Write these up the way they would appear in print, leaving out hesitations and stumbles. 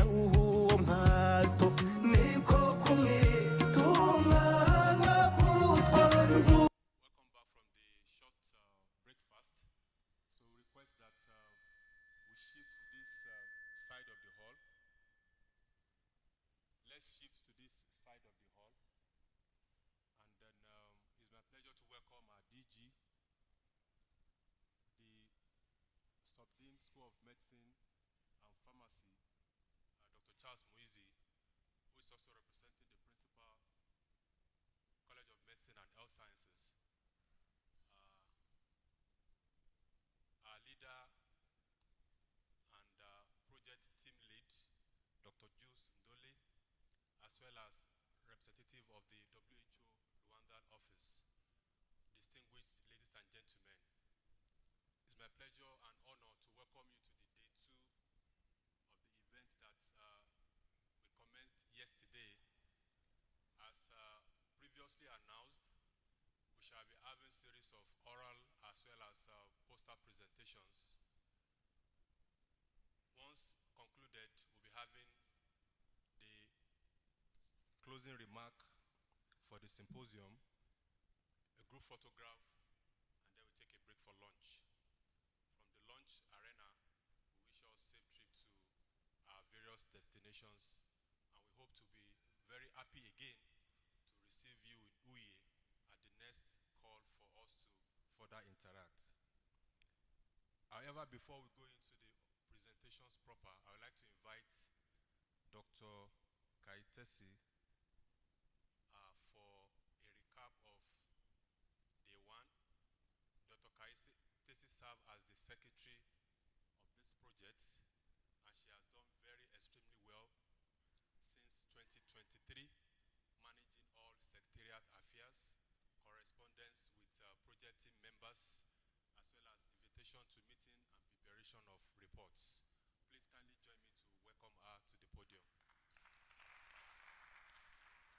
uwo mpato niko kumwe tumanga kurutwa nzu. Welcome back from the short breakfast. So we request that we shift to this side of the hall. Let's shift to this side of the hall. And then it's my pleasure to welcome our DG, the Subdean School of Medicine and Pharmacy, Dr. Chub, who is also representing the Principal, College of Medicine and Health Sciences. Our leader and project team lead, Dr. Juice Ndole, as well as representative of the WHO Rwandan office. Distinguished ladies and gentlemen, it's my pleasure and honor to welcome you to the day 2 of the event that we commenced yesterday. As previously announced, we shall be having a series of oral as well as poster presentations. Once concluded, we'll be having the closing remark for the symposium, a group photograph, and then we take a break for lunch. From the lunch arena, we wish you all safe trip to our various destinations, and we hope to be very happy again to receive you in Uye at the next call for us to further interact. However, before we go into the presentations proper, I would like to invite Dr. Kaitesi for a recap of day 1. Dr. Kaitesi served as the secretary of this project, and she has done very extremely well since 2023, managing all secretariat affairs, correspondence with project team members, as well as invitation to meeting and preparation of reports. Please kindly join me to welcome her to the podium. Short moment to share with you the recap of day 1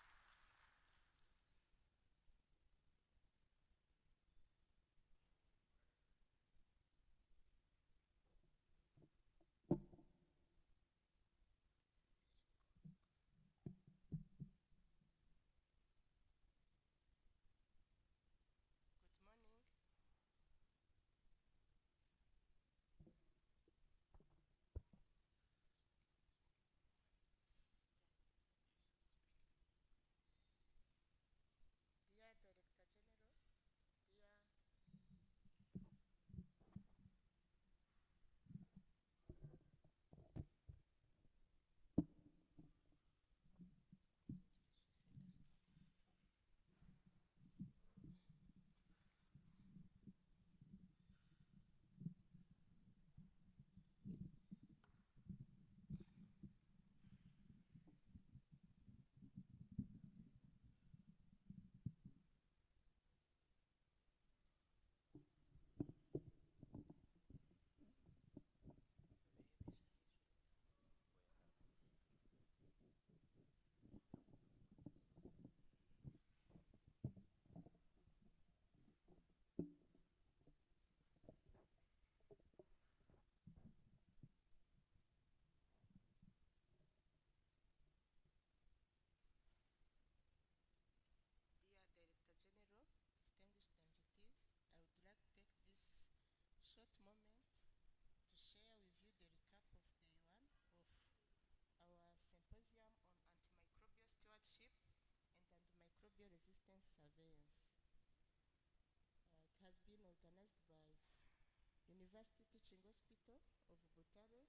of our symposium on antimicrobial stewardship and antimicrobial resistance surveillance. It has been organized by University Teaching Hospital of Butare,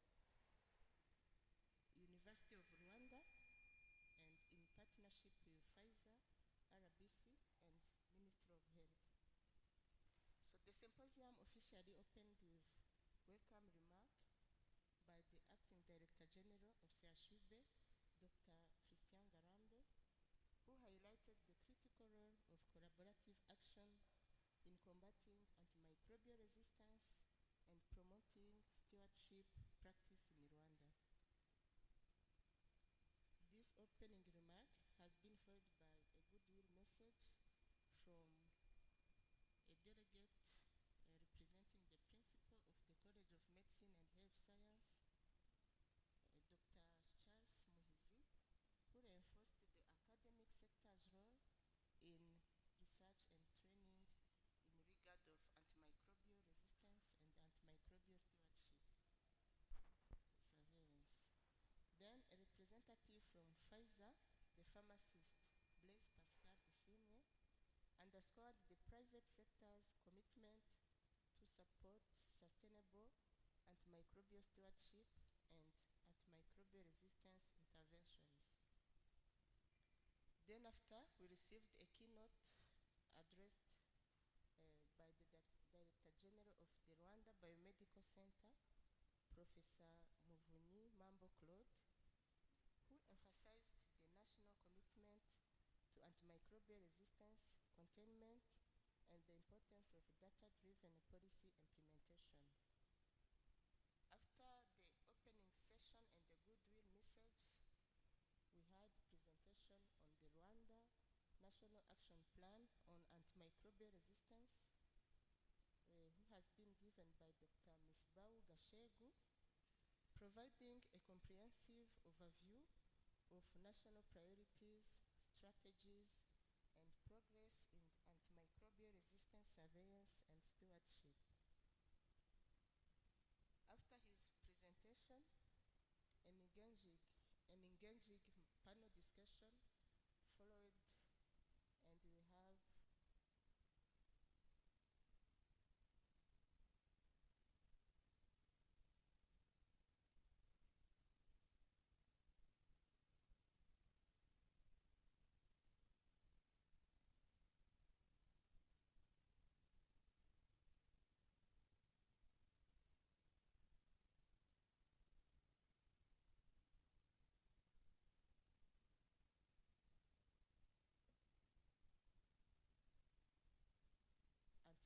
University of Rwanda, and in partnership with Pfizer, RBC, and Ministry of Health. So the symposium officially opened with welcome remark by the Acting Director General of CHUB, Dr. Christian Garambe, who highlighted the critical role of collaborative action in combating antimicrobial resistance and promoting stewardship practice in Rwanda. This opening remark has been followed by a goodwill message from a delegate representing the principal of the College of Medicine and Health Science, Dr. Chub, pharmacist Blaise Pascal Ishimwe underscored the private sector's commitment to support sustainable antimicrobial stewardship and antimicrobial resistance interventions. Then after, we received a keynote addressed by the Director General of the Rwanda Biomedical Center, Professor Muvunyi Mambo Claude, who emphasized the national commitment to antimicrobial resistance, containment, and the importance of data-driven policy implementation. After the opening session and the goodwill message, we had presentation on the Rwanda National Action Plan on Antimicrobial Resistance, who has been given by Dr. Misbau Gashegu, providing a comprehensive overview of national priorities, strategies, and progress in antimicrobial resistance surveillance and stewardship. After his presentation, an engaging panel discussion followed, and we have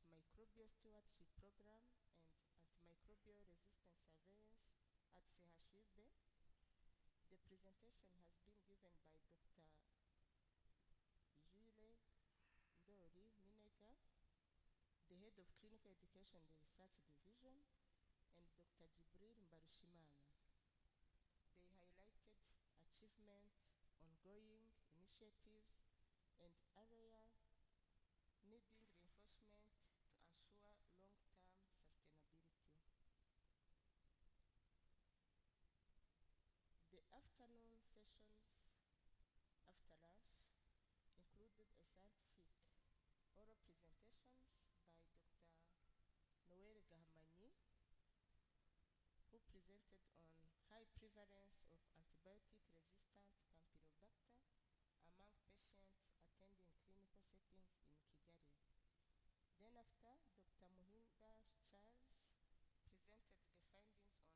Antimicrobial Stewardship Program and Antimicrobial Resistance Surveillance at CHUB. The presentation has been given by Dr. Jules Ndori Minega, the Head of Clinical Education and Research Division, and Dr. Jibril Mbarushimana. They highlighted achievement, ongoing initiatives, and areas needing reinforcement to ensure long-term sustainability. The afternoon sessions after lunch included a scientific oral presentations by Dr. Noel Gahamanyi, who presented on high prevalence of antibiotic-resistant Campylobacter among patients attending clinical settings in Kigali. Then after, Dr. Muhinda Charles presented the findings on evaluation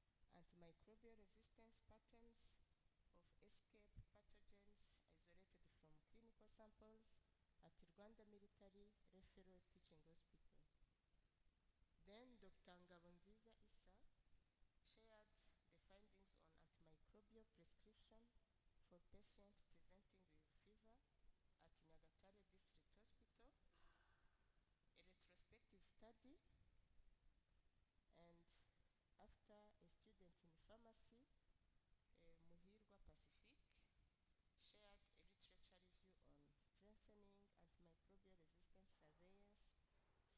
of antimicrobial resistance patterns of escape pathogens isolated from clinical samples at Rwanda Military Referral Teaching Hospital. Then Dr. Ngabonziza Issa shared the findings on antimicrobial prescription for patients presenting with fever at Nyagatare District Hospital, a retrospective study, and after, a student in pharmacy, Muhirwa Pacific, shared a literature review on strengthening antimicrobial resistance surveillance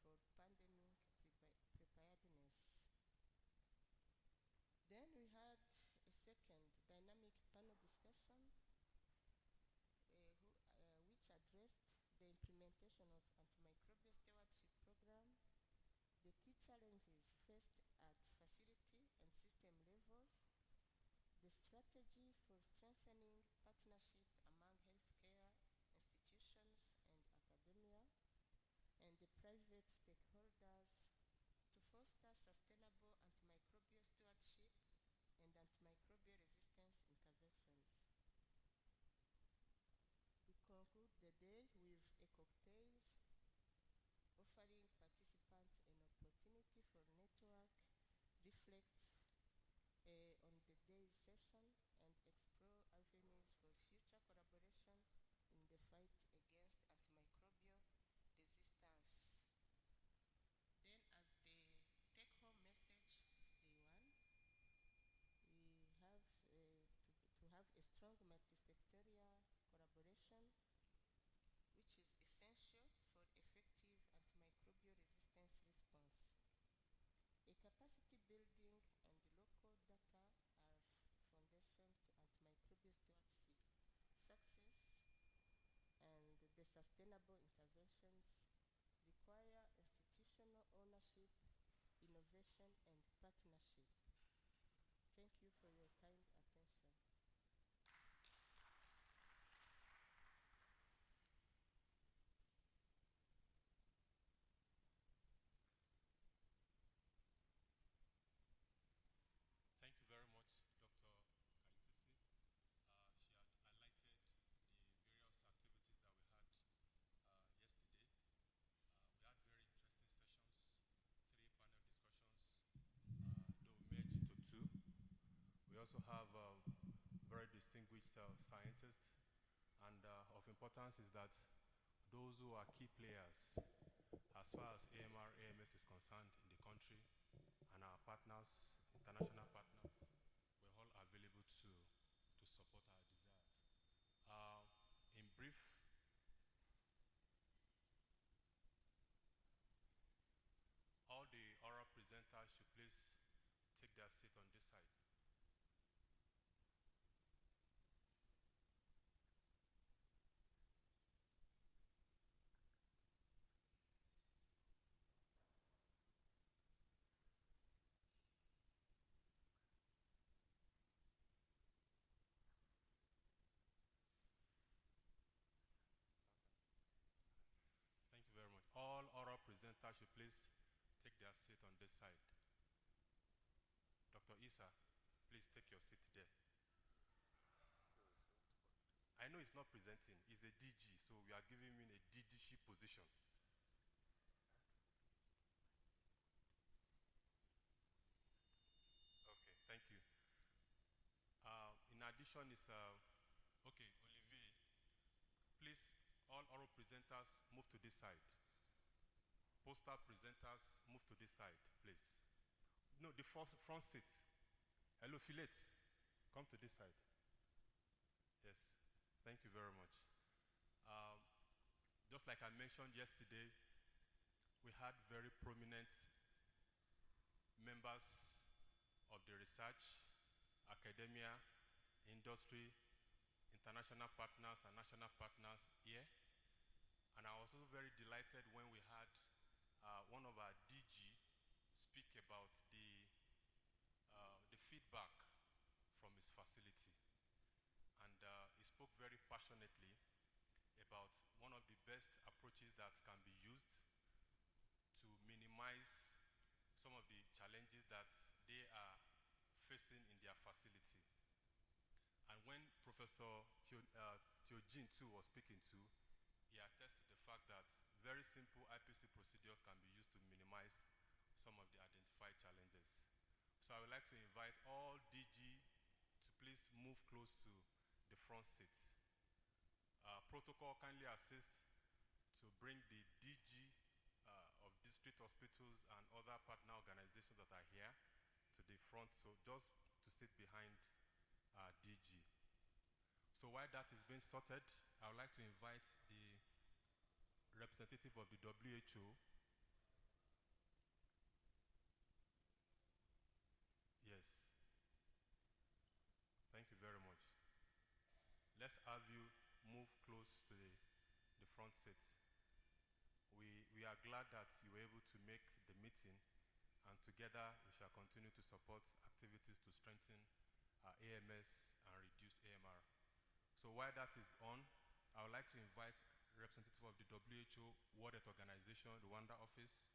for pandemic preparedness. Then we had a second dynamic panel discussion which addressed the implementation of antimicrobial stewardship program, the key challenges faced at facility and system levels, the strategy for strengthening partnership among healthcare institutions and academia, and the private stakeholders to foster sustainable antimicrobial stewardship and antimicrobial resistance interventions. We conclude the day with a cocktail offering participants an opportunity for network, reflect on the day's session, and explore avenues for future collaboration also have very distinguished scientists, and of importance is that those who are key players as far as AMR, AMS is concerned in the country, and our partners, international partners, we're all available to support our desires. In brief, all the oral presenters should please take their seat on this side. Thank you very much. All oral presenters should please take their seat on this side. Dr. Isa, please take your seat there. I know it's not presenting, it's a DG, so we are giving him a DG position. Okay, thank you. In addition is, okay, Olivier, please, all oral presenters move to this side. Poster presenters move to this side, please. No, the front seat. Hello, Filet, come to this side. Yes, thank you very much. Just like I mentioned yesterday, we had very prominent members of the research, academia, industry, international partners and national partners here. And I was also very delighted when we had one of our DG speak about the feedback from his facility. And he spoke very passionately about one of the best approaches that can be used to minimize some of the challenges that they are facing in their facility. And when Professor Theogene too was speaking to, he attested to the fact that very simple IPC procedures can be used to minimize some of the identified challenges. So I would like to invite all DG to please move close to the front seats. Protocol kindly assist to bring the DG of district hospitals and other partner organizations that are here to the front, so just to sit behind DG. So while that is being sorted, I would like to invite the representative of the WHO. Yes. Thank you very much. Let's have you move close to the front seats. We are glad that you were able to make the meeting, and together we shall continue to support activities to strengthen AMS and reduce AMR. So while that is on, I would like to invite representative of the WHO World Health Organization, Rwanda office,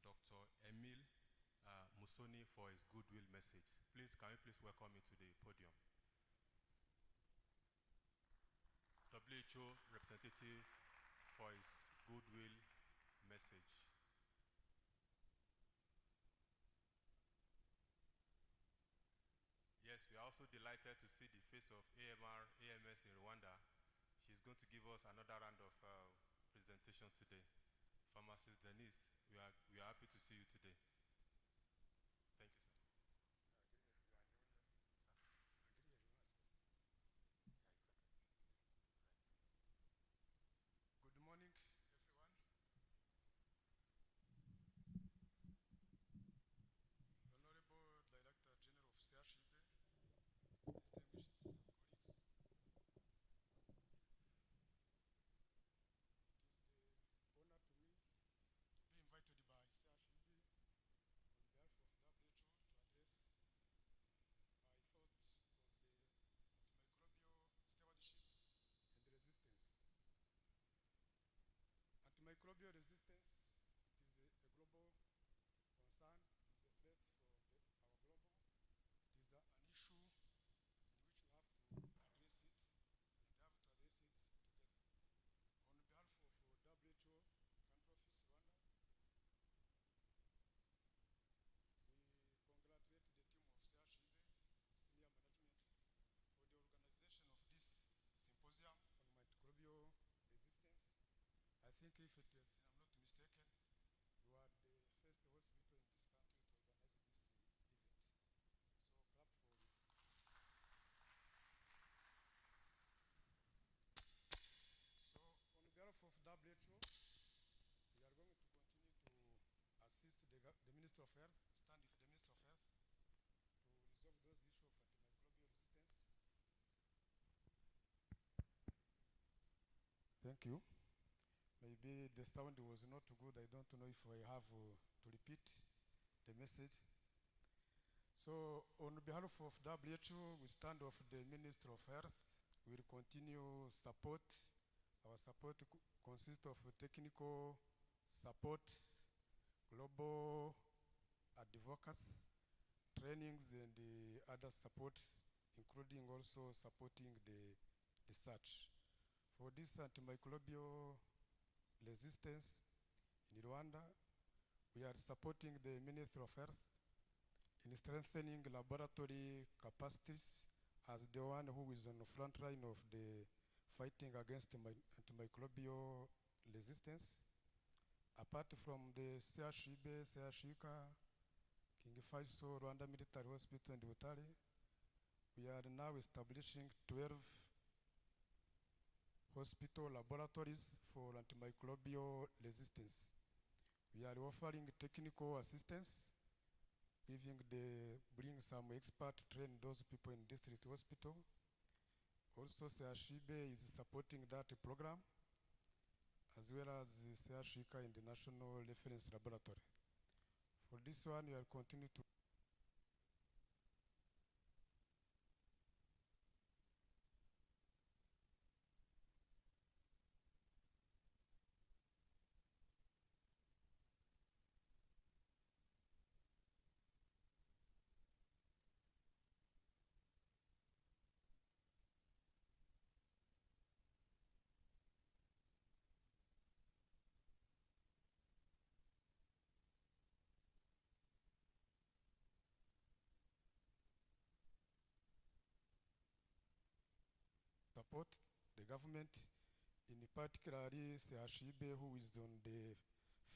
Dr. Emile Musoni, for his goodwill message. Please, can you please welcome me to the podium? WHO representative for his goodwill message. Yes, we are also delighted to see the face of AMR, AMS in Rwanda. She's going to give us another round of presentation today. Pharmacist Denise, we are happy to see you today. Thank you, sir. Good morning, everyone. Honorable Director General of CHB, distinguished colleagues. It is the honor to me to be invited by CHB on behalf of WHO to address my thoughts on the antimicrobial stewardship and resistance. Antimicrobial resistance, it is a global concern, it is a threat for our global. It is an issue in which we have to address it and have to address it together. On behalf of WHO Country Office Rwanda, we congratulate the team of CHB, Senior Management Minister of Health, stand with the Minister of Health to resolve those issues of antimicrobial resistance. Thank you. Maybe the sound was not good. I don't know if I have to repeat the message. So on behalf of WHO, we stand with the Minister of Health. We will continue support. Our support consists of technical support, global advocacy, trainings, and the other support, including also supporting the research. For this antimicrobial resistance in Rwanda, we are supporting the Ministry of Health in strengthening laboratory capacities as the one who is on the front line of the fighting against antimicrobial resistance. Apart from the CHB, CHUKA, King Faisal, Rwanda Military Hospital and Butare, we are now establishing 12 hospital laboratories for antimicrobial resistance. We are offering technical assistance, bring some expert train those people in district hospital. Also, CHB is supporting that program, as well as the CHUKA in the National Reference Laboratory. For this one, we are continuing to support the government, in particularly CHB, who is on the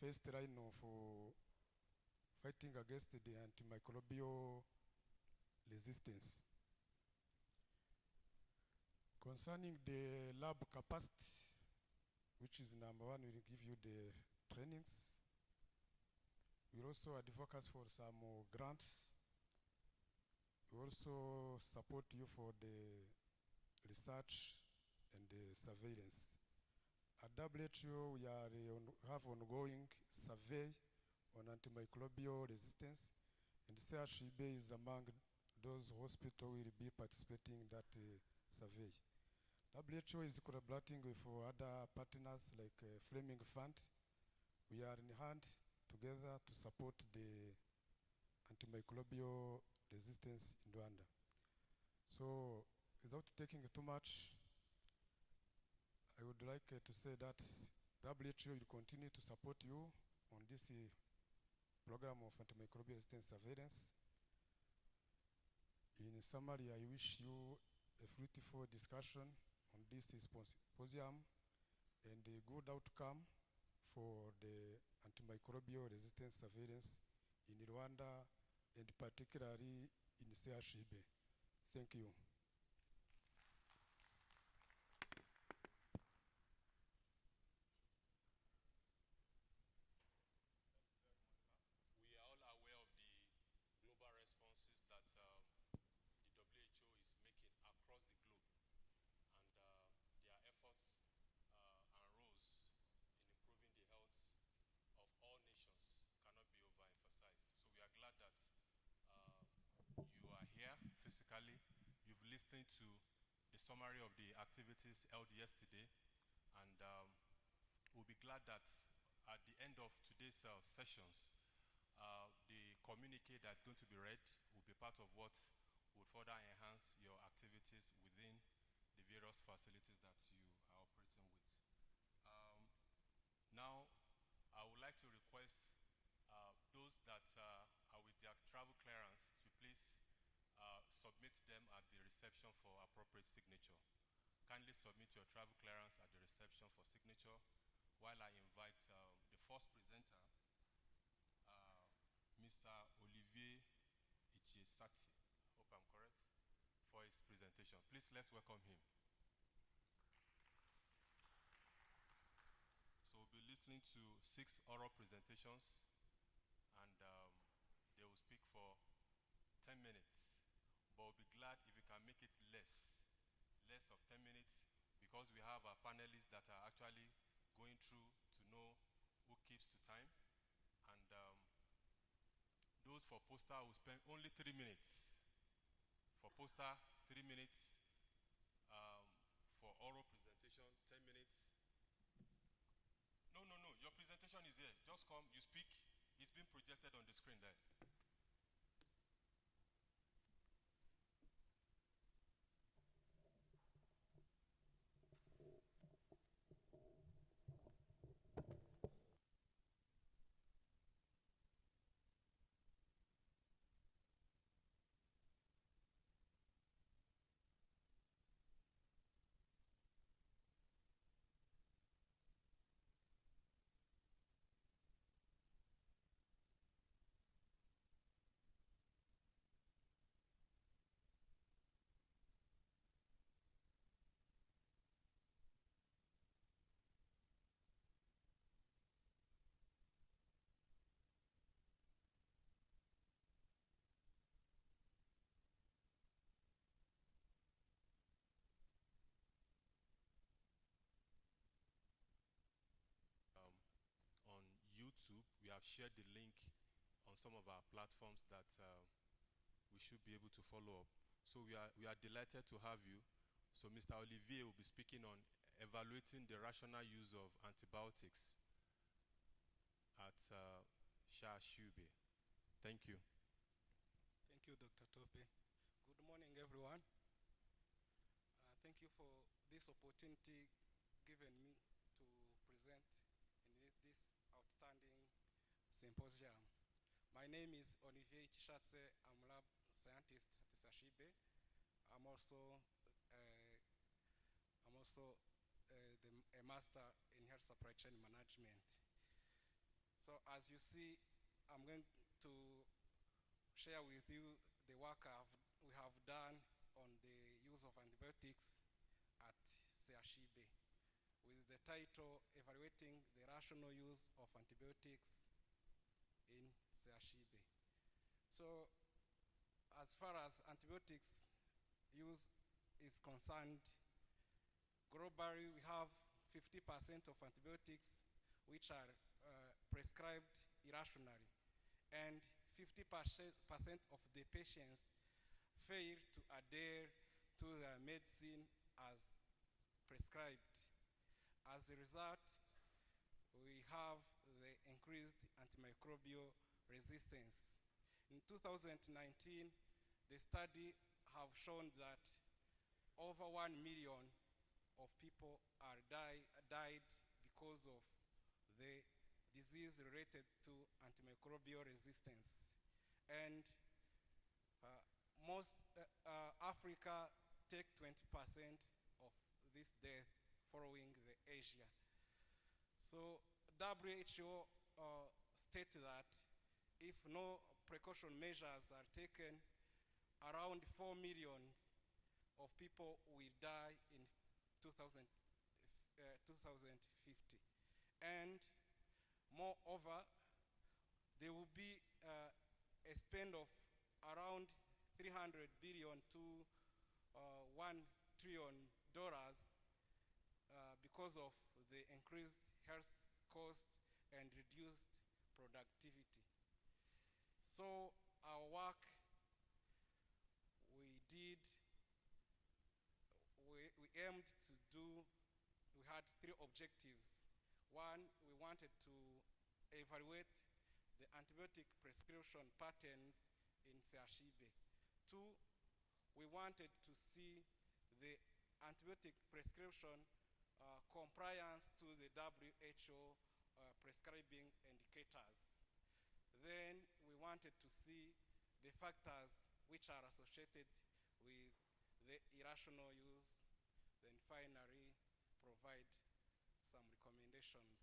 first line of fighting against the antimicrobial resistance. Concerning the lab capacity, which is number one, we will give you the trainings. We also advocate for some grants. We also support you for the research and the surveillance. At WHO, we have ongoing survey on antimicrobial resistance, and CHB is among those hospitals who will be participating in that survey. WHO is collaborating with other partners like Fleming Fund. We are in hand together to support the antimicrobial resistance in Rwanda. So, without taking too much, I would like to say that WHO will continue to support you on this program of antimicrobial resistance surveillance. In summary, I wish you a fruitful discussion on this symposium and a good outcome for the antimicrobial resistance surveillance in Rwanda and particularly in CHB. Thank you. We are all aware of the global responses that the WHO is making across the globe, and their efforts and roles in improving the health of all nations cannot be overemphasized. So we are glad that you are here physically. You've listened to the summary of the activities held yesterday, and we'll be glad that at the end of today's sessions, the communique that's going to be read will be part of what would further enhance your activities within the various facilities that you are operating with. Now, I would like to request those that are with their travel clearance to please submit them at the reception for appropriate signature. Kindly submit your travel clearance at the reception for signature while I invite the first presenter, Mr. Olivier Ichiesati, hope I'm correct, for his presentation. Please, let's welcome him. So we'll be listening to 6 oral presentations, and but we'll be glad if you can make it less of 10 minutes, because we have our panelists that are actually going through to know who keeps to time. And those for poster will spend only 3 minutes. For poster, 3 minutes. For oral presentation, 10 minutes. No, your presentation is here. Just come, you speak. It's been projected on the screen there. On YouTube, we have shared the link on some of our platforms that we should be able to follow up. So we are delighted to have you. So Mr. Olivier will be speaking on evaluating the rational use of antibiotics at Chub. Thank you. Thank you, Dr. Tope. Good morning, everyone. Thank you for this opportunity given me to present in this outstanding symposium. My name is Olivier Kishatse. I'm lab scientist at Chub. I'm also a master in health supply chain management. So as you see, I'm going to share with you the work we have done on the use of antibiotics at Chub, with the title Evaluating the Rational Use of Antibiotics in Chub. So as far as antibiotics use is concerned, globally we have 50% of antibiotics which are prescribed irrationally, and 50% of the patients fail to adhere to the medicine as prescribed. As a result, we have the increased antimicrobial resistance. In 2019, the study have shown that over 1 million of people died because of the disease related to antimicrobial resistance. And most Africa take 20% of this death following the Asia. So WHO state that if no precaution measures are taken, around 4 million of people will die in 2050. And moreover, there will be a spend of around $300 billion to $1 trillion because of the increased health cost and reduced productivity. So our work we aimed to do, we had 3 objectives. One, we wanted to evaluate the antibiotic prescription patterns in Chub. 2, we wanted to see the antibiotic prescription compliance to the WHO prescribing indicators. Then we wanted to see the factors which are associated with the irrational use. Then finally, provide some recommendations.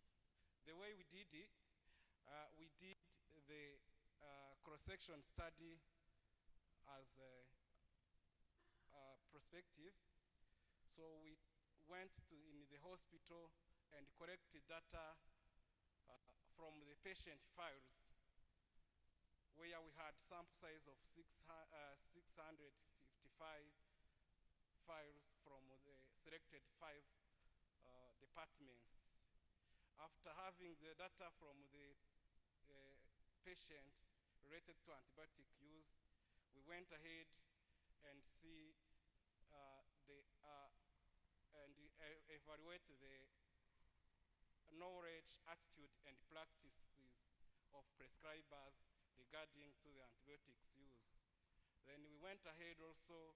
The way we did it, we did the cross-section study as a prospective. So we went in the hospital and collected data from the patient files, where we had sample size of 650 files from the selected 5 departments. After having the data from the patient related to antibiotic use, we went ahead and evaluate the knowledge, attitude, and practices of prescribers regarding to the antibiotics use. Then we went ahead also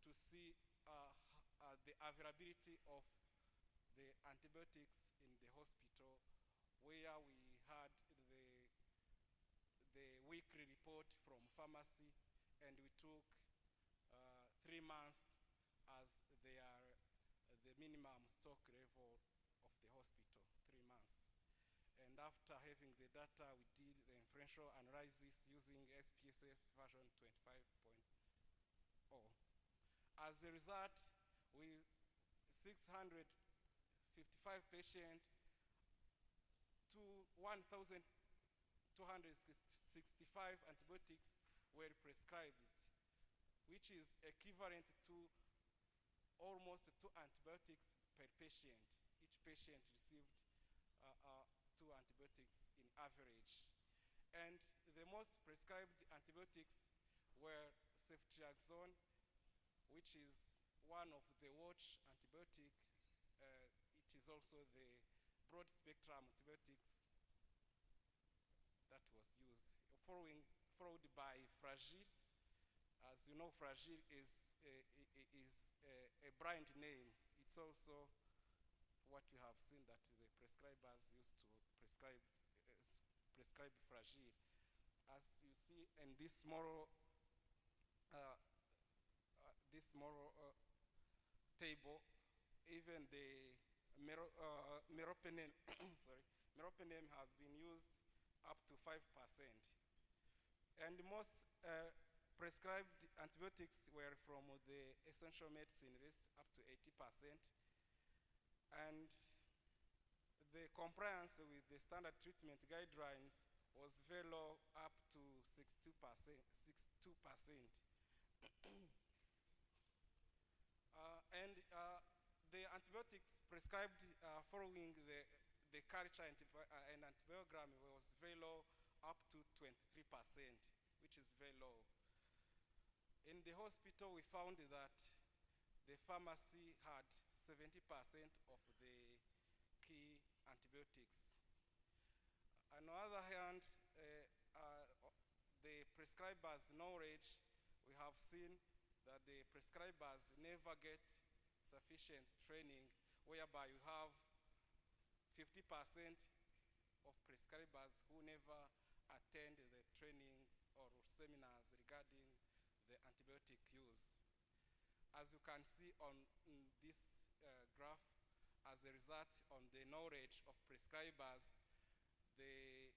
to see the availability of the antibiotics in the hospital, where we had the weekly report from pharmacy, and we took 3 months as the minimum stock level of the hospital, 3 months. And after having the data, we did the inferential analysis using SPSS version 25.0. As a result, with 655 patients, to 1,265 antibiotics were prescribed, which is equivalent to almost 2 antibiotics per patient. Each patient received 2 antibiotics in average. And the most prescribed antibiotics were ceftriaxone, which is one of the watch antibiotic. It is also the broad spectrum antibiotics that was used, followed by Fragile. As you know, Fragile is a brand name. It's also what you have seen that the prescribers used to prescribe Fragile. As you see in this small table, even the meropenem, meropenem has been used up to 5%. And most prescribed antibiotics were from the essential medicine list, up to 80%. And the compliance with the standard treatment guidelines was very low, up to 62%. And the antibiotics prescribed following the culture and antibiogram was very low, up to 23%, which is very low. In the hospital, we found that the pharmacy had 70% of the key antibiotics. On the other hand, the prescribers' knowledge, we have seen that the prescribers never get sufficient training, whereby you have 50% of prescribers who never attend the training or seminars regarding the antibiotic use. As you can see on this graph, as a result on the knowledge of prescribers, the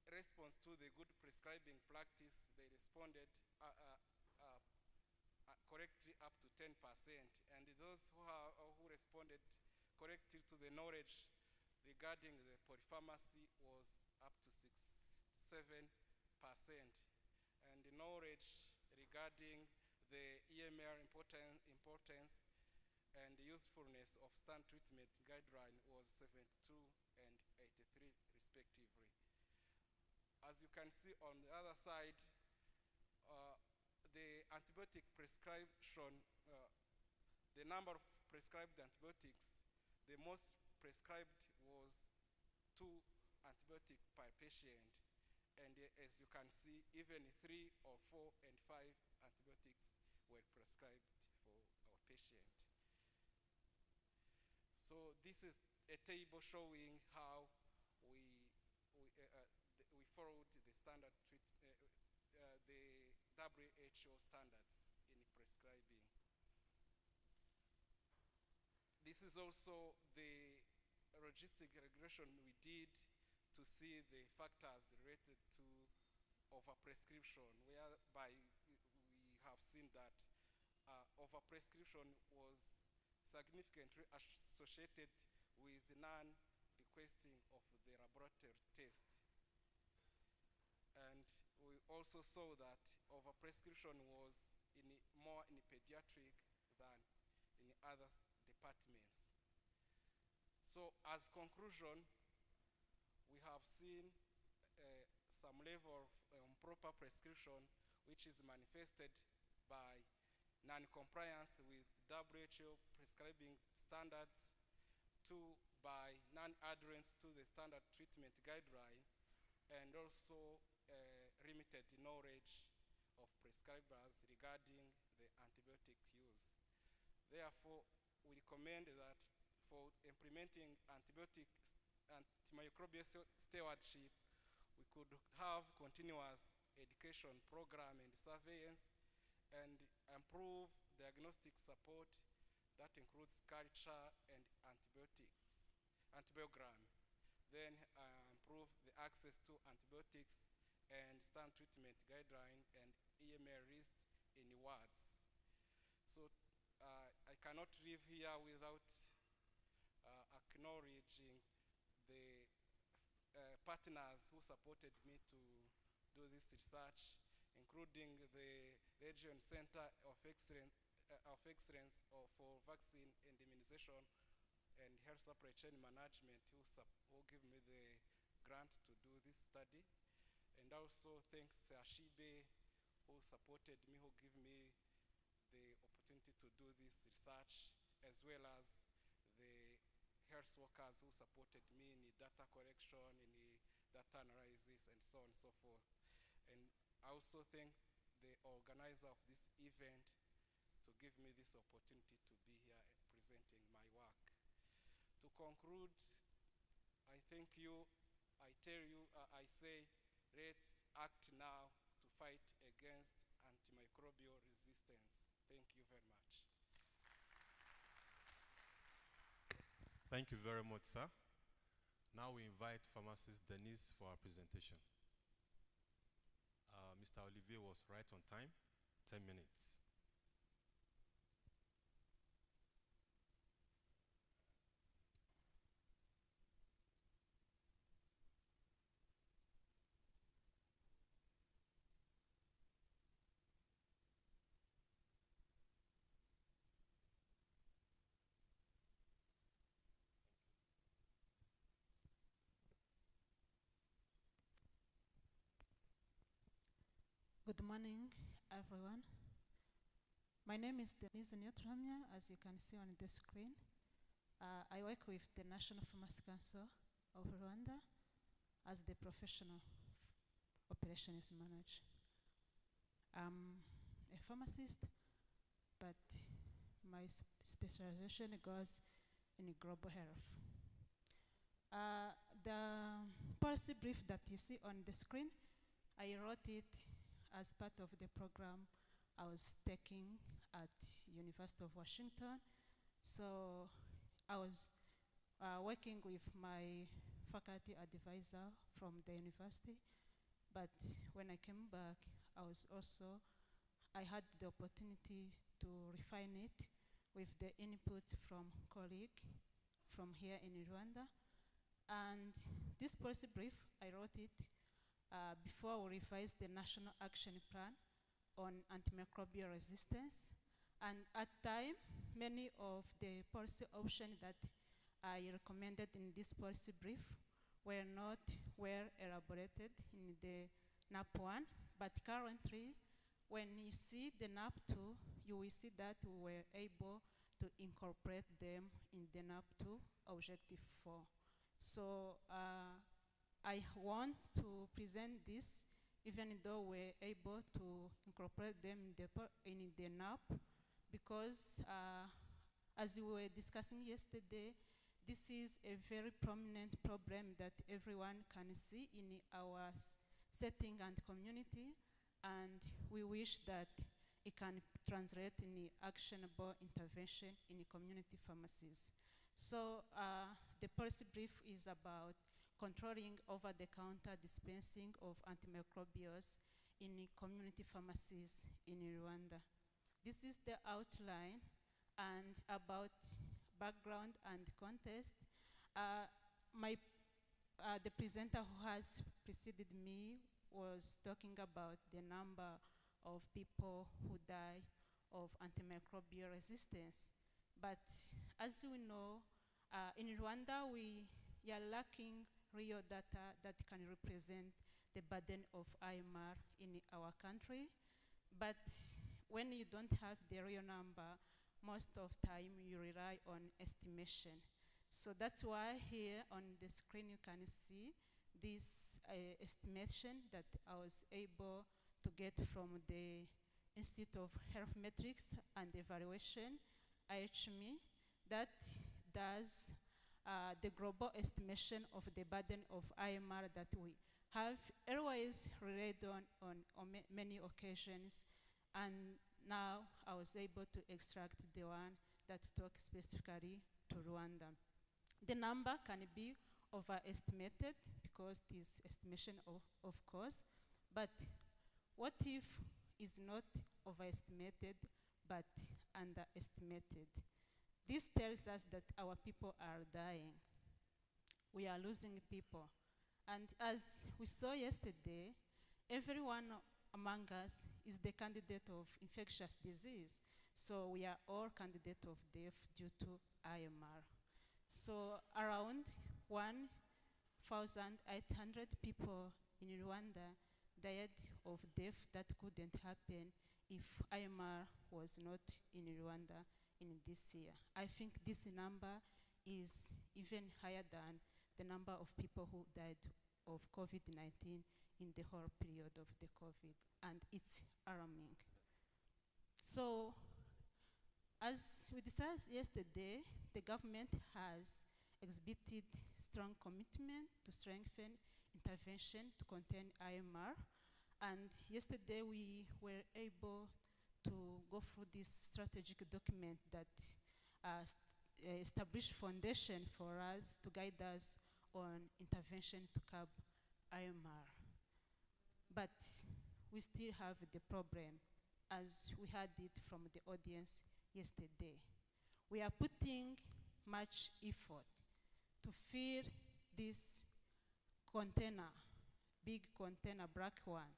response to the good prescribing practice, they responded correctly up to 10%. And those who responded correctly to the knowledge regarding the polypharmacy was up to 7%. And the knowledge regarding the EMR importance and the usefulness of stand treatment guideline was 72 and 83 respectively. As you can see on the other side, the antibiotic prescription, the number of prescribed antibiotics, the most prescribed was 2 antibiotics per patient. And as you can see, even 3 or 4 and 5 antibiotics were prescribed for our patient. So this is a table showing how we followed the standard the WHO standards in prescribing. This is also the logistic regression we did to see the factors related to overprescription, whereby we have seen that overprescription was significantly associated with non-requesting of the laboratory test. And we also saw that overprescription was in more in pediatric than in other departments. So as conclusion, we have seen some level of improper prescription, which is manifested by non-compliance with WHO prescribing standards, two, by non-adherence to the standard treatment guideline, and also limited knowledge of prescribers regarding the antibiotic use. Therefore, we recommend that for implementing antimicrobial stewardship, we could have continuous education program and surveillance and improve diagnostic support that includes culture and antibiogram. Then improve the access to antibiotics and standard treatment guideline and EMA list in words. So I cannot live here without acknowledging the partners who supported me to do this research, including the Region Center of Excellence, for Vaccine and Immunization and Health Supply Chain Management, who gave me the grant to do this study. And also thanks Shibe, who supported me, who gave me the opportunity to do this research, as well as the health workers who supported me in the data collection, in the data analysis, and so on and so forth. And I also thank the organizer of this event to give me this opportunity to be here presenting my work. To conclude, I thank you, I tell you, I say, let's act now to fight against antimicrobial resistance. Thank you very much. Thank you very much, sir. Now we invite pharmacist Denise for our presentation. Mr. Olivier was right on time, 10 minutes. Good morning, everyone. My name is Denise Nyotramya, as you can see on the screen. I work with the National Pharmacy Council of Rwanda as the professional operations manager. I'm a pharmacist, but my specialization goes in global health. The policy brief that you see on the screen, I wrote it as part of the program I was taking at University of Washington. So I was working with my faculty advisor from the university, but when I came back, I had the opportunity to refine it with the input from colleague from here in Rwanda. And this policy brief, I wrote it before we revised the National Action Plan on Antimicrobial Resistance. And at time, many of the policy options that I recommended in this policy brief were not well elaborated in the NAP1, but currently, when you see the NAP2, you will see that we were able to incorporate them in the NAP2 Objective 4. So I want to present this, even though we're able to incorporate them in the NAP, because as we were discussing yesterday, this is a very prominent problem that everyone can see in our setting and community, and we wish that it can translate in actionable intervention in community pharmacies. So the policy brief is about controlling over-the-counter dispensing of antimicrobials in community pharmacies in Rwanda. This is the outline, and about background and context. The presenter who has preceded me was talking about the number of people who die of antimicrobial resistance. But as we know, in Rwanda, we are lacking real data that can represent the burden of IMR in our country. But when you don't have the real number, most of time you rely on estimation. So that's why here on the screen you can see this estimation that I was able to get from the Institute of Health Metrics and Evaluation, IHME, that does the global estimation of the burden of IMR that we have always relied on many occasions, and now I was able to extract the one that talks specifically to Rwanda. The number can be overestimated because it is estimation of course, but what if is not overestimated but underestimated? This tells us that our people are dying. We are losing people. And as we saw yesterday, everyone among us is the candidate of infectious disease. So we are all candidates of death due to IMR. So around 1,800 people in Rwanda died of death that couldn't happen if IMR was not in Rwanda in this year. I think this number is even higher than the number of people who died of COVID-19 in the whole period of the COVID, and it's alarming. So, as we discussed yesterday, the government has exhibited strong commitment to strengthen intervention to contain IMR, and yesterday we were able to go through this strategic document that established foundation for us to guide us on intervention to curb IMR. But we still have the problem, as we had it from the audience yesterday. We are putting much effort to fill this container, big container, black one,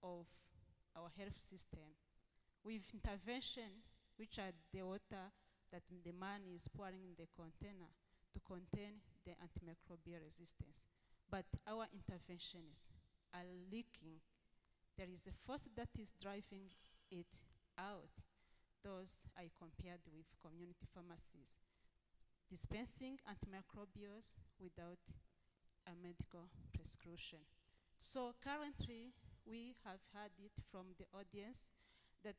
of our health system with intervention, which are the water that the man is pouring in the container to contain the antimicrobial resistance. But our interventions are leaking. There is a force that is driving it out. Those I compared with community pharmacies, dispensing antimicrobials without a medical prescription. So currently, we have heard it from the audience that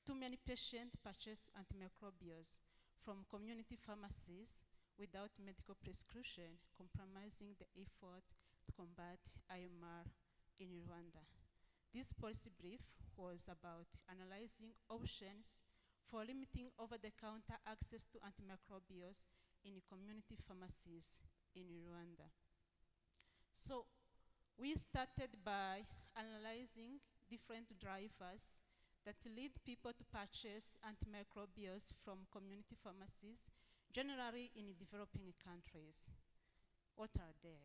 too many patients purchase antimicrobials from community pharmacies without medical prescription, compromising the effort to combat IMR in Rwanda. This policy brief was about analyzing options for limiting over-the-counter access to antimicrobials in community pharmacies in Rwanda. So we started by analyzing different drivers that lead people to purchase antimicrobials from community pharmacies, generally in developing countries. What are they?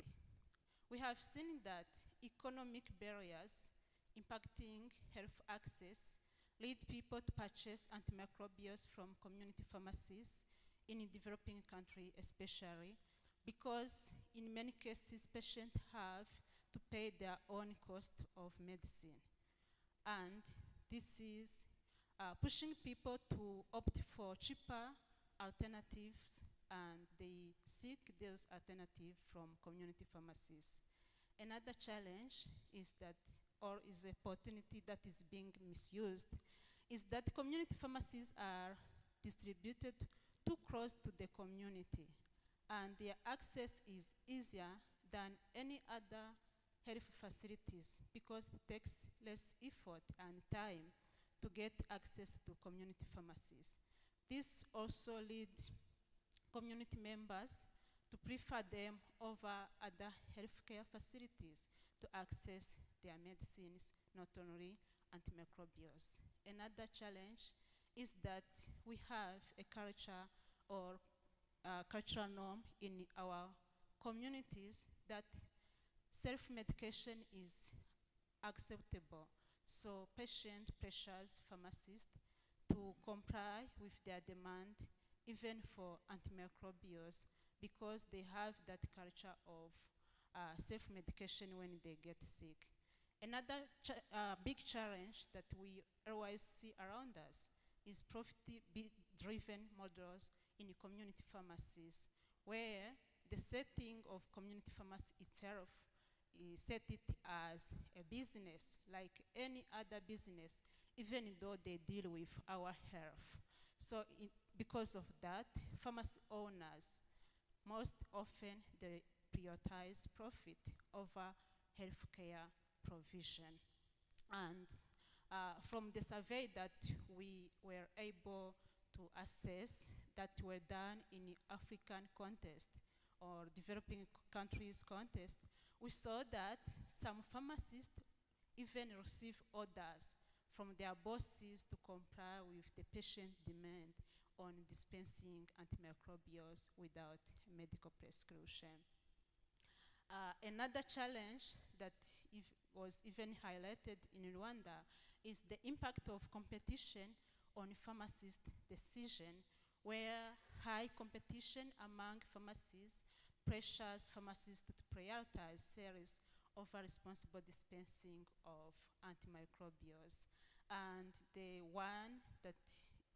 We have seen that economic barriers impacting health access lead people to purchase antimicrobials from community pharmacies in a developing country especially, because in many cases patients have to pay their own cost of medicine. And this is pushing people to opt for cheaper alternatives, and they seek those alternatives from community pharmacies. Another challenge is that, or is an opportunity that is being misused, is that community pharmacies are distributed too close to the community, and their access is easier than any other health facilities because it takes less effort and time to get access to community pharmacies. This also leads community members to prefer them over other healthcare facilities to access their medicines, not only antimicrobials. Another challenge is that we have a culture or cultural norm in our communities that self-medication is acceptable. So patient pressures pharmacists to to comply with their demand, even for antimicrobials, because they have that culture of self-medication when they get sick. Another big challenge that we always see around us is profit-driven models in community pharmacies, where the setting of community pharmacy itself set it as a business, like any other business, even though they deal with our health. So because of that, pharmacy owners, most often they prioritize profit over healthcare provision. And from the survey that we were able to assess that were done in the African context or developing countries context, we saw that some pharmacists even receive orders from their bosses to comply with the patient demand on dispensing antimicrobials without medical prescription. Another challenge that was even highlighted in Rwanda is the impact of competition on pharmacist decision, where high competition among pharmacies pressures pharmacists to prioritize sales over responsible dispensing of antimicrobials. And the one that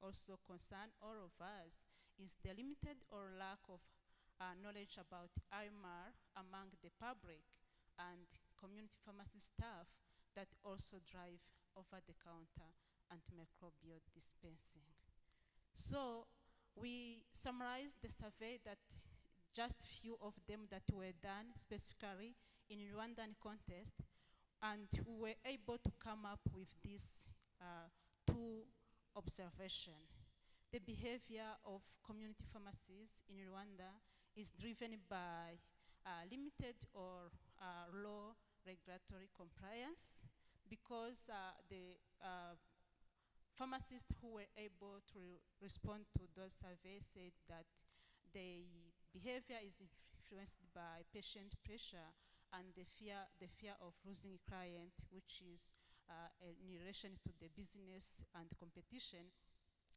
also concerns all of us is the limited or lack of knowledge about IMR among the public and community pharmacy staff that also drive over-the-counter antimicrobial dispensing. So we summarized the survey that just few of them that were done specifically in Rwandan context, and we were able to come up with these two observations. The behavior of community pharmacies in Rwanda is driven by limited or low regulatory compliance, because the pharmacists who were able to respond to those surveys said that the behavior is influenced by patient pressure and the fear of losing client, which is in relation to the business and competition.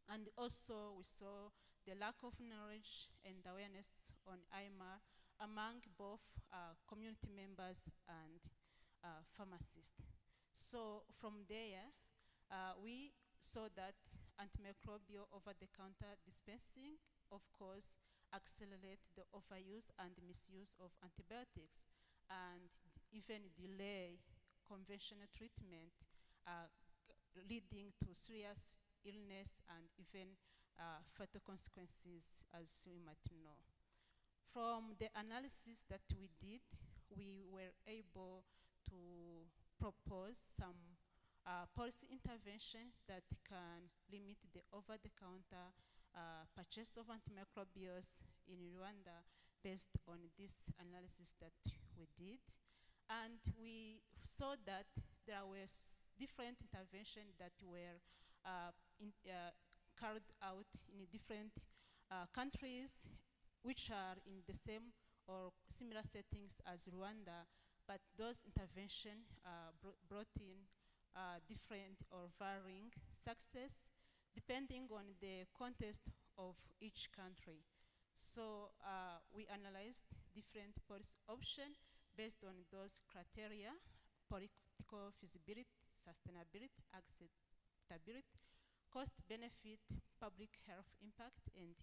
And also we saw the lack of knowledge and awareness on IMR among both community members and pharmacists. So from there, we saw that antimicrobial over-the-counter dispensing, of course, accelerate the overuse and misuse of antibiotics and even delay conventional treatment, leading to serious illness and even fatal consequences, as we might know. From the analysis that we did, we were able to propose some policy intervention that can limit the over-the-counter purchase of antimicrobials in Rwanda based on this analysis that we did. And we saw that there were different interventions that were carried out in different countries which are in the same or similar settings as Rwanda, but those interventions brought in different or varying success depending on the context of each country. So we analyzed different policy options based on those criteria: political feasibility, sustainability, acceptability, cost benefit, public health impact, and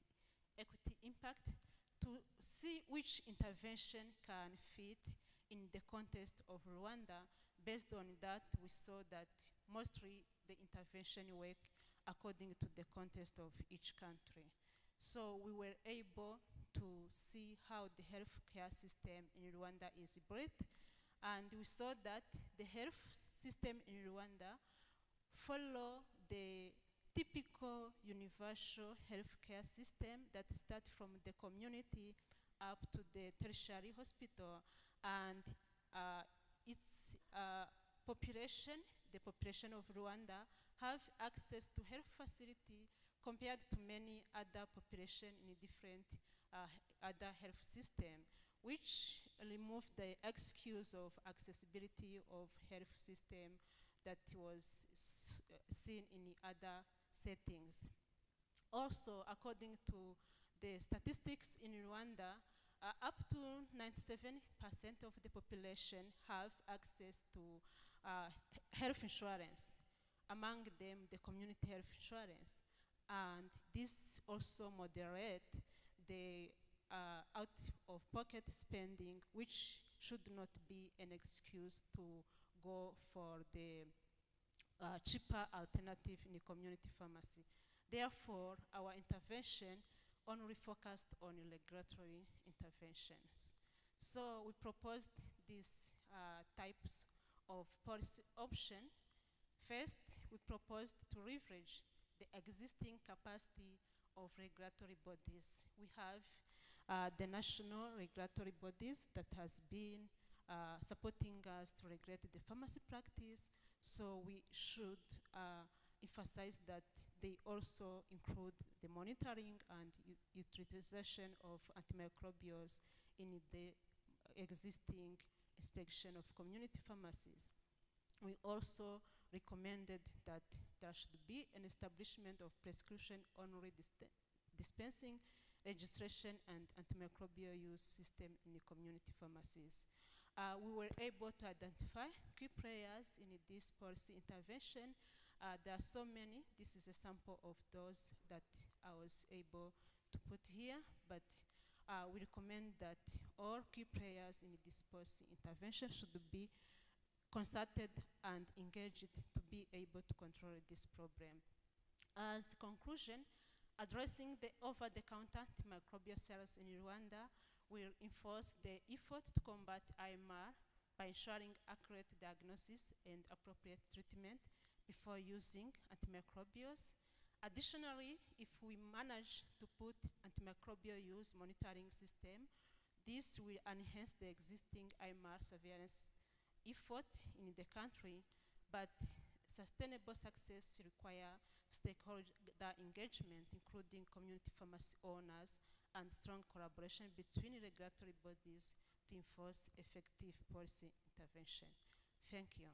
equity impact, to see which intervention can fit in the context of Rwanda. Based on that, we saw that mostly the intervention work according to the context of each country. So we were able to see how the healthcare system in Rwanda is built, and we saw that the health system in Rwanda follow the typical universal healthcare system that starts from the community up to the tertiary hospital, and its population, the population of Rwanda, have access to health facility compared to many other population in different other health system, which remove the excuse of accessibility of health system that was seen in the other settings. Also, according to the statistics in Rwanda, up to 97% of the population have access to health insurance, among them the community health insurance. And this also moderate the out-of-pocket spending, which should not be an excuse to go for the cheaper alternative in the community pharmacy. Therefore, our intervention only focused on regulatory interventions. So we proposed these types of policy option. First, we proposed to leverage the existing capacity of regulatory bodies. We have the national regulatory bodies that has been supporting us to regulate the pharmacy practice, so we should emphasize that they also include the monitoring and utilization of antimicrobials in the existing inspection of community pharmacies. We also recommended that there should be an establishment of prescription-only dispensing, registration, and antimicrobial use system in the community pharmacies. We were able to identify key players in this policy intervention. There are so many. This is a sample of those that I was able to put here, but we recommend that all key players in this policy intervention should be consulted and engaged to be able to control this problem. As conclusion, addressing the over-the-counter antimicrobial cells in Rwanda will enforce the effort to combat IMR by ensuring accurate diagnosis and appropriate treatment before using antimicrobials. Additionally, if we manage to put antimicrobial use monitoring system, this will enhance the existing IMR surveillance effort in the country, but sustainable success require stakeholder engagement, including community pharmacy owners, and strong collaboration between regulatory bodies to enforce effective policy intervention. Thank you.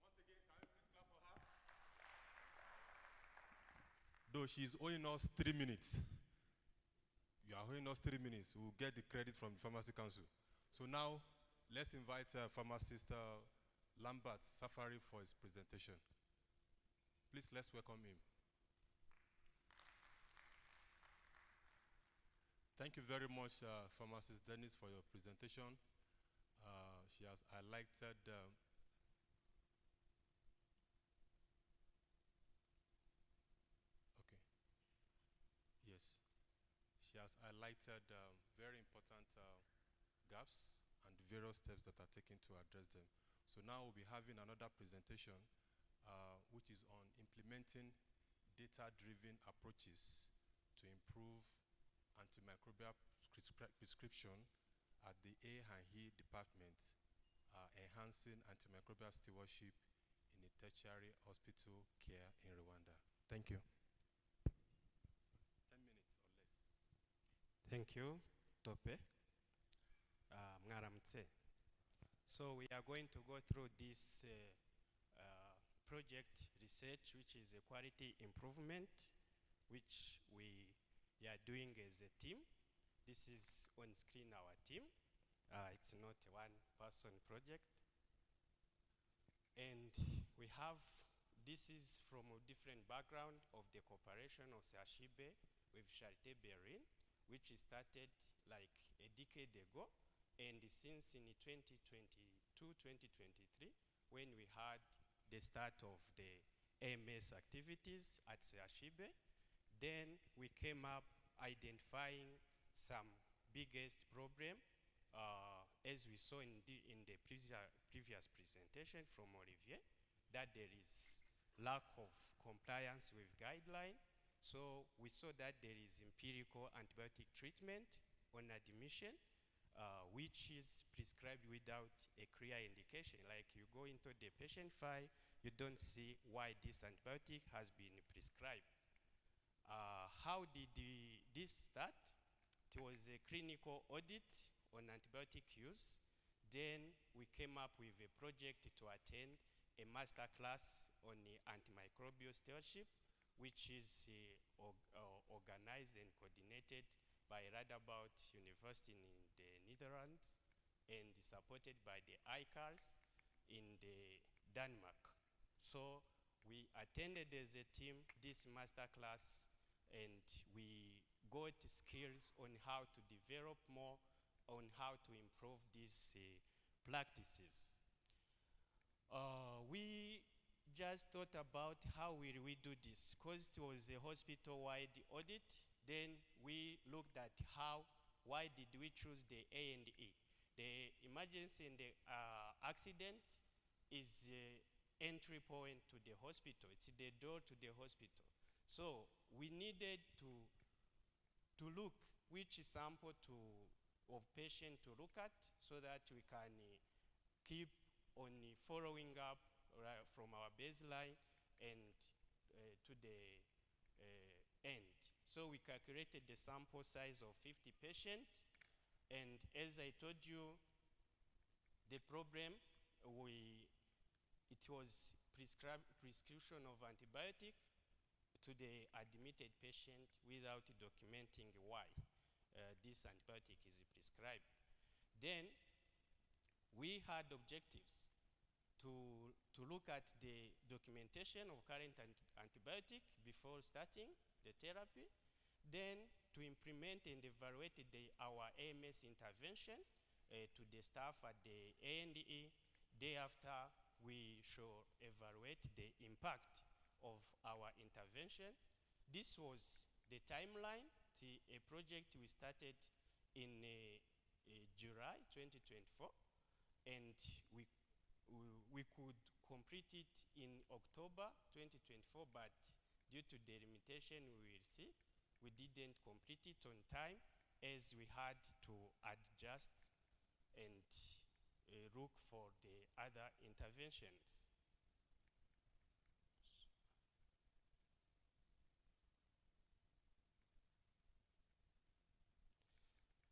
Once again, can we please clap for her? Though she's owing us 3 minutes. You are owing us 3 minutes. We'll get the credit from the Pharmacy Council. So now, let's invite pharmacist Lambert Safari for his presentation. Please, let's welcome him. Thank you very much, Pharmacist Dennis, for your presentation. She has highlighted She has highlighted very important gaps and the various steps that are taken to address them. So now we'll be having another presentation which is on implementing data-driven approaches to improve antimicrobial prescription at the A&E department, enhancing antimicrobial stewardship in the tertiary hospital care in Rwanda. Thank you. Thank you, Tope. Mwaramutse. So we are going to go through this project research, which is a quality improvement, which we are doing as a team. This is on screen our team. It's not a one-person project. And we have, this is from a different background of the cooperation of Sashibe with Charité Berlin, which started like a decade ago, and since in 2022-2023, when we had the start of the AMS activities at Sashibe, then we came up identifying some biggest problem, as we saw in the previous presentation from Olivier, that there is lack of compliance with guideline. So we saw that there is empirical antibiotic treatment on admission, which is prescribed without a clear indication. Like you go into the patient file, you don't see why this antibiotic has been prescribed. How did this start? It was a clinical audit on antibiotic use Then we came up with a project to attend a master class on antimicrobial stewardship, which is organized and coordinated by Radboud University in the Netherlands and supported by the ICARS in the Denmark. So we attended as a team this master class, and we got skills on how to develop more, on how to improve these practices. We just thought about how will we do this, because it was a hospital-wide audit. Then we looked at why did we choose the A&E? The emergency and the accident is the entry point to the hospital. It's the door to the hospital. So we needed to look which sample of patient to look at, so that we can keep on following up from our baseline and to the end. So we calculated the sample size of 50 patients, and as I told you, the problem, it was prescription of antibiotic to the admitted patient without documenting why this antibiotic is prescribed. Then we had objectives to look at the documentation of current antibiotic before starting the therapy, then to implement and evaluate our AMS intervention to the staff at the A&E. Thereafter, we should evaluate the impact of our intervention. This was the timeline to a project we started in July 2024, and we could complete it in October 2024, but due to the limitation we will see, we didn't complete it on time, as we had to adjust and look for the other interventions.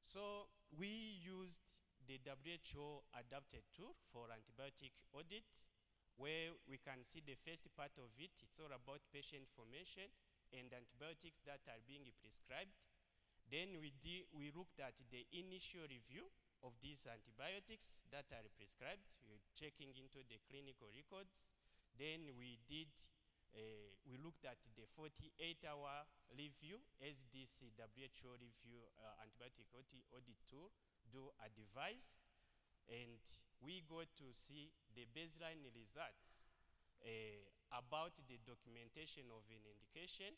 So we used the WHO adapted tool for antibiotic audit, where we can see the first part of it. It's all about patient information and antibiotics that are being prescribed. Then we looked at the initial review of these antibiotics that are prescribed, checking into the clinical records. Then we looked at the 48-hour review, as this WHO review antibiotic audit tool do advise, and we got to see the baseline results about the documentation of an indication.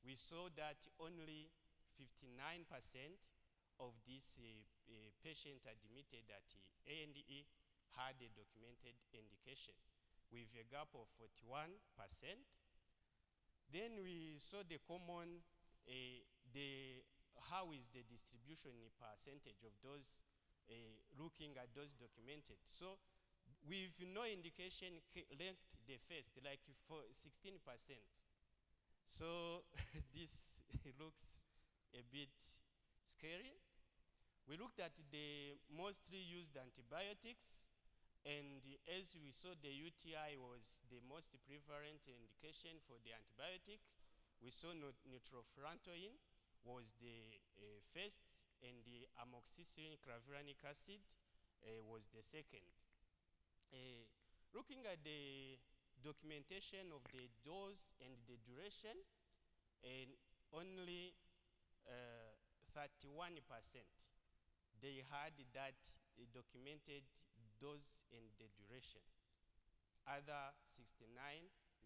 We saw that only 59% of these patients admitted at A&E had a documented indication, with a gap of 41%. Then we saw the common, how is the distribution in percentage of those looking at those documented. So with no indication ranked the first, like for 16%. So this looks a bit scary. We looked at the mostly used antibiotics, and as we saw, the UTI was the most prevalent indication for the antibiotic. We saw nitrofurantoin was the first, and the amoxicillin clavulanic acid was the second. Looking at the documentation of the dose and the duration, and only 31% they had that documented dose and the duration. Other 69,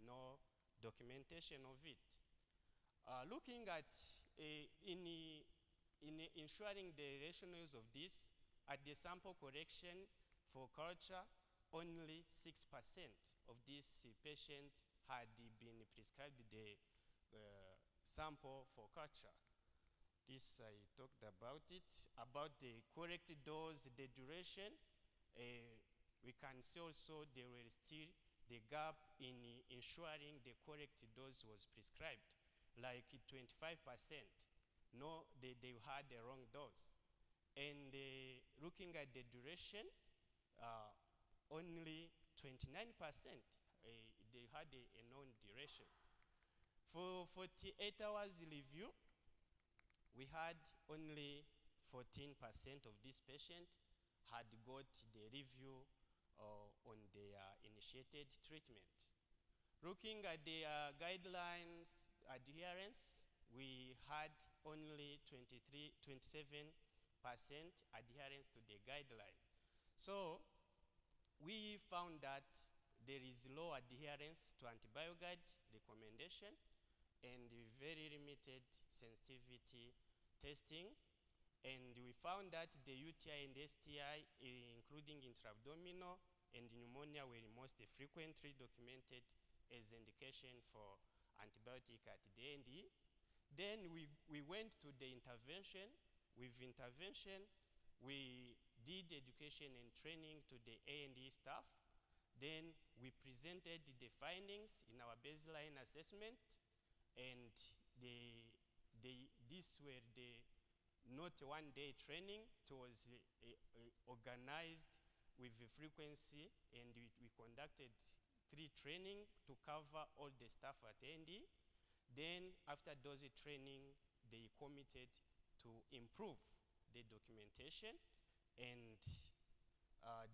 no documentation of it. Looking at in ensuring the rationales of this, at the sample correction for culture, only 6% of these patients had been prescribed the sample for culture. This I talked about it. About the correct dose, the duration, we can see also there were still the gap in ensuring the correct dose was prescribed. Like 25%, no, they had the wrong dose. And looking at the duration, only 29%, they had a known duration. For 48 hours review, we had only 14% of these patients had got the review on their initiated treatment. Looking at the guidelines adherence, we had only 27% adherence to the guideline. So we found that there is low adherence to antibiotic recommendation and very limited sensitivity testing. And we found that the UTI and STI, including intra-abdominal and pneumonia, were most frequently documented as indication for antibiotic at the AND. Then we went to the intervention. With intervention, we did education and training to the A&E staff. Then we presented the findings in our baseline assessment, and these were the not one-day training. It was organized with the frequency, and we conducted 3 training to cover all the staff at A&E. Then after those training, they committed to improve the documentation, and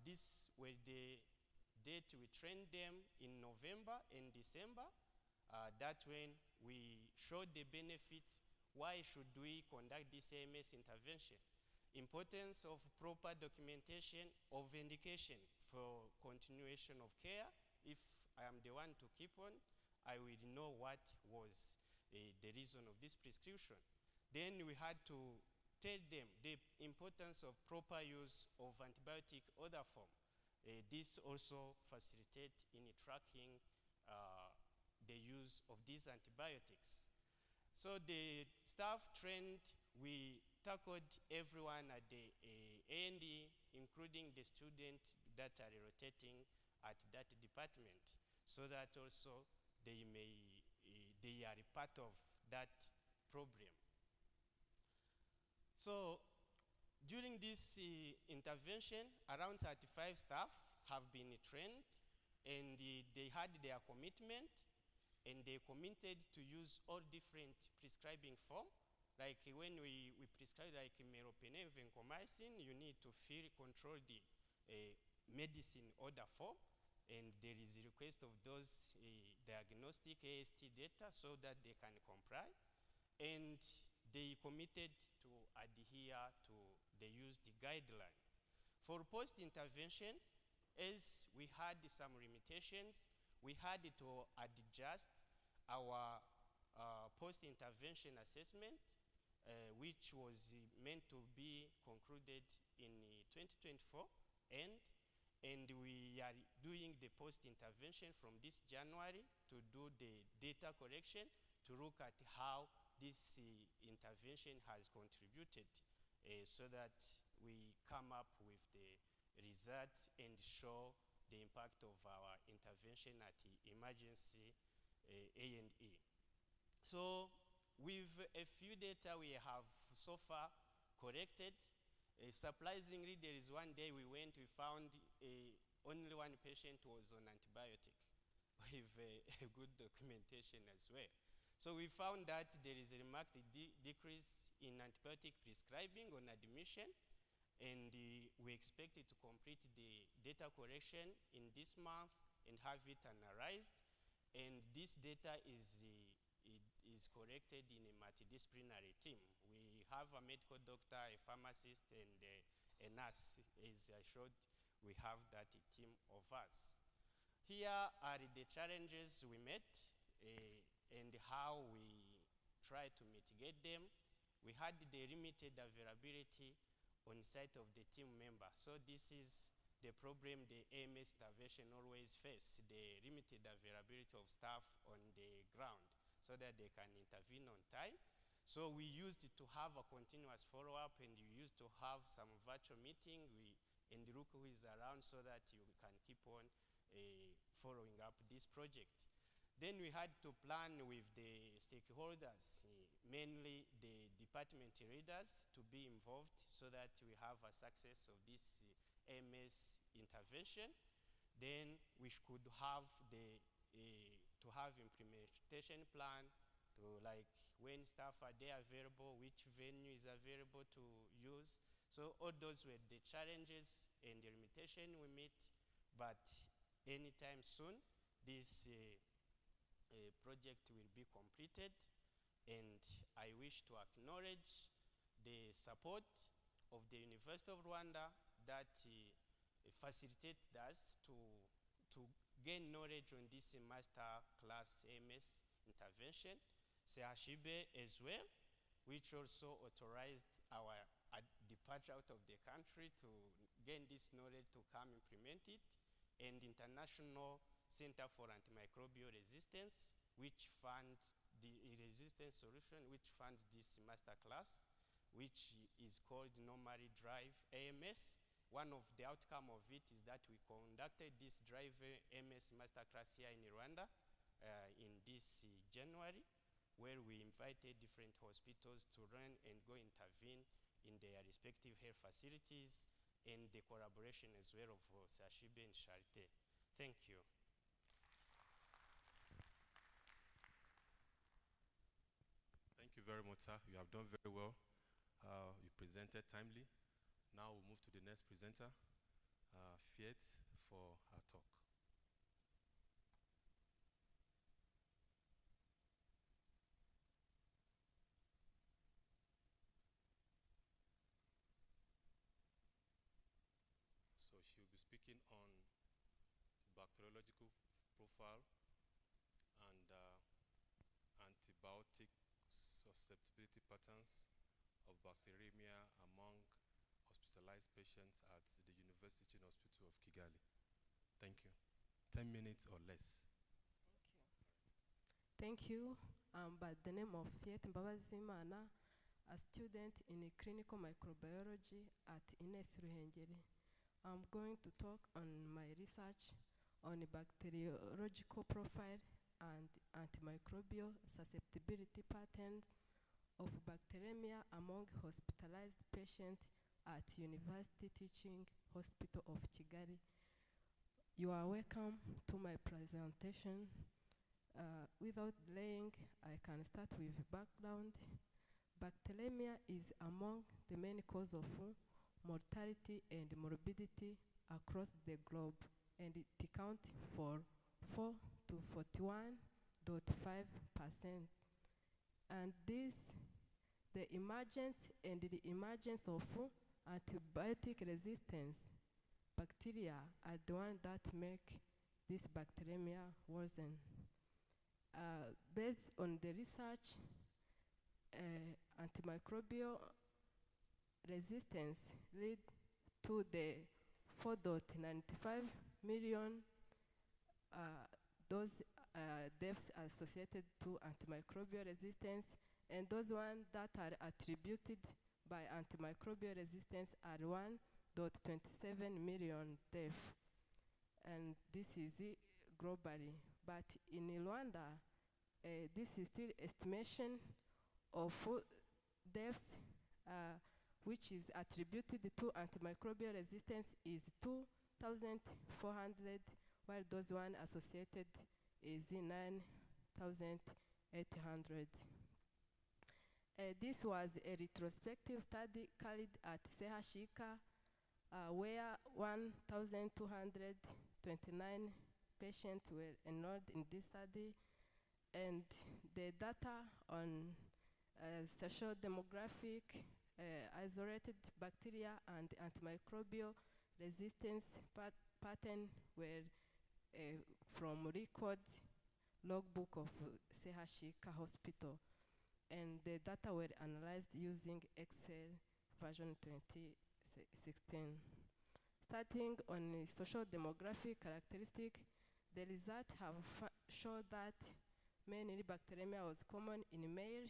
this were the date we trained them in November and December. That's when we showed the benefits. Why should we conduct this AMS intervention? Importance of proper documentation of indication for continuation of care. If I am the one to keep on, I will know what was the reason of this prescription. Then we had to tell them the importance of proper use of antibiotic other form. This also facilitates in tracking the use of these antibiotics. So the staff trained, we tackled everyone at the A&E, including the students that are rotating at that department, so that also they are a part of that program. So during this intervention, around 35 staff have been trained, and they had their commitment, and they committed to use all different prescribing form. Like when we prescribe like meropenem, vancomycin, you need to control the medicine order form, and there is a request of those diagnostic AST data so that they can comply, and they committed to adhere to the used guideline. For post-intervention, as we had some limitations, we had to adjust our post-intervention assessment, which was meant to be concluded in 2024 and we are doing the post-intervention from this January to do the data collection to look at how this intervention has contributed so that we come up with the results and show the impact of our intervention at the emergency A&E. So with a few data we have so far collected, surprisingly, there is one day we went, we found only one patient was on antibiotic with a good documentation as well. So we found that there is a remarked decrease in antibiotic prescribing on admission, and we expected to complete the data collection in this month and have it analyzed. And this data is collected in a multidisciplinary team. We have a medical doctor, a pharmacist, and a nurse. As I showed, we have that team of us. Here are the challenges we met and how we try to mitigate them. We had the limited availability on site of the team member. So this is the problem the AMS intervention always face, the limited availability of staff on the ground so that they can intervene on time. So we used to have a continuous follow-up, and we used to have some virtual meeting and look who is around so that you can keep on following up this project. Then we had to plan with the stakeholders, mainly the department leaders, to be involved so that we have a success of this AMS intervention. Then we could have to have implementation plan to, like, when staff are there available, which venue is available to use. So all those were the challenges and the limitation we meet, but anytime soon, this project will be completed, and I wish to acknowledge the support of the University of Rwanda that facilitated us to gain knowledge on this master class AMS intervention. CHB as well, which also authorized our departure out of the country to gain this knowledge to come implement it, and International Center for Antimicrobial Resistance, which funds the resistance solution, which funds this masterclass, which is called Normally Drive AMS. One of the outcome of it is that we conducted this Drive AMS masterclass here in Rwanda in this January, where we invited different hospitals to run and go intervene in their respective health facilities, and the collaboration as well of CHB and Charité. Thank you. Thank you very much, sir. You have done very well. You presented timely. Now we'll move to the next presenter, Fiat, for her talk. So she'll be speaking on bacteriological profile and antibiotic susceptibility patterns of bacteremia among hospitalized patients at the University Hospital of Kigali. Thank you. 10 minutes or less. Thank you. By the name of Fiat Mbabazimana, a student in clinical microbiology at Ines Ruhengeri. I'm going to talk on my research on the bacteriological profile and antimicrobial susceptibility patterns of bacteremia among hospitalized patients at University Teaching Hospital of Kigali. You are welcome to my presentation. Without delaying, I can start with background. Bacteremia is among the main causes of mortality and morbidity across the globe, and it accounts for 4 to 41.5%. And the emergence of antibiotic resistance bacteria are the ones that make this bacteremia worsen. Based on the research, antimicrobial resistance lead to the 4.95 million those deaths associated to antimicrobial resistance, and those ones that are attributed by antimicrobial resistance are 1.27 million deaths. And this is it globally. But in Rwanda, this is still estimation of deaths which is attributed to antimicrobial resistance is 2,400, while those one associated is 9,800. This was a retrospective study carried at CHUK, where 1,229 patients were enrolled in this study, and the data on social demographic, isolated bacteria and antimicrobial resistance pattern were from record logbook of CHUK Hospital, and the data were analyzed using Excel version 2016. Starting on the social demographic characteristic, the results have shown that mainly bacteremia was common in male,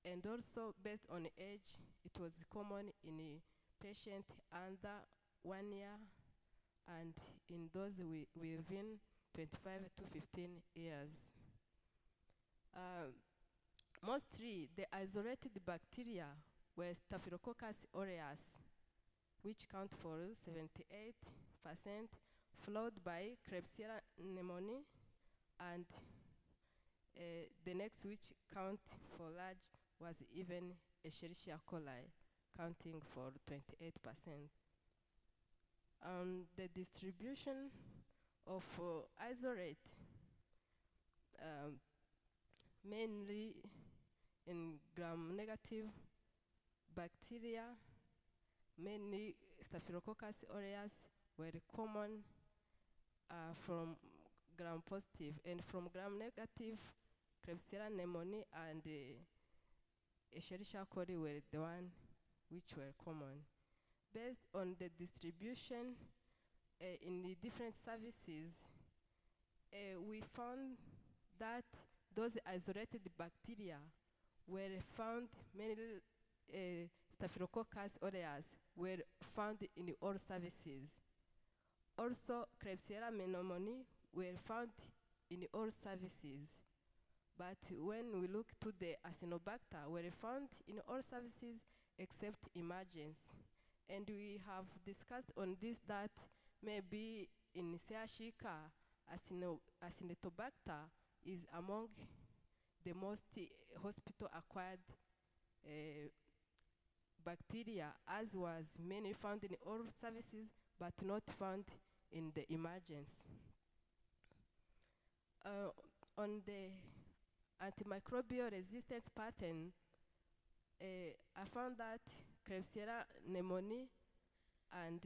and also based on age, it was common in a patient under 1 year and in those within 25 to 15 years. Mostly, the isolated bacteria were Staphylococcus aureus, which count for 78%, followed by Klebsiella pneumoniae, and the next which count for large was even Escherichia coli, counting for 28%. The distribution of isolate, mainly in gram-negative bacteria, mainly Staphylococcus aureus were common from gram-positive, and from gram-negative, Klebsiella pneumoniae and Escherichia coli were the one which were common. Based on the distribution in the different services, we found that those isolated bacteria were found, mainly Staphylococcus aureus were found in all services. Also, Klebsiella pneumoniae were found in all services. But when we look to the Acinetobacter, were found in all services except emergence. And we have discussed on this that maybe in Seashika, Acinetobacter is among the most hospital-acquired bacteria, as was mainly found in all services, but not found in the emergence. On the antimicrobial resistance pattern, I found that Klebsiella pneumoniae and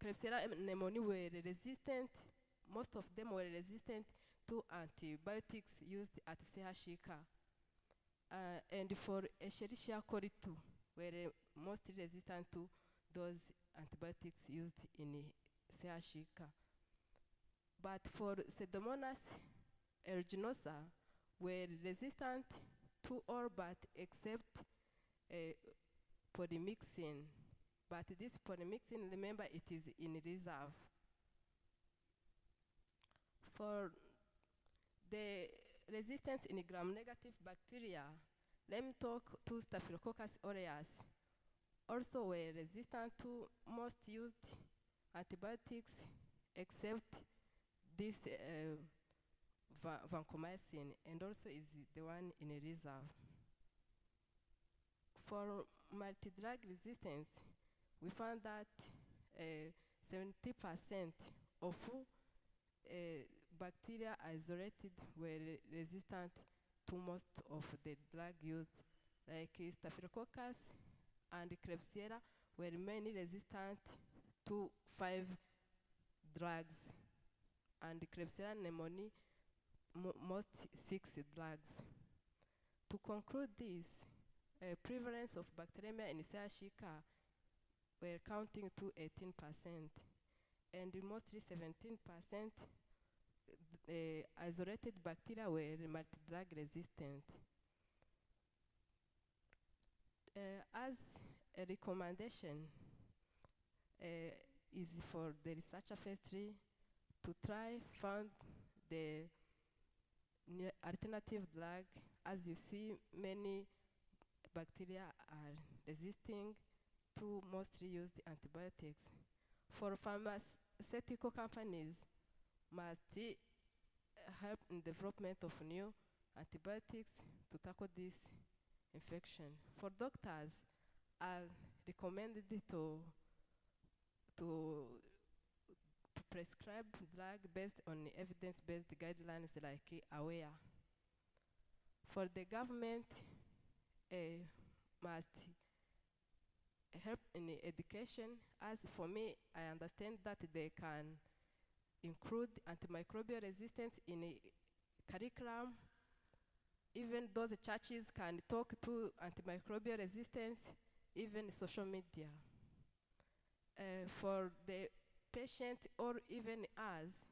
Klebsiella pneumoniae were resistant, most of them were resistant to antibiotics used at Seashika. And for Escherichia coli too, were mostly resistant to those antibiotics used in Seashika. But for Pseudomonas aeruginosa, were resistant to all but except polymyxin. But this polymyxin, remember, it is in reserve. For the resistance in gram-negative bacteria, let me talk to Staphylococcus aureus. Also were resistant to most used antibiotics except this vancomycin, and also is the one in a reserve. For multi-drug resistance, we found that 70% of bacteria isolated were resistant to most of the drug used, like Staphylococcus and Klebsiella were mainly resistant to 5 drugs, and Klebsiella pneumoniae most 6 drugs. To conclude this, prevalence of bacteremia in Seashika were counting to 18%, and mostly 17% isolated bacteria were multi-drug resistant. As a recommendation is for the researcher phase 3 to try find the alternative drug. As you see, many bacteria are resisting to mostly used antibiotics. For pharmaceutical companies, must help in development of new antibiotics to tackle this infection. For doctors, are recommended to prescribe drug based on evidence-based guidelines like AWARE. For the government, must help in education. As for me, I understand that they can include antimicrobial resistance in a curriculum. Even those churches can talk to antimicrobial resistance, even social media. For the patient or even us,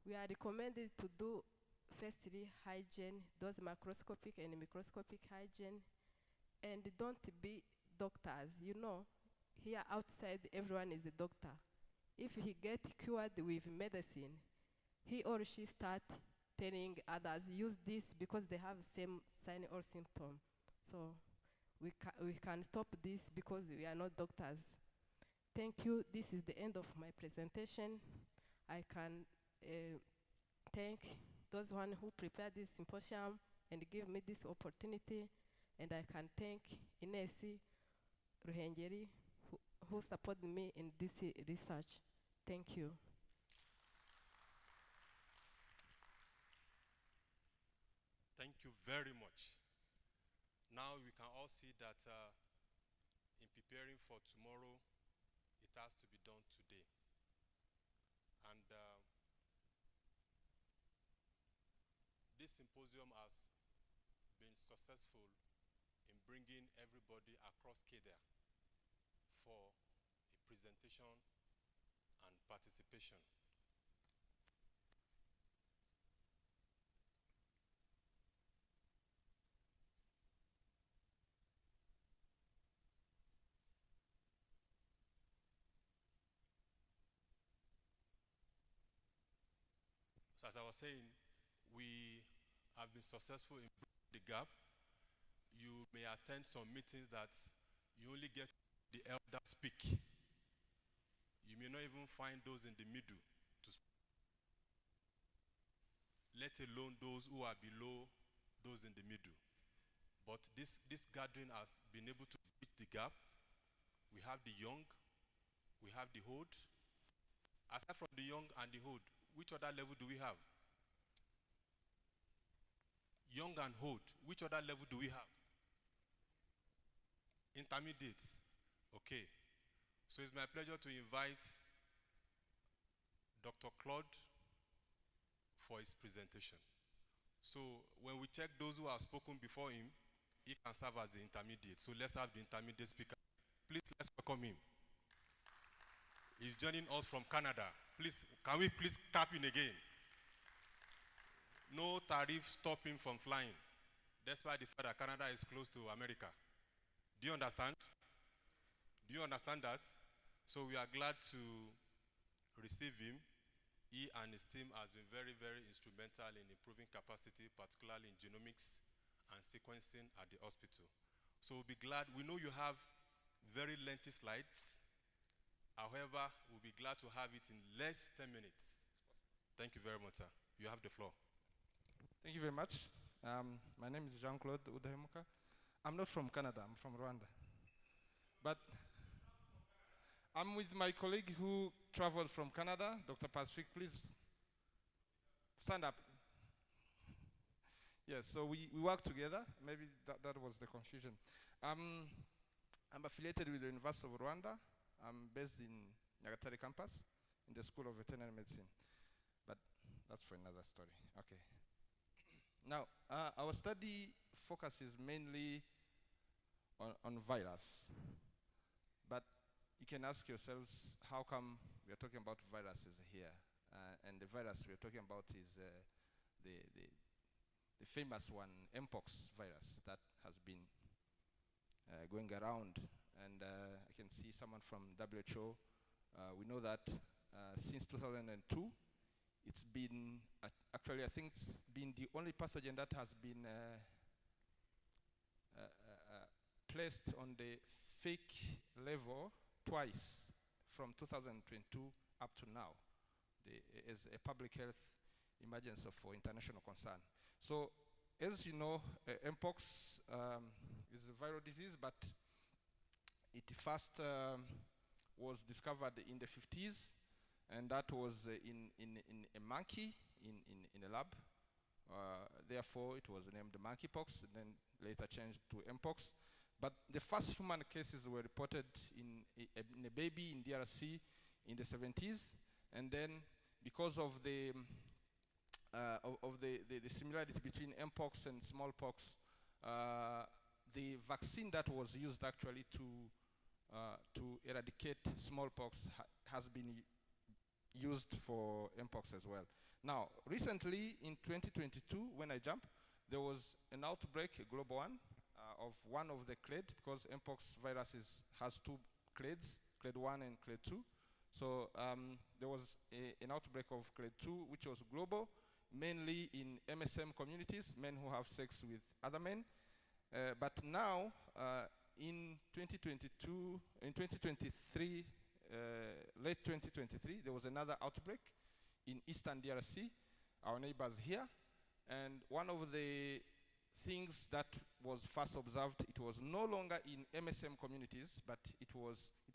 we are recommended to do firstly hygiene, those macroscopic and microscopic hygiene, and don't be doctors. You know, here outside everyone is a doctor. If he get cured with medicine, he or she start telling others, use this because they have same sign or symptom. So we can stop this because we are not doctors. Thank you. This is the end of my presentation. I can thank those one who prepared this symposium and give me this opportunity, and I can thank Inesi Ruhengeri who supported me in this research. Thank you. Thank you very much. Now we can all see that in preparing for tomorrow, it has to be done today. And this symposium has been successful in bringing everybody across KEDA for a presentation and participation. So as I was saying, we have been successful in bridging the gap. You may attend some meetings that you only get the elder speak. You may not even find those in the middle to speak, let alone those who are below those in the middle. But this gathering has been able to bridge the gap. We have the young, we have the old. Aside from the young and the old, which other level do we have? Young and old, which other level do we have? Intermediate. Okay. So it's my pleasure to invite Dr. Claude for his presentation. So when we check those who have spoken before him, he can serve as the intermediate. So let's have the intermediate speaker. Please, let's welcome him. He's joining us from Canada. Please, can we please clap in again? No tariff stop him from flying, despite the fact that Canada is close to America. Do you understand? Do you understand that? So we are glad to receive him. He and his team has been very, very instrumental in improving capacity, particularly in genomics and sequencing at the hospital. So we'll be glad. We know you have very lengthy slides. However, we'll be glad to have it in less 10 minutes. Thank you very much, sir. You have the floor. Thank you very much. My name is Jean-Claude Udahemuka. I'm not from Canada, I'm from Rwanda. But I'm with my colleague who traveled from Canada, Dr. Pacific. Please stand up. Yes, so we work together. Maybe that was the confusion. I'm affiliated with the University of Rwanda. I'm based in Nyagatare campus in the School of Veterinary Medicine. But that's for another story. Okay. Now, our study focuses mainly on virus. But you can ask yourselves, how come we are talking about viruses here? And the virus we are talking about is the famous one, Mpox virus, that has been going around. And I can see someone from WHO. We know that since 2002, it's been, actually I think it's been the only pathogen that has been placed on the fake level twice from 2022 up to now as a public health emergency for international concern. So as you know, Mpox is a viral disease, but it first was discovered in the 50s, and that was in a monkey in a lab. Therefore, it was named monkeypox, and then later changed to Mpox. But the first human cases were reported in a baby in DRC in the 70s, and then because of the similarity between Mpox and smallpox, the vaccine that was used actually to eradicate smallpox has been used for Mpox as well. Now, recently in 2022, when I jumped, there was an outbreak, a global one, of one of the clade, because Mpox virus has two clades, clade 1 and clade 2. So there was an outbreak of clade 2, which was global, mainly in MSM communities, men who have sex with other men. But now, in 2022, in 2023, late 2023, there was another outbreak in Eastern DRC, our neighbors here. And one of the things that was first observed, it was no longer in MSM communities, but it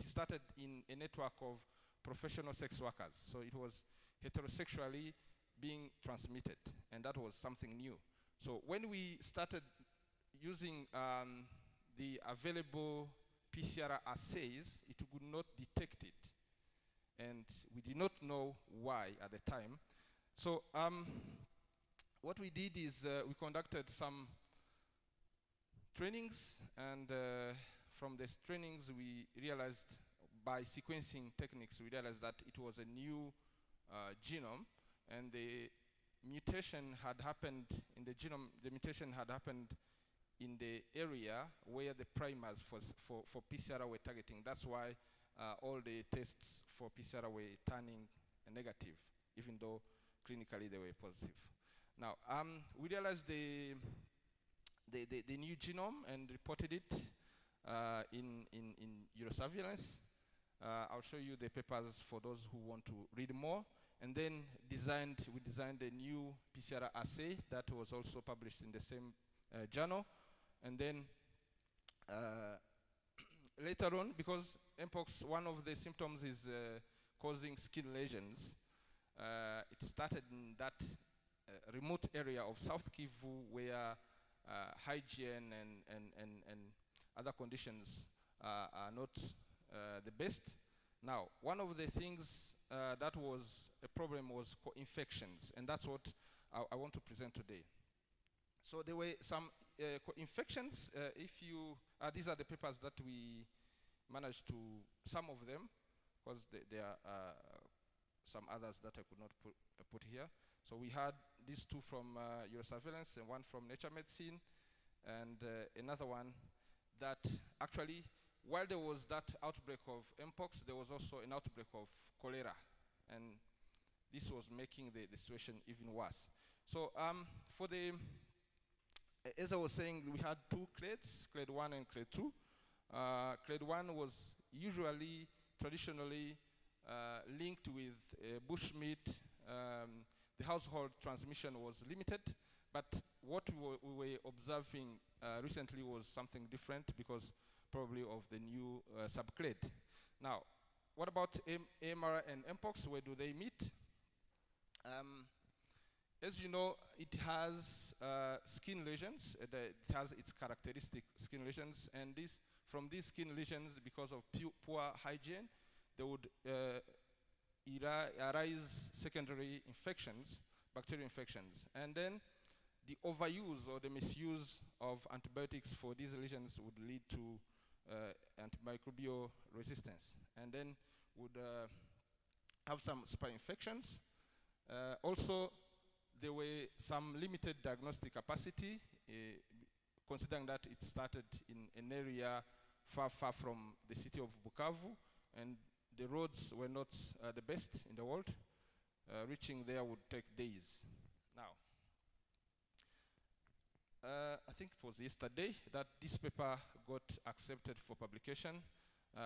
started in a network of professional sex workers. So it was heterosexually being transmitted, and that was something new. So when we started using the available PCR assays, it could not detect it. And we did not know why at the time. So what we did is we conducted some trainings, and from these trainings we realized, by sequencing techniques, we realized that it was a new genome, and the mutation had happened in the genome. The mutation had happened in the area where the primers for PCR were targeting. That's why all the tests for PCR were turning negative, even though clinically they were positive. Now, we realized the new genome and reported it in Survellance. I'll show you the papers for those who want to read more. And then we designed a new PCR assay that was also published in the same journal. And then later on, because Mpox, one of the symptoms is causing skin lesions, it started in that remote area of South Kivu where hygiene and other conditions are not the best. Now, one of the things that was a problem was co-infections, and that's what I want to present today. So there were some co-infections. These are the papers that we managed to, some of them, because there are some others that I could not put here. So we had these two from Survellance and one from Nature Medicine, and another one that actually, while there was that outbreak of Mpox, there was also an outbreak of cholera, and this was making the situation even worse. So as I was saying, we had two clades, clade 1 and clade 2. Clade 1 was usually, traditionally, linked with bushmeat. The household transmission was limited, but what we were observing recently was something different because probably of the new subclade. Now, what about AMR and Mpox? Where do they meet? As you know, it has skin lesions. It has its characteristic skin lesions, and from these skin lesions, because of poor hygiene, there would arise secondary infections, bacterial infections. And then the overuse or the misuse of antibiotics for these lesions would lead to antimicrobial resistance, and then would have some super infections. Also, there were some limited diagnostic capacity, considering that it started in an area far from the city of Bukavu, and the roads were not the best in the world. Reaching there would take days. Now, I think it was yesterday that this paper got accepted for publication.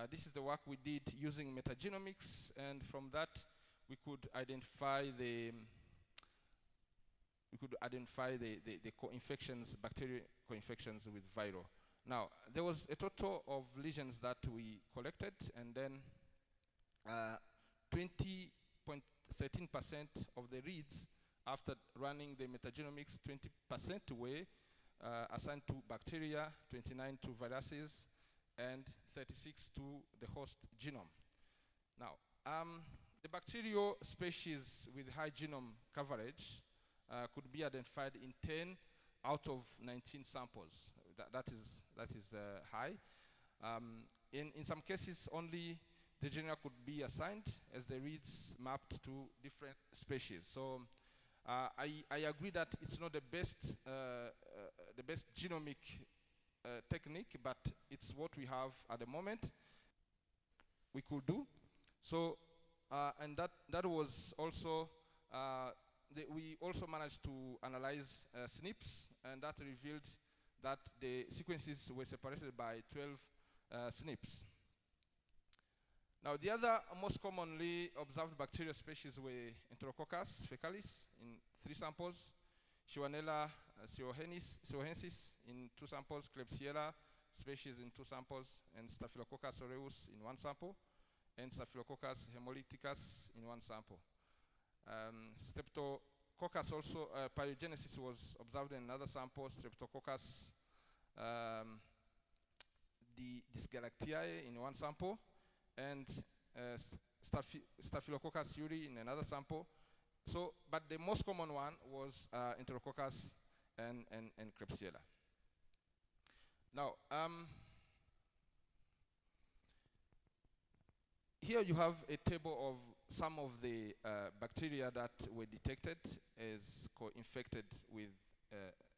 This is the work we did using metagenomics, and from that we could identify the co-infections, bacterial co-infections with viral. Now, there was a total of lesions that we collected, and then 20.13% of the reads, after running the metagenomics, 20% were assigned to bacteria, 29 to viruses, and 36 to the host genome. Now, the bacterial species with high genome coverage could be identified in 10 out of 19 samples. That is high. In some cases, only the genera could be assigned as the reads mapped to different species. So I agree that it's not the best genomic technique, but it's what we have at the moment. We could do so, and that was also we also managed to analyze SNPs, and that revealed that the sequences were separated by 12 SNPs. Now, the other most commonly observed bacterial species were Enterococcus faecalis in 3 samples, Shwanella siohensis in 2 samples, Klebsiella species in 2 samples, and Staphylococcus aureus in 1 sample, and Staphylococcus hemolyticus in 1 sample. Streptococcus also, pyogenesis was observed in another sample, Streptococcus dysgalactiae in 1 sample, and Staphylococcus uri in another sample. So, but the most common one was Enterococcus and Klebsiella. Now, here you have a table of some of the bacteria that were detected as co-infected with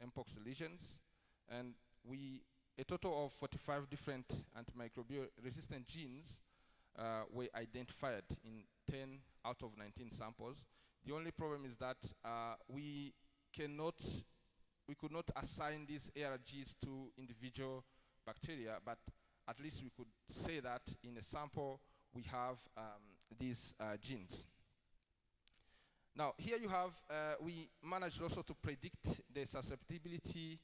mpox lesions, and a total of 45 different antimicrobial resistant genes were identified in 10 out of 19 samples. The only problem is that we could not assign these ARGs to individual bacteria, but at least we could say that in a sample we have these genes. Now, here you have, we managed also to predict the susceptibility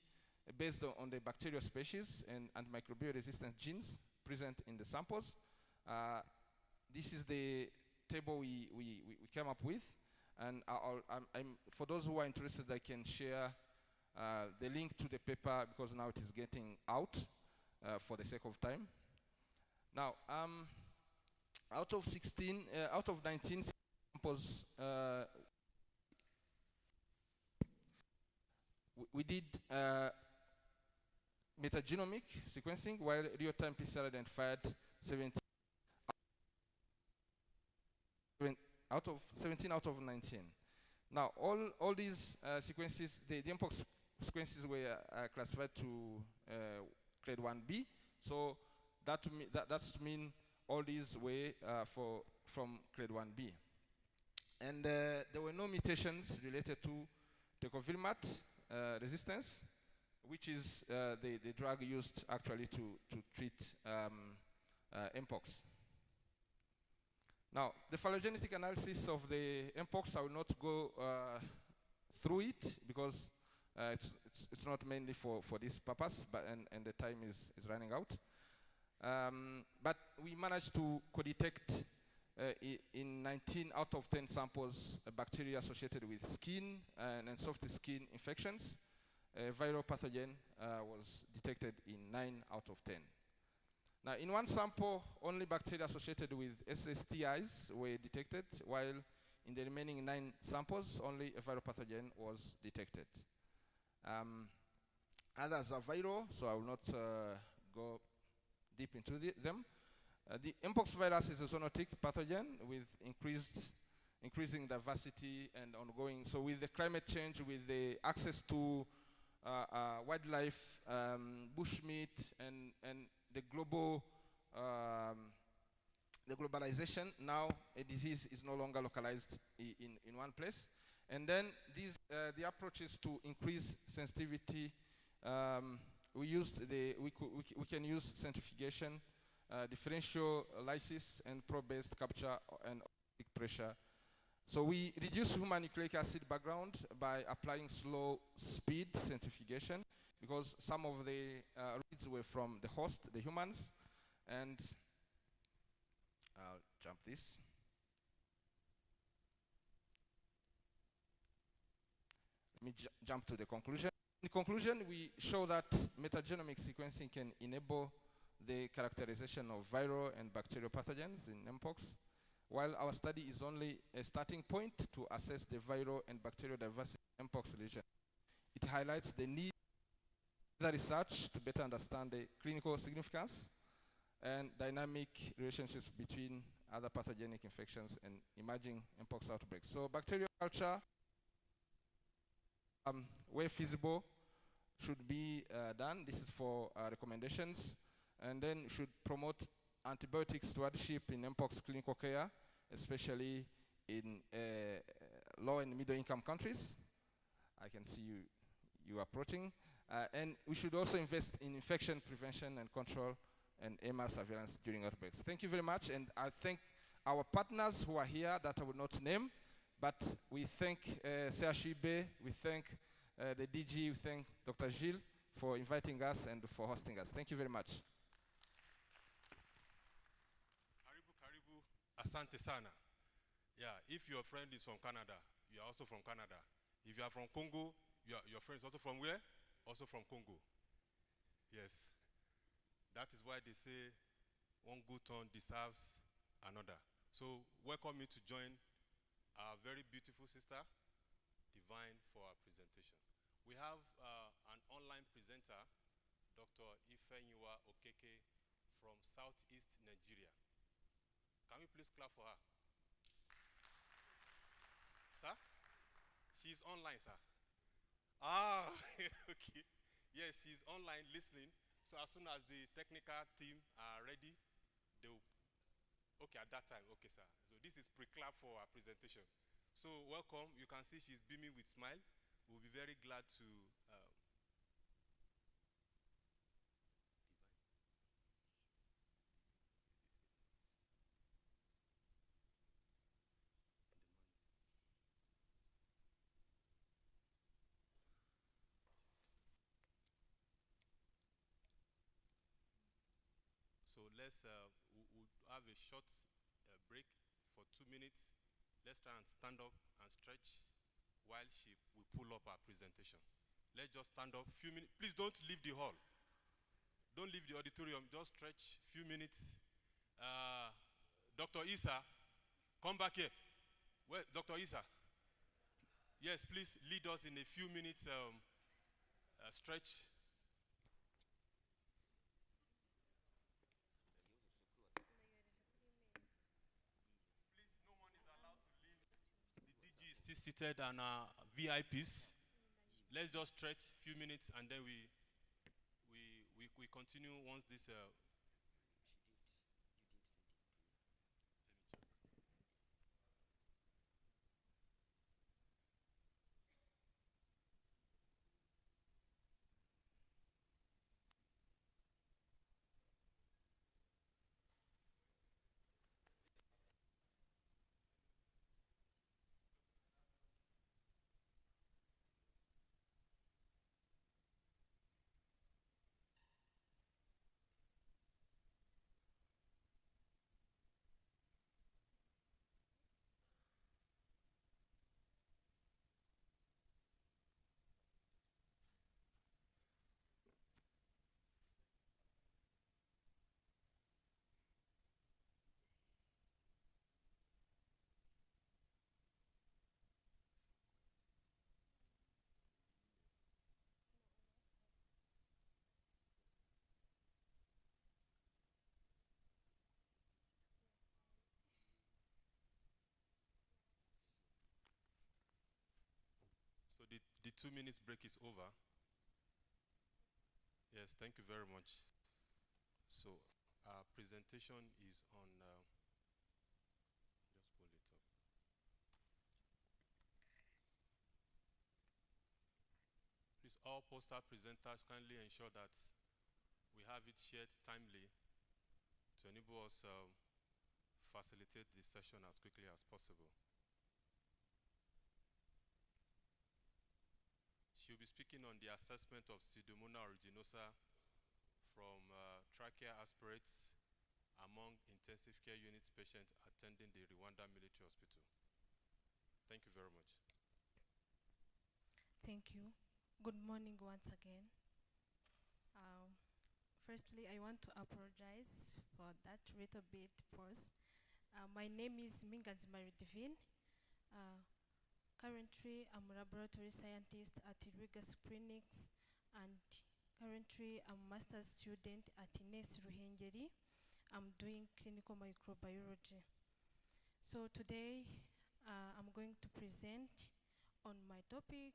based on the bacterial species and antimicrobial resistant genes present in the samples. This is the table we came up with, and for those who are interested, I can share the link to the paper because now it is getting out for the sake of time. Now, out of 19 samples, we did metagenomic sequencing, while real-time PCR identified 17 out of 19. Now, all these sequences, the mpox sequences were classified to grade 1B. So that's to mean all these were from grade 1B. And there were no mutations related to tecovirimat resistance, which is the drug used actually to treat mpox. Now, the phylogenetic analysis of the mpox, I will not go through it because it's not mainly for this purpose, but and the time is running out. But we managed to co-detect in 19 out of 10 samples bacteria associated with skin and soft skin infections. Viral pathogen was detected in 9 out of 10. Now, in 1 sample, only bacteria associated with SSTIs were detected, while in the remaining 9 samples, only a viral pathogen was detected. Others are viral, so I will not go deep into them. The mpox virus is a zoonotic pathogen with increasing diversity and ongoing. So with the climate change, with the access to wildlife, bushmeat, and the globalization, now a disease is no longer localized in one place. And then the approaches to increase sensitivity, we can use centrifugation, differential lysis, and probe-based capture and optic pressure. So we reduce human nucleic acid background by applying slow speed centrifugation, because some of the reads were from the host, the humans, and I'll jump this. Let me jump to the conclusion. In conclusion, we show that metagenomic sequencing can enable the characterization of viral and bacterial pathogens in mpox, while our study is only a starting point to assess the viral and bacterial diversity in mpox lesion. It highlights the need for research to better understand the clinical significance and dynamic relationships between other pathogenic infections and emerging mpox outbreaks. So bacterial culture, where feasible, should be done. This is for recommendations. And then should promote antibiotic stewardship in mpox clinical care, especially in low and middle income countries. I can see you approaching. And we should also invest in infection prevention and control and AMR surveillance during outbreaks. Thank you very much, and I thank our partners who are here that I will not name, but we thank CHUB, we thank the DG, we thank Dr. Gilles for inviting us and for hosting us. Thank you very much. Karibu, karibu, asante sana. Yeah, if your friend is from Canada, you are also from Canada. If you are from Congo, your friend is also from where? Also from Congo. Yes. That is why they say one good turn deserves another. So welcome you to join our very beautiful sister, Divine, for our presentation. We have an online presenter, Dr. Ifenyua Okeke from Southeast Nigeria. Can we please clap for her? Sir? She's online, sir. Ah, okay. Yes, she's online listening. So as soon as the technical team are ready, they will. Okay, at that time, okay, sir. So this is pre-clap for our presentation. So welcome. You can see she's beaming with smile. We'll be very glad to. So let's we'll have a short break for 2 minutes. Let's try and stand up and stretch while we pull up our presentation. Let's just stand up a few minutes. Please don't leave the hall. Don't leave the auditorium. Just stretch a few minutes. Dr. Isa, come back here. Where, Dr. Isa? Yes, please lead us in a few minutes stretch. Still seated and VIPs. Let's just stretch a few minutes and then we continue once this. So the 2 minutes break is over. Yes, thank you very much. So our presentation is on, just pull it up. Please, all poster presenters kindly ensure that we have it shared timely to enable us facilitate this session as quickly as possible. She'll be speaking on the assessment of Pseudomonas aeruginosa from trachea aspirates among intensive care unit patients attending the Rwanda Military Hospital. Thank you very much. Thank you. Good morning once again. Firstly, I want to apologize for that little bit pause. My name is Minganzima Divine. Currently, I'm a laboratory scientist at Rigorous Clinics, and currently I'm a master's student at Ines Ruhengeri. I'm doing clinical microbiology. So today, I'm going to present on my topic,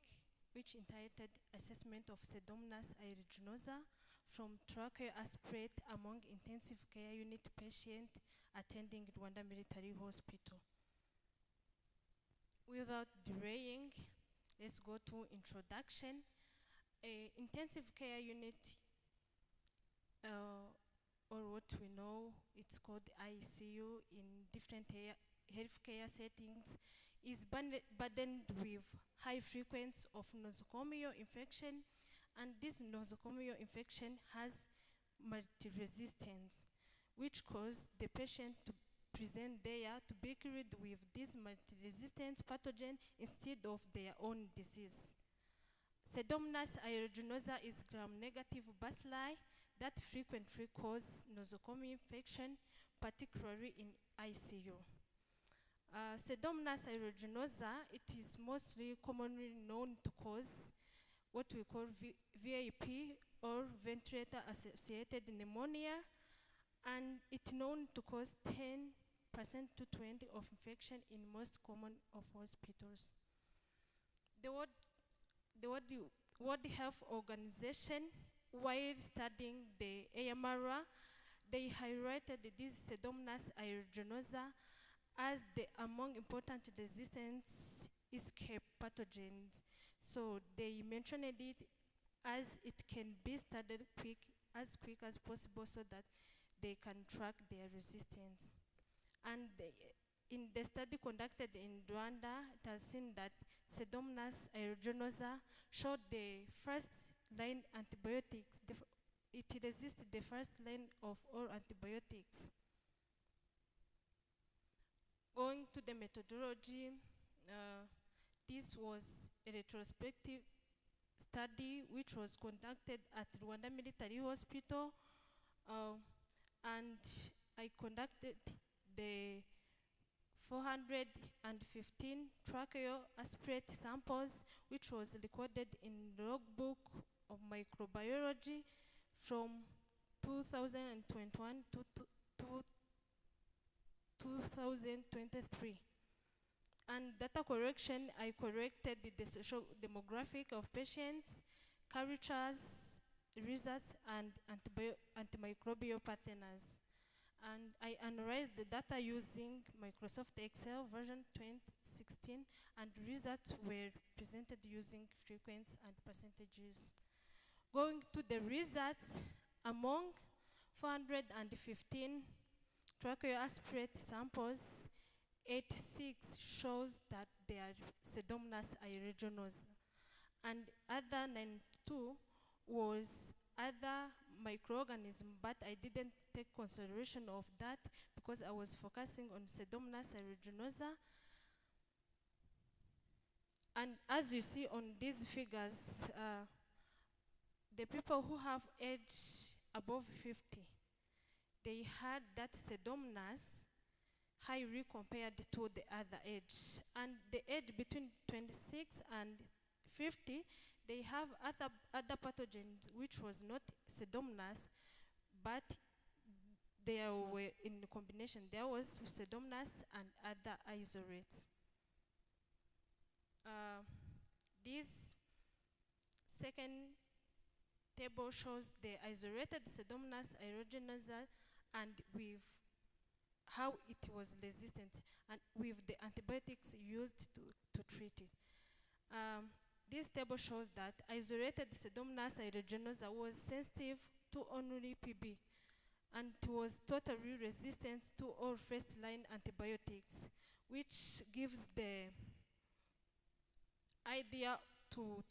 which entitled Assessment of Pseudomonas aeruginosa from Trachea aspirate among intensive care unit patients attending Rwanda Military Hospital. Without delaying, let's go to introduction. A intensive care unit, or what we know, it's called ICU in different healthcare settings, is burdened with high frequency of nosocomial infection, and this nosocomial infection has multi-resistance, which cause the patient to present there to be cured with this multi-resistant pathogen instead of their own disease. Pseudomonas aeruginosa is gram-negative bacilli that frequently cause nosocomial infection, particularly in ICU. Pseudomonas aeruginosa, it is mostly commonly known to cause what we call VIP or ventilator-associated pneumonia, and it's known to cause 10% to 20% of infection in most common of hospitals. The World Health Organization, while studying the AMRA, they highlighted this Pseudomonas aeruginosa as the among important resistance escape pathogens. So they mentioned it as it can be studied as quick as possible so that they can track their resistance. And in the study conducted in Rwanda, it has seen that Pseudomonas aeruginosa showed the first line antibiotics. It resists the first line of all antibiotics. Going to the methodology, this was a retrospective study which was conducted at Rwanda Military Hospital, and I conducted the 415 tracheal aspirate samples, which was recorded in the logbook of microbiology from 2021 to 2023. And data correction, I corrected the social demographic of patients, cultures, results, and antimicrobial patterns. And I analyzed the data using Microsoft Excel version 2016, and results were presented using frequency and percentages. Going to the results, among 415 tracheal aspirate samples, 86 shows that they are Pseudomonas aeruginosa, and other 92 was other microorganism, but I didn't take consideration of that because I was focusing on Pseudomonas aeruginosa. And as you see on these figures, the people who have age above 50, they had that Pseudomonas highly compared to the other age. And the age between 26 and 50, they have other pathogens which was not Pseudomonas, but they were in the combination. There was Pseudomonas and other isolates. This second table shows the isolated Pseudomonas aeruginosa and with how it was resistant and with the antibiotics used to treat it. This table shows that isolated Pseudomonas aeruginosa was sensitive to only PB and it was totally resistant to all first-line antibiotics, which gives the idea to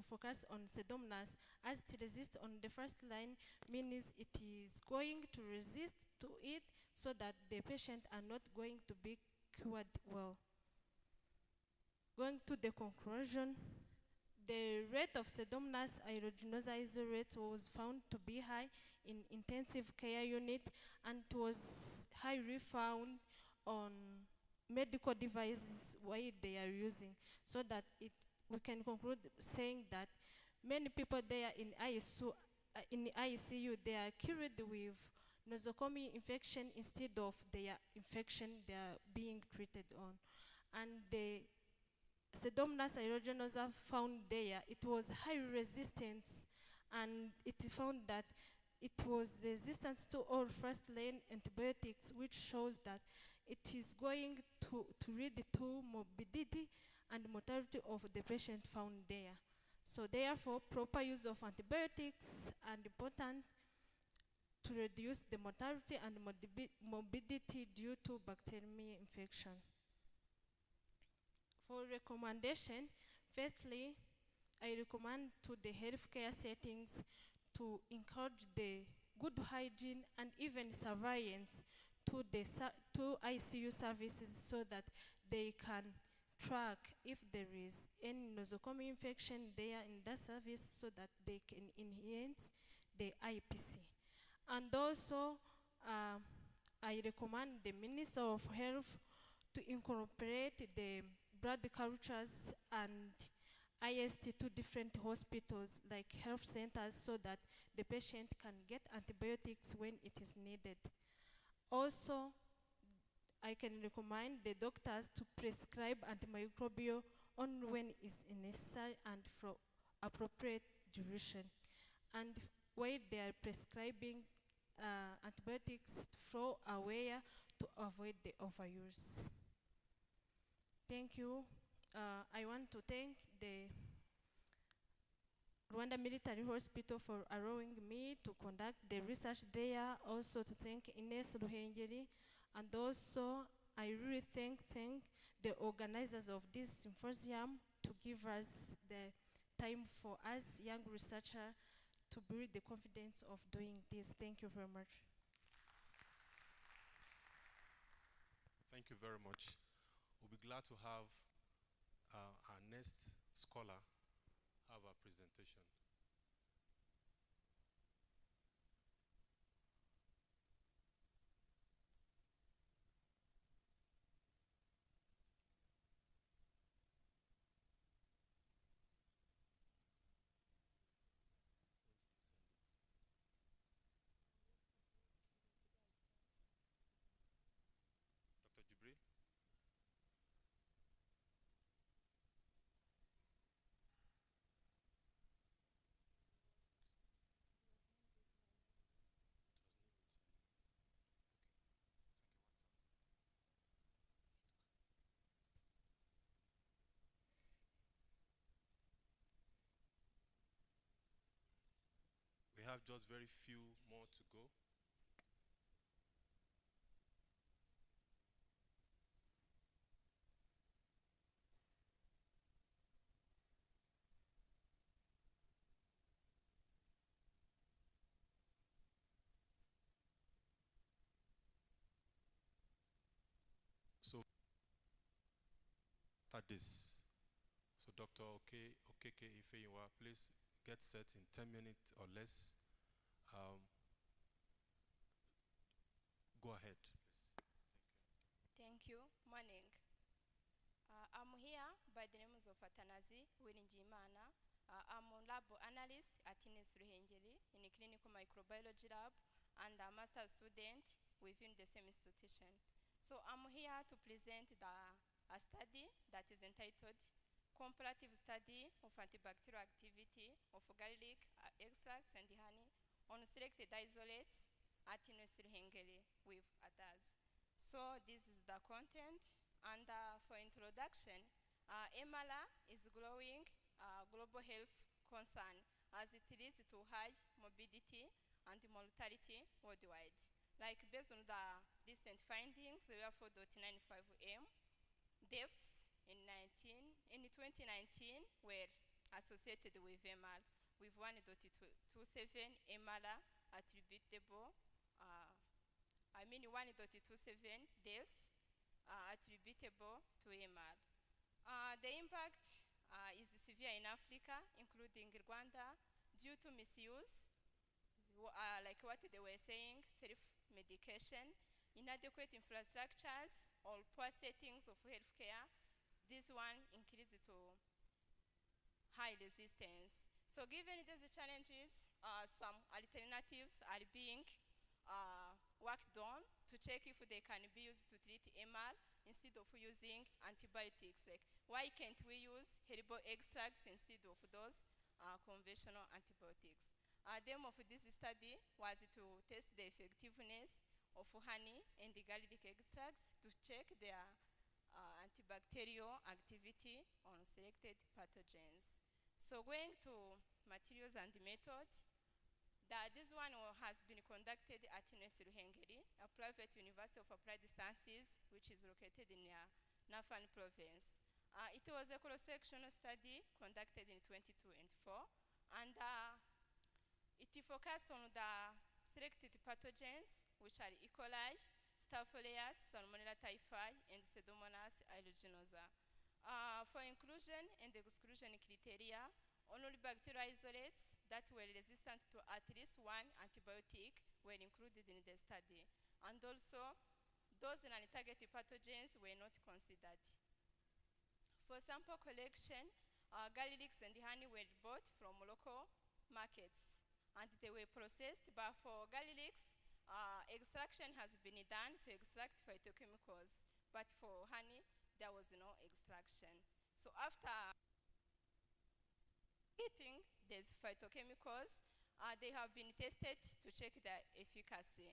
focus on Pseudomonas as it resists on the first line, means it is going to resist to it so that the patient are not going to be cured well. Going to the conclusion, the rate of Pseudomonas aeruginosa isolate was found to be high in intensive care unit and was highly found on medical devices while they are using, so that we can conclude saying that many people there in ICU, they are cured with nosocomial infection instead of their infection they are being treated on. And the Pseudomonas aeruginosa found there, it was high resistance, and it found that it was resistant to all first-line antibiotics, which shows that it is going to lead to morbidity and mortality of the patient found there. So therefore, proper use of antibiotics are important to reduce the mortality and morbidity due to bacterial infection. For recommendation, firstly, I recommend to the healthcare settings to encourage the good hygiene and even surveillance to the to ICU services so that they can track if there is any nosocomial infection there in that service so that they can enhance the IPC. And also, I recommend the Minister of Health to incorporate the blood cultures and IST to different hospitals like health centers so that the patient can get antibiotics when it is needed. Also, I can recommend the doctors to prescribe antimicrobial only when it's necessary and for appropriate duration. And while they are prescribing antibiotics, throw away to avoid the overuse. Thank you. I want to thank the Rwanda Military Hospital for allowing me to conduct the research there, also to thank Ines Ruhengeri, and also I really thank the organizers of this symposium to give us the time for us young researchers to build the confidence of doing this. Thank you very much. Thank you very much. We'll be glad to have our next scholar have a presentation. Dr. Jibri? We have just very few more to go. So, start this. So, Dr. Okeke Ifeyiwa, please get set in 10 minutes or less. Go ahead, please. Thank you. Morning. I'm here by the name of Atanazi Wiringimana. I'm a lab analyst at Ines Ruhengeri in a clinical microbiology lab and a master's student within the same institution. So I'm here to present a study that is entitled Comparative Study of Antibacterial Activity of Garlic Extracts and Honey on Selected Isolates at Ines Ruhengeri with others. So this is the content, and for introduction, EMALA is growing global health concern as it leads to high morbidity and mortality worldwide. Like based on the recent findings, we have 4.95 M deaths in 2019 were associated with MR, with 1.27 MR attributable 1.27 deaths attributable to MR. The impact is severe in Africa, including Rwanda, due to misuse, like what they were saying, self-medication, inadequate infrastructures, or poor settings of healthcare. This one increases to high resistance. So given these challenges, some alternatives are being worked on to check if they can be used to treat MR instead of using antibiotics. Like, why can't we use herbal extracts instead of those conventional antibiotics? The aim of this study was to test the effectiveness of honey and the garlic extracts to check their antibacterial activity on selected pathogens. So going to materials and method, this one has been conducted at Ines Ruhengeri, a private university of applied sciences, which is located in Nafan province. It was a cross-sectional study conducted in 22 and 4, and it focused on the selected pathogens, which are E. coli, Staph aureus, Salmonella typhi, and Pseudomonas aeruginosa. For inclusion and exclusion criteria, only bacterial isolates that were resistant to at least one antibiotic were included in the study. And also, those non-targeted pathogens were not considered. For sample collection, garlics and honey were bought from local markets, and they were processed. But for garlics, extraction has been done to extract phytochemicals. But for honey, there was no extraction. So after eating these phytochemicals, they have been tested to check their efficacy.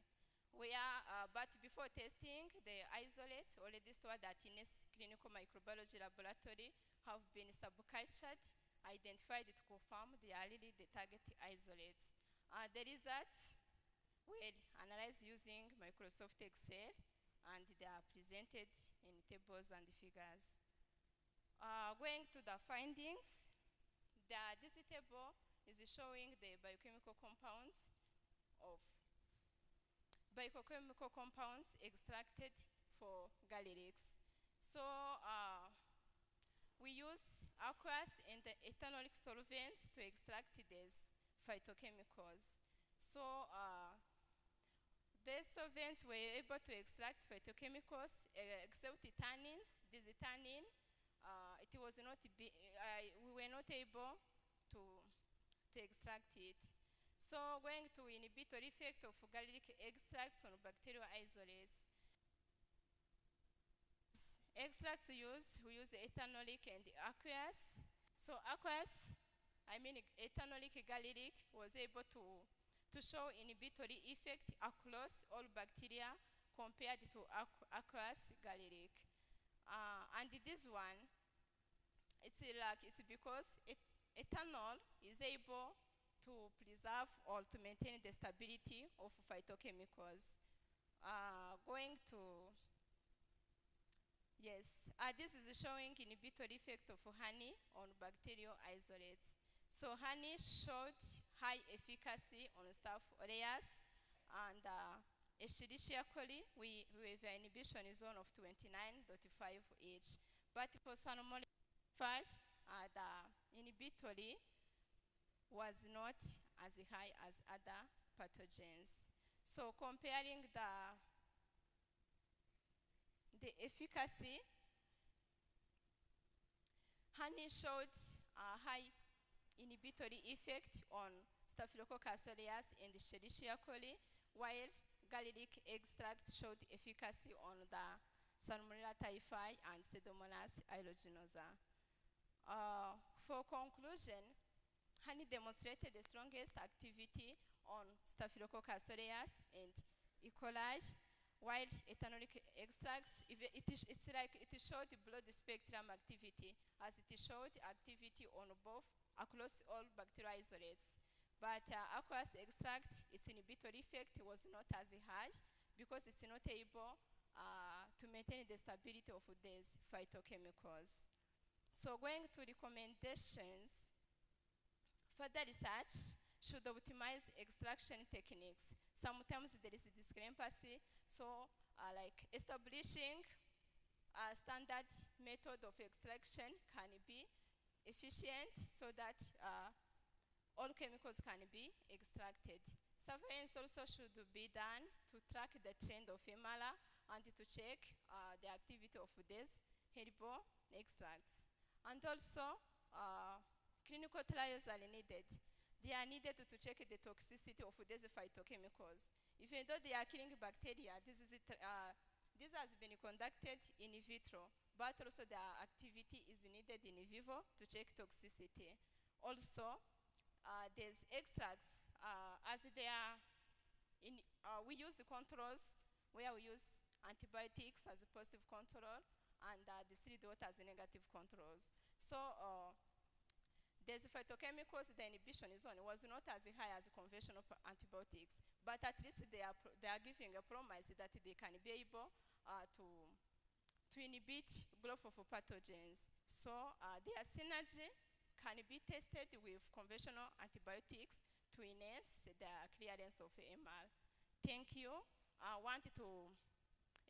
But before testing, the isolates already stored at Ines Clinical Microbiology Laboratory have been subcultured, identified to confirm they are really the target isolates. The results were analyzed using Microsoft Excel, and they are presented in tables and figures. Going to the findings, this table is showing the biochemical compounds extracted for garlics. So we use aqueous and ethanolic solvents to extract these phytochemicals. So these solvents were able to extract phytochemicals except tannins. This tannin, we were not able to extract it. So going to inhibitory effect of garlic extracts on bacterial isolates. Extracts we use ethanolic and aqueous. So aqueous, ethanolic garlic was able to show inhibitory effect across all bacteria compared to aqueous garlic. And this one, it's because ethanol is able to preserve or to maintain the stability of phytochemicals. This is showing inhibitory effect of honey on bacterial isolates. So honey showed high efficacy on Staph aureus, and Escherichia coli with an inhibition zone of 29.5 each. But for Salmonella typhi, the inhibitory was not as high as other pathogens. So comparing the efficacy, honey showed a high inhibitory effect on Staphylococcus aureus and Escherichia coli, while garlic extract showed efficacy on the Salmonella typhi and Pseudomonas aeruginosa. For conclusion, honey demonstrated the strongest activity on Staphylococcus aureus and E. coli, while ethanolic extracts, it showed broad spectrum activity, as it showed activity on both across all bacterial isolates. But aqueous extract, its inhibitory effect was not as high because it's not able to maintain the stability of these phytochemicals. So going to recommendations, further research should optimize extraction techniques. Sometimes there is a discrepancy, so like establishing a standard method of extraction can be efficient so that all chemicals can be extracted. Surveillance also should be done to track the trend of MRA and to check the activity of these herbal extracts. And also, clinical trials are needed. They are needed to check the toxicity of these phytochemicals. Even though they are killing bacteria, this has been conducted in vitro, but also the activity is needed in vivo to check toxicity. Also, these extracts, as they are we use the controls where we use antibiotics as a positive control and distilled water as a negative controls. So these phytochemicals, the inhibition zone was not as high as conventional antibiotics, but at least they are giving a promise that they can be able to inhibit growth of pathogens. So their synergy can be tested with conventional antibiotics to enhance the clearance of AMR. Thank you. I want to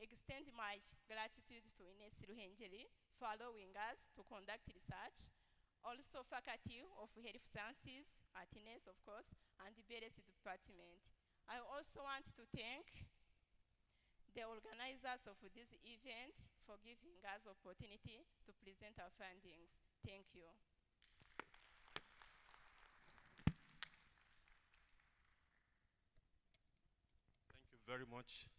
extend my gratitude to Ines Ruhengeri for allowing us to conduct research. Also faculty of health sciences at Ines, of course, and the BLS department. I also want to thank the organizers of this event for giving us opportunity to present our findings. Thank you. Thank you very much.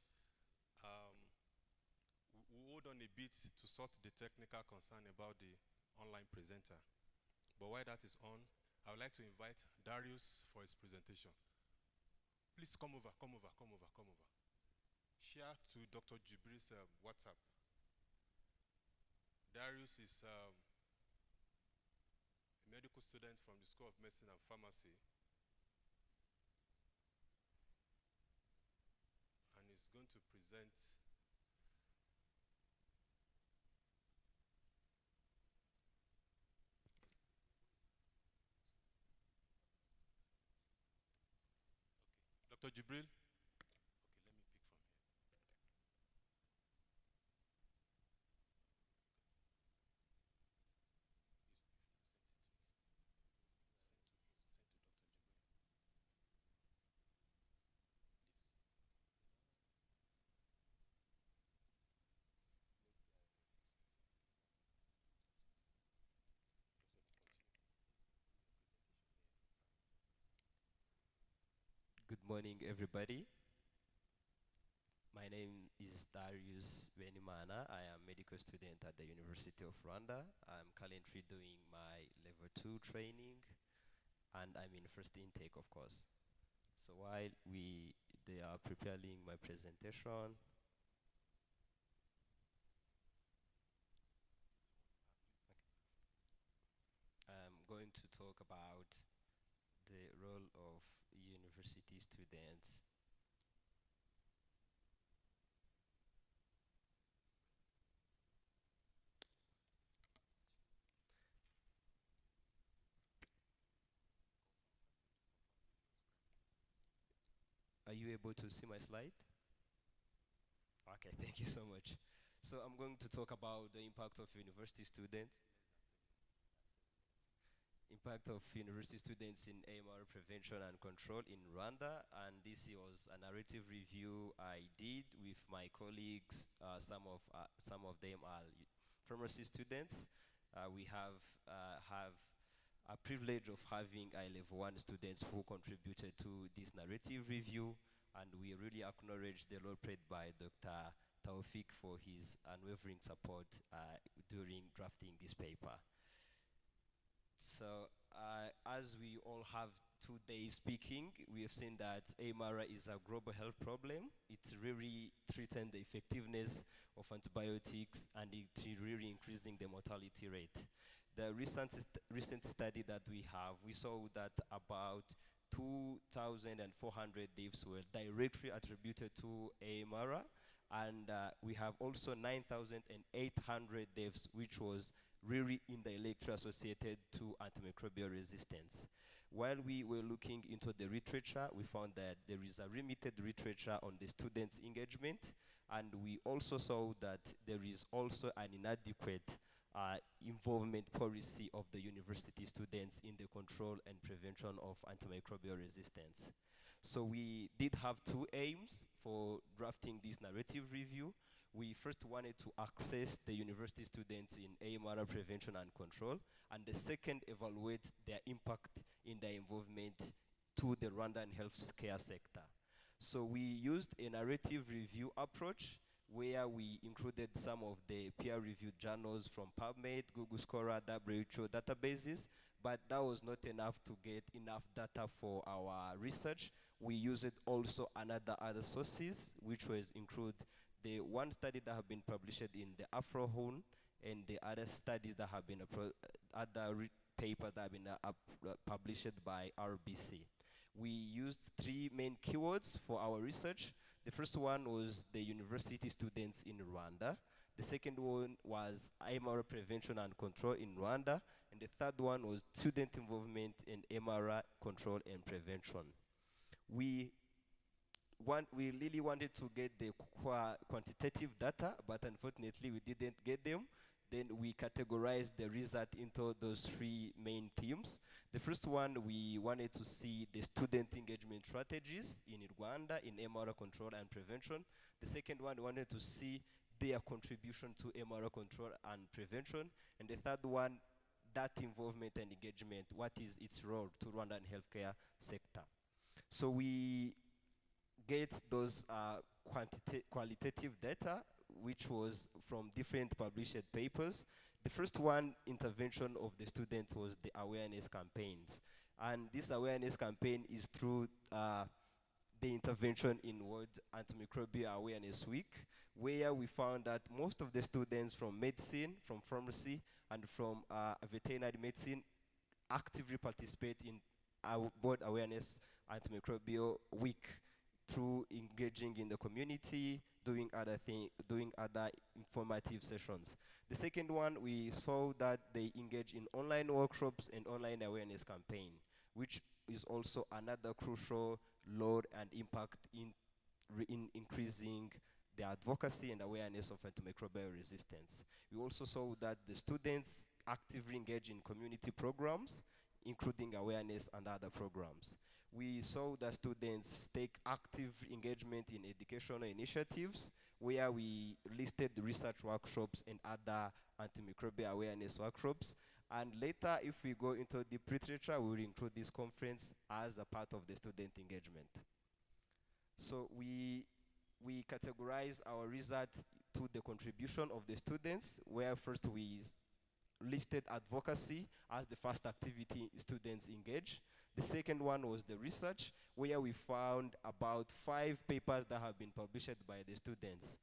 We hold on a bit to sort the technical concern about the online presenter. But while that is on, I would like to invite Darius for his presentation. Please come over, come over, come over, come over. Share to Dr. Jibril's WhatsApp. Darius is a medical student from the School of Medicine and Pharmacy, and is going to present Dr. Jibril? Okay, let me pick from here. Good morning, everybody. My name is Darius Benimana. I am a medical student at the University of Rwanda. I'm currently doing my level 2 training, and I'm in first intake, of course. So while they are preparing my presentation, I'm going to talk about the role of university students . Are you able to see my slide? Okay, thank you so much. So I'm going to talk about the impact of university students. Impact of university students in AMR prevention and control in Rwanda, and this was a narrative review I did with my colleagues. Some of them are pharmacy students. We have a privilege of having level 1 students who contributed to this narrative review, and we really acknowledge the role played by Dr. Taufik for his unwavering support during drafting this paper. So as we all have today speaking, we have seen that AMR is a global health problem. It really threatens the effectiveness of antibiotics, and it's really increasing the mortality rate. The recent study that we saw that about 2,400 deaths were directly attributed to AMR, and we have also 9,800 deaths which was really indirectly associated to antimicrobial resistance. While we were looking into the literature, we found that there is a limited literature on the students' engagement, and we also saw that there is also an inadequate involvement policy of the university students in the control and prevention of antimicrobial resistance. So we did have two aims for drafting this narrative review. We first wanted to access the university students in AMR prevention and control, and the second, evaluate their impact in their involvement to the Rwandan healthcare sector. So we used a narrative review approach where we included some of the peer-reviewed journals from PubMed, Google Scholar, WHO databases, but that was not enough to get enough data for our research. We used also other sources, which was include the one study that have been published in the AfroHoon, and the other studies that have been papers that have been published by RBC. We used 3 main keywords for our research. The first one was the university students in Rwanda. The second one was MRA prevention and control in Rwanda. And the third one was student involvement in MRA control and prevention. We really wanted to get the quantitative data, but unfortunately we didn't get them. Then we categorized the result into those 3 main themes. The first one, we wanted to see the student engagement strategies in Rwanda in MRA control and prevention. The second one, we wanted to see their contribution to MRA control and prevention. And the third one, that involvement and engagement, what is its role to Rwandan healthcare sector. So we get those qualitative data, which was from different published papers. The first one, intervention of the students, was the awareness campaigns. And this awareness campaign is through the intervention in World Antimicrobial Awareness Week, where we found that most of the students from medicine, from pharmacy, and from veterinary medicine actively participate in our World Awareness Antimicrobial Week through engaging in the community, doing other informative sessions. The second one, we saw that they engage in online workshops and online awareness campaign, which is also another crucial load and impact in increasing the advocacy and awareness of antimicrobial resistance. We also saw that the students actively engage in community programs, including awareness and other programs. We saw that students take active engagement in educational initiatives, where we listed research workshops and other antimicrobial awareness workshops. And later, if we go into deep literature, we will include this conference as a part of the student engagement. So we categorize our results to the contribution of the students, where first we listed advocacy as the first activity students engage. The second one was the research, where we found about 5 papers that have been published by the students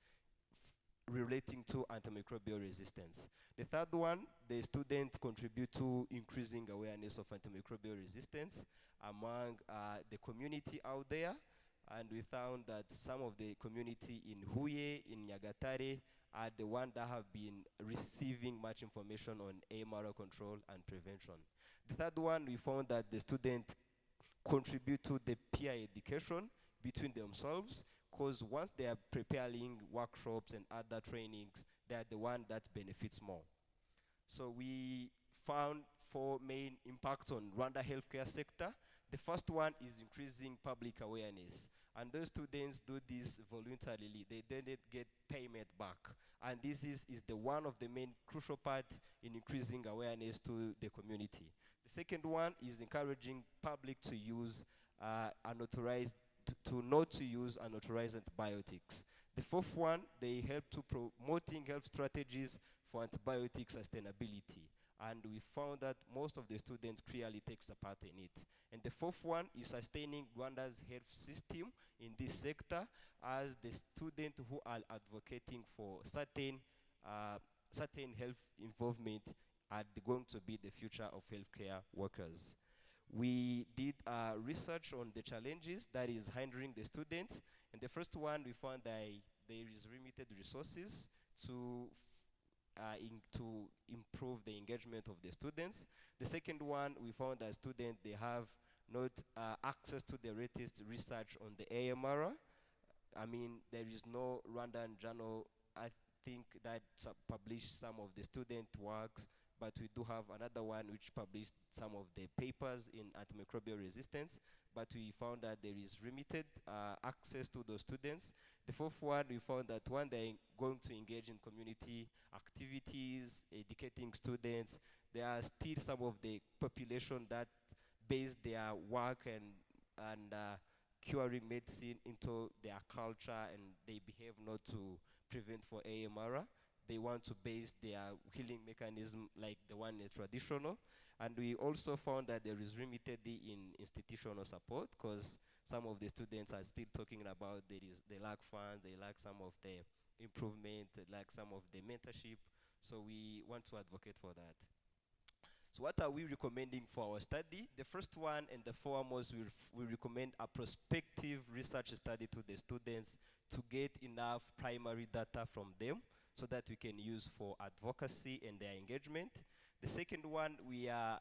relating to antimicrobial resistance. The third one, the students contribute to increasing awareness of antimicrobial resistance among the community out there. And we found that some of the community in Huye, in Nyagatare, are the ones that have been receiving much information on AMR control and prevention. The third one, we found that the students contribute to the peer education between themselves, because once they are preparing workshops and other trainings, they are the one that benefits more. So we found 4 main impacts on Rwanda healthcare sector. The first one is increasing public awareness. And those students do this voluntarily. They didn't get payment back. And this is the one of the main crucial part in increasing awareness to the community. The second one is encouraging public to use unauthorized, to not to use unauthorized antibiotics. The fourth one, they help to promoting health strategies for antibiotic sustainability. And we found that most of the students clearly takes a part in it. And the fourth one is sustaining Rwanda's health system in this sector, as the students who are advocating for certain health involvement are going to be the future of healthcare workers. We did research on the challenges that is hindering the students. And the first one, we found that there is limited resources to improve the engagement of the students. The second one, we found that students, they have not access to the latest research on the AMR. I mean, there is no Rwandan journal, I think, that published some of the student works, but we do have another one which published some of the papers in antimicrobial resistance, but we found that there is limited access to those students. The fourth one, we found that when they're going to engage in community activities, educating students, there are still some of the population that base their work and curing medicine into their culture, and they behave not to prevent for AMR. They want to base their healing mechanism like the one in traditional. And we also found that there is limited in institutional support, because some of the students are still talking about they lack funds, they lack some of the improvement, they lack some of the mentorship. So we want to advocate for that. So what are we recommending for our study? The first one and the foremost, we recommend a prospective research study to the students to get enough primary data from them so that we can use for advocacy and their engagement. The second one, we are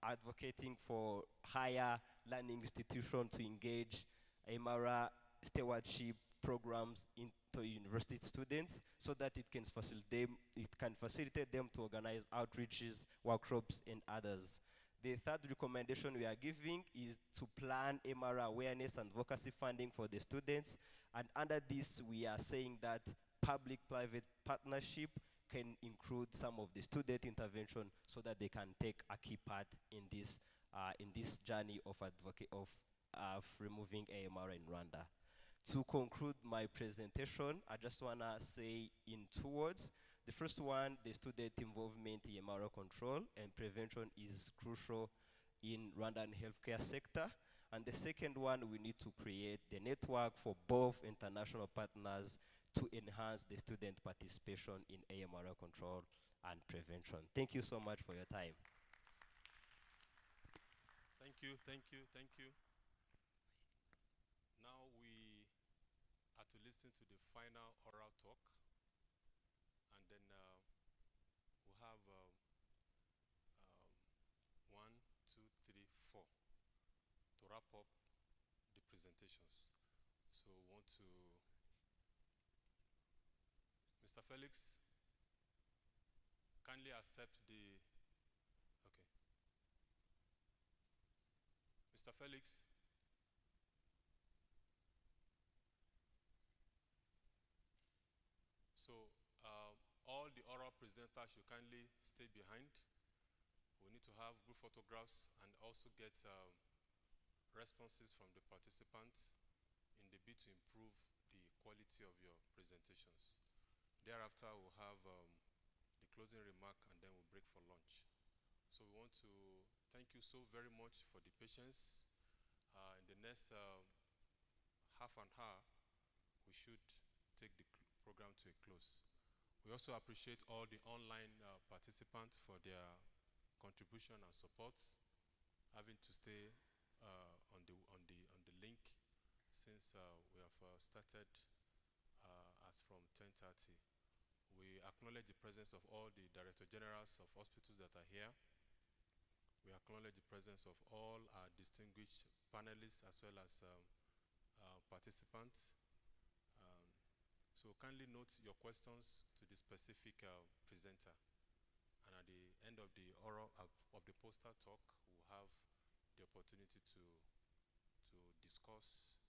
advocating for higher learning institutions to engage MRA stewardship programs into university students so that it can facilitate them to organize outreaches, workshops, and others. The third recommendation we are giving is to plan MRA awareness and advocacy funding for the students. And under this, we are saying that public-private partnership can include some of the student intervention so that they can take a key part in this journey of removing AMR in Rwanda. To conclude my presentation, I just want to say in 2 words. The first one, the student involvement in AMR control and prevention is crucial in Rwandan healthcare sector. And the second one, we need to create the network for both international partners to enhance the student participation in AMR control and prevention. Thank you so much for your time. Thank you, thank you, thank you. Now we are to listen to the final oral talk, and then we'll have 1, 2, 3, 4 to wrap up the presentations. So we want to, Mr. Felix, kindly accept the, okay. Mr. Felix. So all the oral presenters should kindly stay behind. We need to have good photographs and also get responses from the participants in the bid to improve the quality of your presentations. Thereafter, we'll have the closing remark and then we'll break for lunch. So we want to thank you so very much for the patience. In the next half an hour, we should take the program to a close. We also appreciate all the online participants for their contribution and support, having to stay on the link since we have started as from 10:30. We acknowledge the presence of all the Director Generals of hospitals that are here. We acknowledge the presence of all our distinguished panelists as well as participants. So kindly note your questions to the specific presenter. And at the end of the oral of the poster talk, we'll have the opportunity to discuss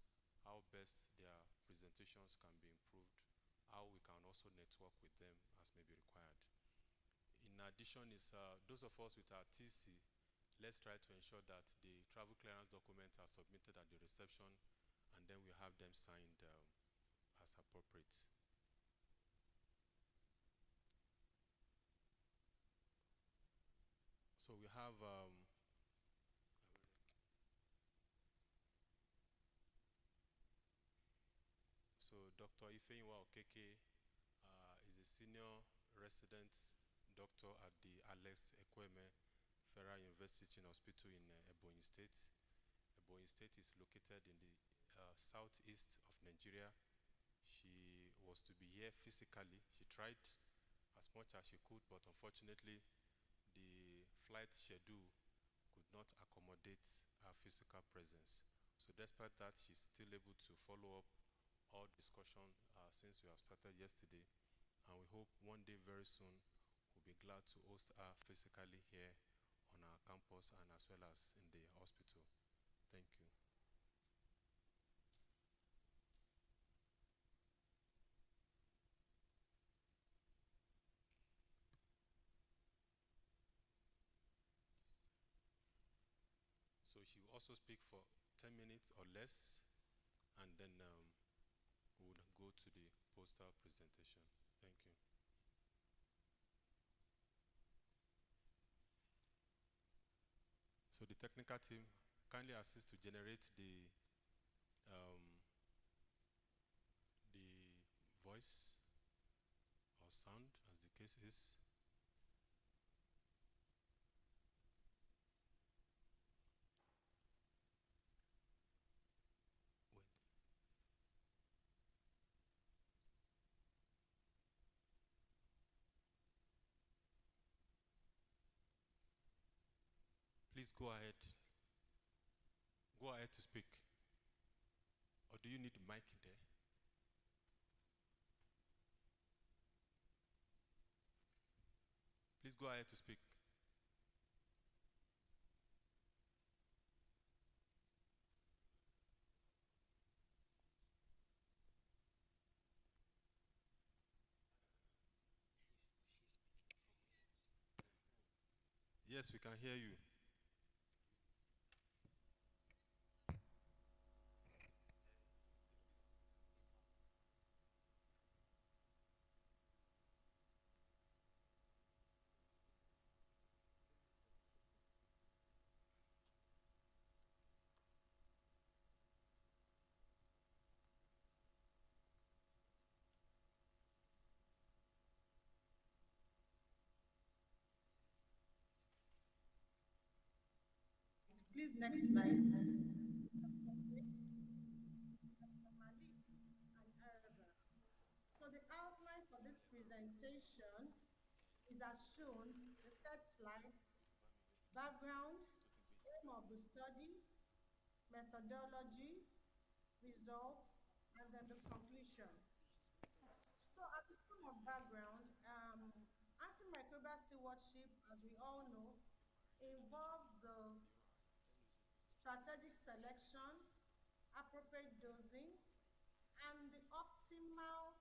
how best their presentations can be improved, how we can also network with them as may be required. In addition is those of us with our TC, let's try to ensure that the travel clearance documents are submitted at the reception and then we have them signed as appropriate. So we have so Dr. Ifeyinwa Okeke is a senior resident doctor at the Alex Ekweme Federal University Teaching Hospital in Ebonyi State. Ebonyi State is located in the southeast of Nigeria. She was to be here physically. She tried as much as she could, but unfortunately the flight schedule could not accommodate her physical presence. So despite that, she's still able to follow up all discussion since we have started yesterday, and we hope one day very soon we'll be glad to host her physically here on our campus and as well as in the hospital. Thank you. So she will also speak for 10 minutes or less, and then we would go to the poster presentation. Thank you. So the technical team kindly assist to generate the voice or sound, as the case is. Please go ahead. Go ahead to speak. Or do you need a mic there? Please go ahead to speak. Yes, we can hear you. Please, next slide. So the outline for this presentation is as shown, the third slide, background, aim of the study, methodology, results, and then the conclusion. So as a form of background, antimicrobial stewardship, as we all know, involves the strategic selection, appropriate dosing, and the optimal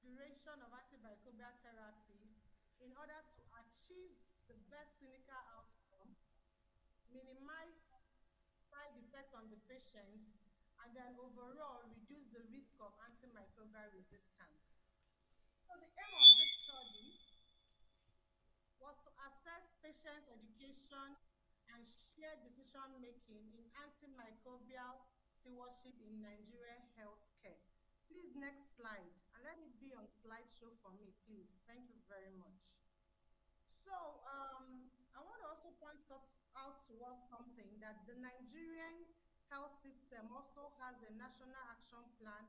duration of antimicrobial therapy in order to achieve the best clinical outcome, minimize side effects on the patient, and then overall reduce the risk of antimicrobial resistance. So the aim of this study was to assess patients' education and share decision-making in antimicrobial stewardship in Nigerian healthcare. Please, next slide, and let it be on slideshow for me, please. Thank you very much. So, I want to also point out to us something, that the Nigerian health system also has a national action plan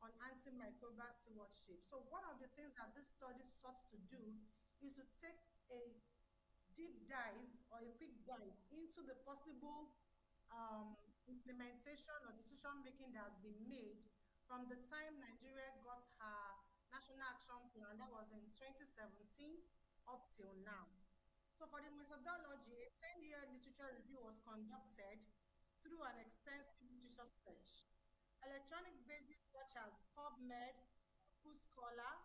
on antimicrobial stewardship. So one of the things that this study sought to do is to take a deep dive or a quick dive into the possible implementation or decision making that has been made from the time Nigeria got her national action plan, that was in 2017 up till now. So for the methodology, a 10-year literature review was conducted through an extensive literature search. Electronic bases such as PubMed, Scholar,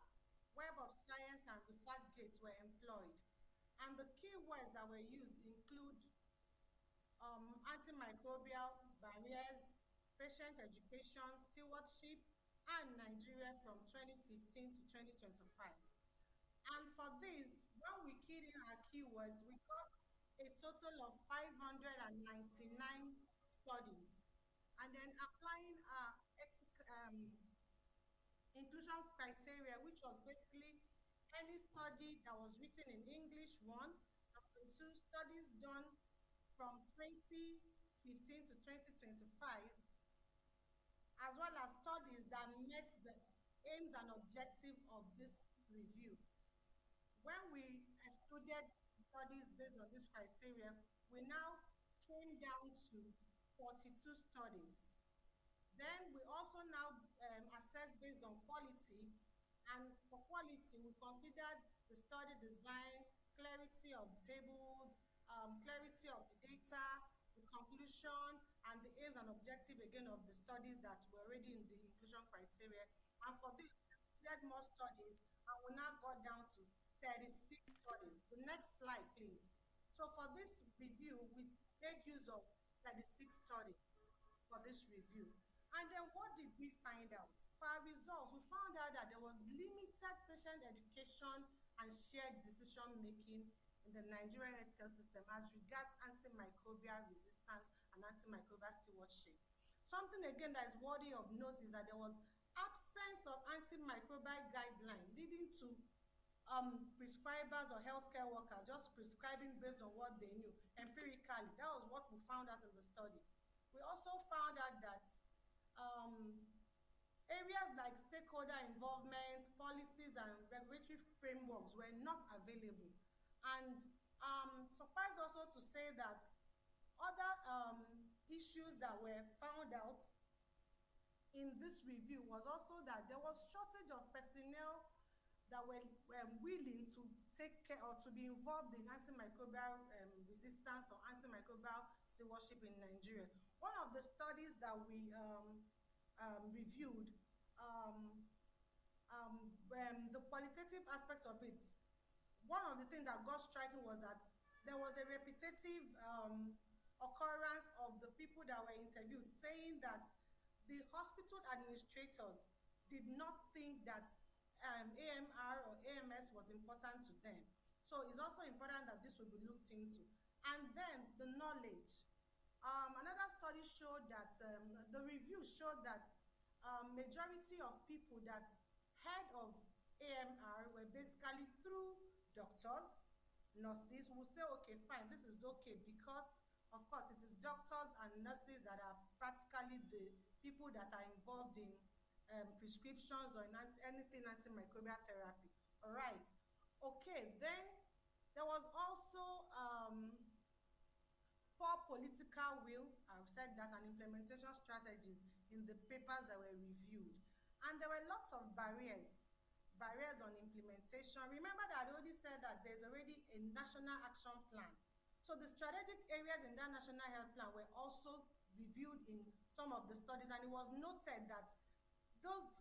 Web of Science, and ResearchGate were employed. And the keywords that were used include antimicrobial barriers, patient education, stewardship, and Nigeria from 2015 to 2025. And for this, when we keyed in our keywords, we got a total of 599 studies. And then applying our inclusion criteria, which was basically any study that was written in English, one, number two, studies done from 2015 to 2025, as well as studies that met the aims and objectives of this review. When we excluded studies based on this criteria, we now came down to 42 studies. Then we also now assess based on quality, and for quality, we considered the study design, clarity of tables, clarity of the data, the conclusion, and the aims and objective again of the studies that were already in the inclusion criteria. And for this, we had more studies, and we now got down to 36 studies. The next slide, please. So for this review, we made use of 36 studies for this review. And then what did we find out? For our results, we found out that there was limited patient education and shared decision making in the Nigerian healthcare system as regards antimicrobial resistance and antimicrobial stewardship. Something again that is worthy of note is that there was absence of antimicrobial guideline, leading to prescribers or healthcare workers just prescribing based on what they knew empirically. That was what we found out in the study. We also found out that areas like stakeholder involvement, policies, and regulatory frameworks were not available. And Suffice also to say that other issues that were found out in this review was also that there was shortage of personnel that were willing to take care or to be involved in antimicrobial resistance or antimicrobial stewardship in Nigeria. One of the studies that we reviewed, the qualitative aspects of it, one of the things that got striking was that there was a repetitive occurrence of the people that were interviewed saying that the hospital administrators did not think that AMR or AMS was important to them. So it's also important that this will be looked into. And then the knowledge. Another study showed that, the review showed that majority of people that heard of AMR were basically through doctors, nurses who say, okay, fine, this is okay, because of course it is doctors and nurses that are practically the people that are involved in prescriptions or in anything antimicrobial therapy. All right. Okay, then there was also poor political will, I've said that, and implementation strategies in the papers that were reviewed. And there were lots of barriers on implementation. Remember that I already said that there's already a national action plan. So the strategic areas in that national health plan were also reviewed in some of the studies, and it was noted that those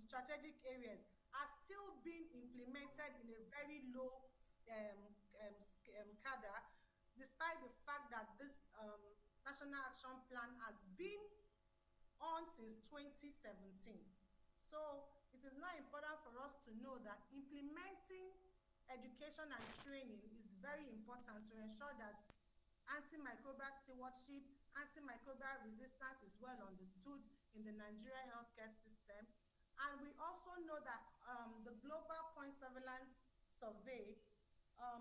strategic areas are still being implemented in a very low cadre, despite the fact that this national action plan has been on since 2017. So it is now important for us to know that implementing education and training is very important to ensure that antimicrobial stewardship, antimicrobial resistance is well understood in the Nigerian healthcare system. And we also know that the Global Point Surveillance Survey,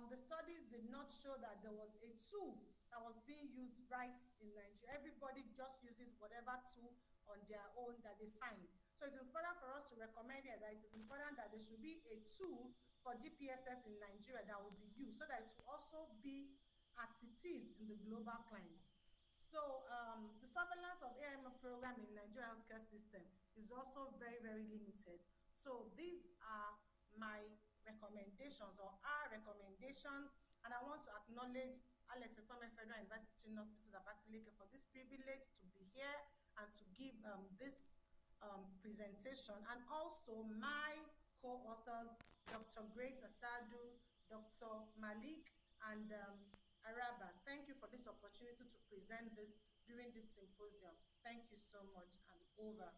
the studies did not show that there was a tool that was being used right in Nigeria. Everybody just uses whatever tool on their own that they find. So it is important for us to recommend here that it is important that there should be a tool for GPSS in Nigeria that will be used so that it will also be as it is in the global clients. So the surveillance of AMR program in Nigeria healthcare system is also very, very limited. So these are my recommendations or our recommendations, and I want to acknowledge Alex Ekweme Federal University Hospital Abakaliki for this privilege to be here and to give this presentation, and also my co-authors, Dr. Grace Asadu, Dr. Malik, and Araba. Thank you for this opportunity to present this during this symposium. Thank you so much, and over.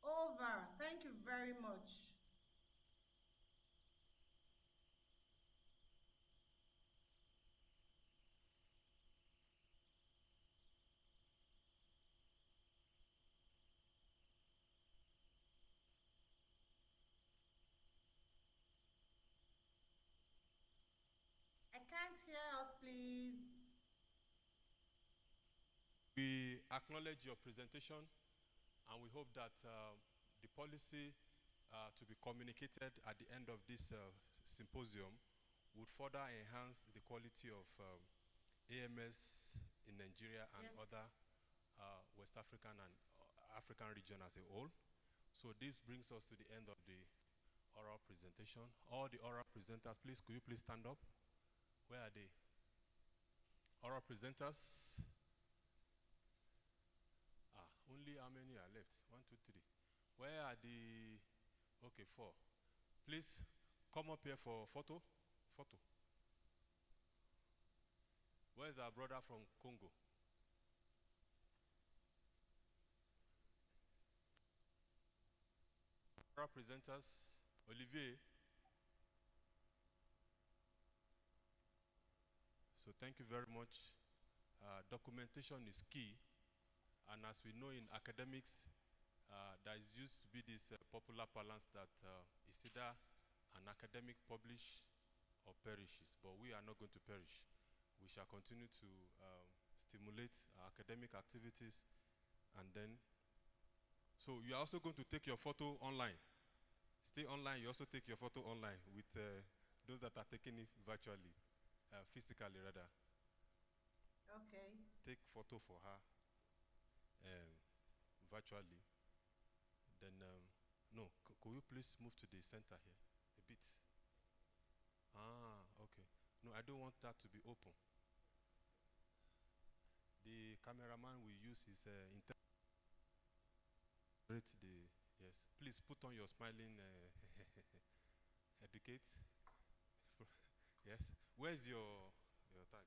Over. Thank you very much. I can't hear us, please. We acknowledge your presentation, and we hope that the policy to be communicated at the end of this symposium would further enhance the quality of AMS in Nigeria and other West African and African region as a whole. So this brings us to the end of the oral presentation. All the oral presenters, please, could you please stand up? Where are they? Oral presenters. Only how many are left? 1, 2, 3. Where are the, okay, 4. Please come up here for photo. Photo. Where's our brother from Congo? Oral presenters, Olivier. So thank you very much. Documentation is key. And as we know in academics, there used to be this popular balance that it's either an academic publish or perishes, but we are not going to perish. We shall continue to stimulate our academic activities, and then So you are also going to take your photo online. Stay online, you also take your photo online with those that are taking it virtually, physically rather. Okay. Take photo for her virtually. Then, no, could you please move to the center here a bit? Ah, okay. No, I don't want that to be open. The cameraman we use is yes. Please put on your smiling educate. Yes. Where's your tag?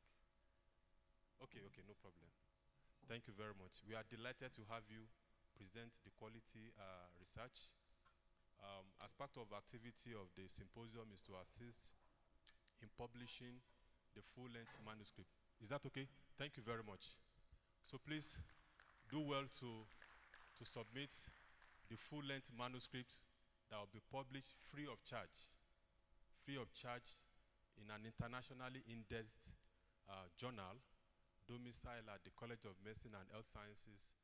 Okay, okay, no problem. Thank you very much. We are delighted to have you present the quality research. As part of activity of the symposium is to assist in publishing the full-length manuscript. Is that okay? Thank you very much. So please do well to submit the full-length manuscript that will be published free of charge in an internationally indexed journal domiciled at the College of Medicine and Health Sciences,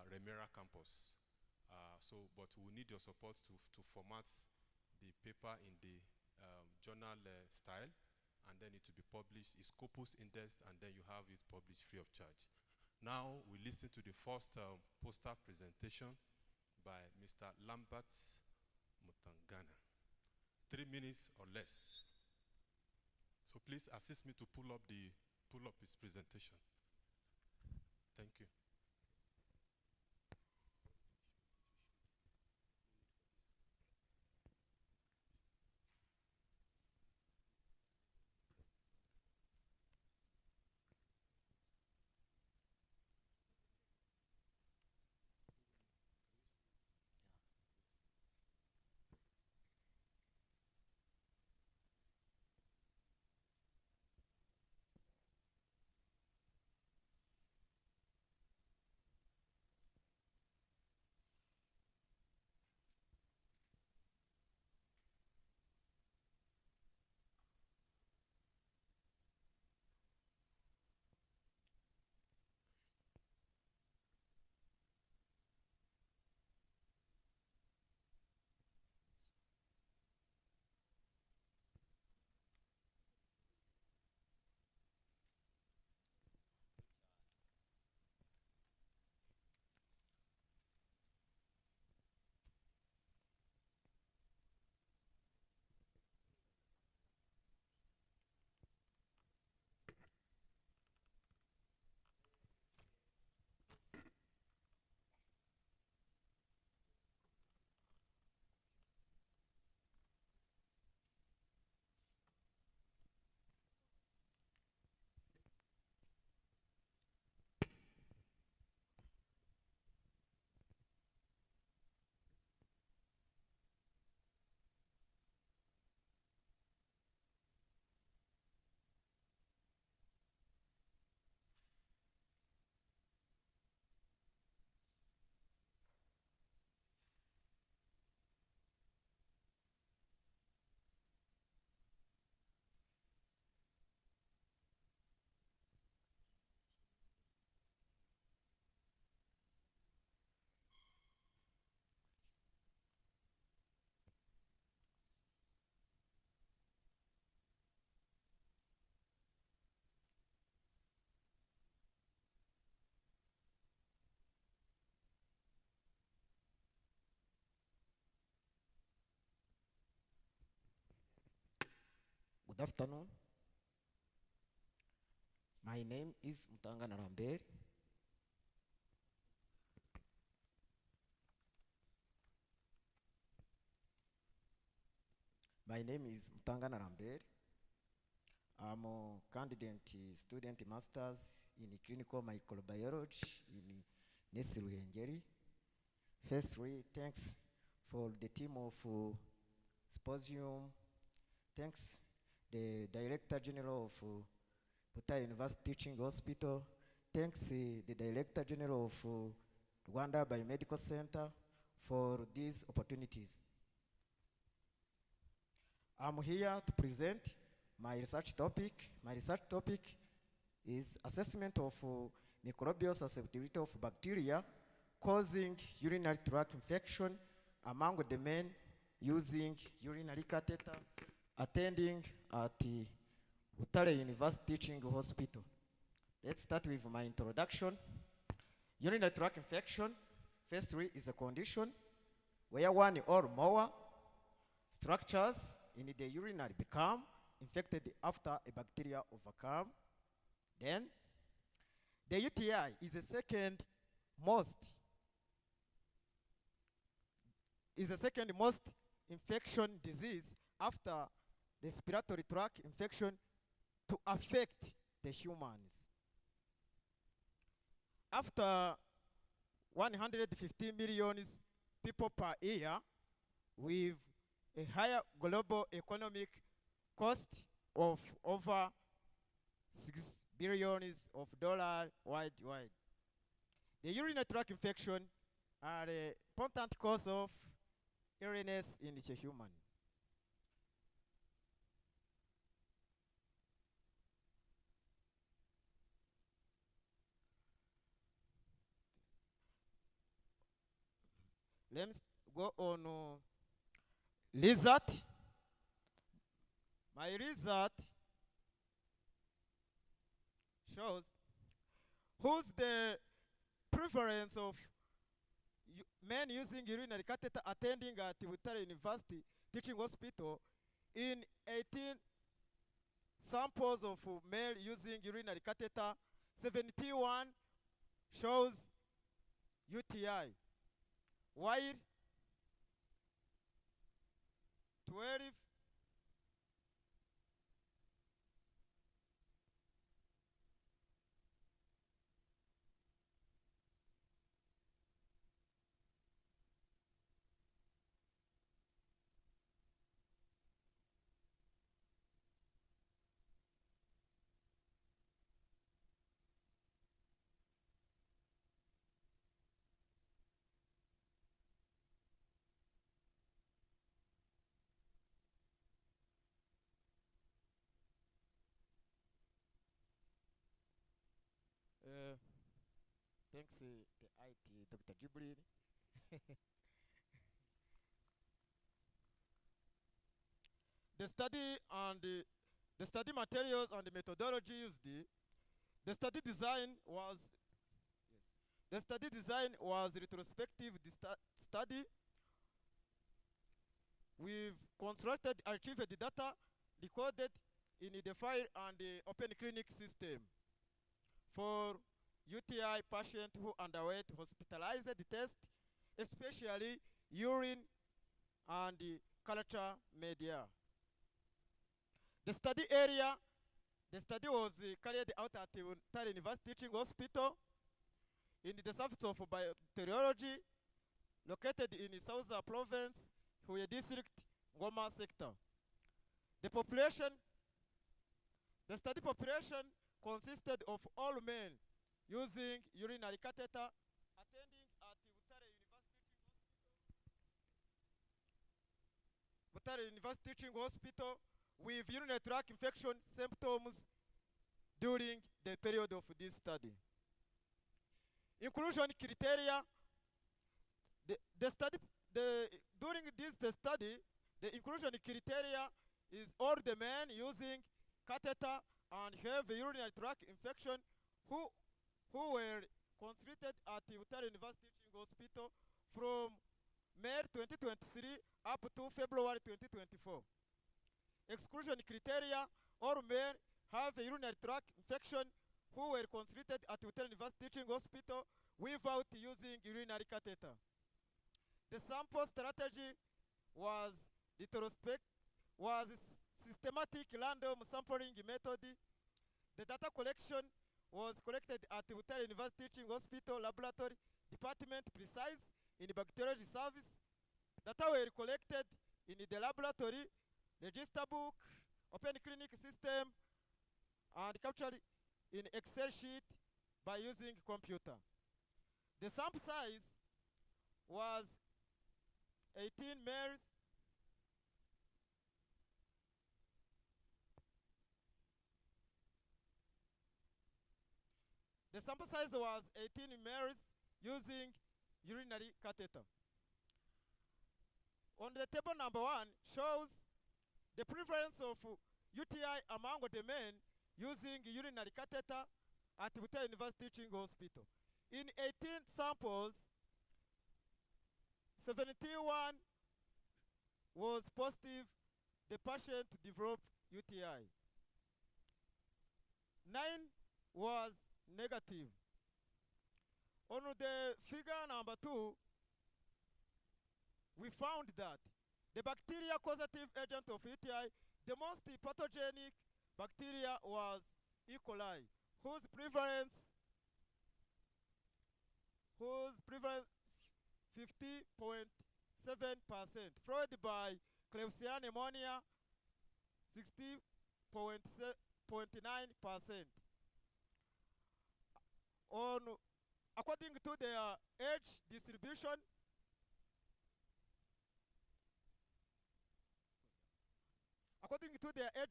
Remera campus. But we need your support to format the paper in the journal style, and then it will be published, it's Scopus indexed, and then you have it published free of charge. Now we listen to the first poster presentation by Mr. Lambert Mutangana. 3 minutes or less. So please assist me to pull up his presentation. Thank you. Good afternoon. My name is Mutangana Lambert. My name is Mutangana Lambert. I'm a candidate student masters in clinical microbiology in Nesi Ruhengeri. Firstly, thanks for the team of Symposium. Thanks the Director General of Butare University Teaching Hospital. Thanks the Director General of Rwanda Biomedical Center for these opportunities. I'm here to present my research topic. My research topic is assessment of microbial susceptibility of bacteria causing urinary tract infection among the men using urinary catheter attending at the Butare University Teaching Hospital. Let's start with my introduction. Urinary tract infection, firstly, is a condition where one or more structures in the urinary become infected after a bacteria overcome. Then, the UTI is the second most infection disease after respiratory tract infection to affect the humans. After 150 million people per year, with a higher global economic cost of over $6 billion worldwide. The urinary tract infection are an important cause of illness in the human. Let's go on result. My result shows who's the preference of men using urinary catheter attending at Butare University Teaching Hospital in 18 samples of male using urinary catheter. 71 shows UTI, while 12 thanks the IT, Dr. Jibril. The study materials and the methodology used. The study design was retrospective study. We've constructed archived data recorded in the file and the open clinic system for UTI patients who underwent hospitalized test, especially urine and the culture media. The study was carried out at the Butare University Teaching Hospital in the surface of bacteriology, located in the South Province, Huye District, Goma sector. The study population consisted of all men using urinary catheter attending at the Butare University Teaching Hospital with urinary tract infection symptoms during the period of this study. Inclusion criteria. During the study, the inclusion criteria is all the men using catheter and have urinary tract infection who were consulted at the Butare University Teaching Hospital from May 2023 up to February 2024. Exclusion criteria: all men have a urinary tract infection who were consulted at the Butare University Teaching Hospital without using urinary catheter. The sample strategy was systematic random sampling method. The data collection was collected at the Butare University Teaching Hospital Laboratory Department Precise in the Bacteriology Service. Data were collected in the laboratory, register book, open clinic system, and captured in Excel sheet by using computer. The sample size was 18 males. The sample size was 18 males using urinary catheter. On the table number 1 shows the prevalence of UTI among the men using urinary catheter at Butare University Teaching Hospital. In 18 samples, 71 was positive, the patient developed UTI. 9 was negative. On the figure number 2, we found that the bacteria causative agent of UTI, the most pathogenic bacteria was E. coli, whose prevalence 50.7%, followed by Klebsiella pneumonia 60.9%. According to their age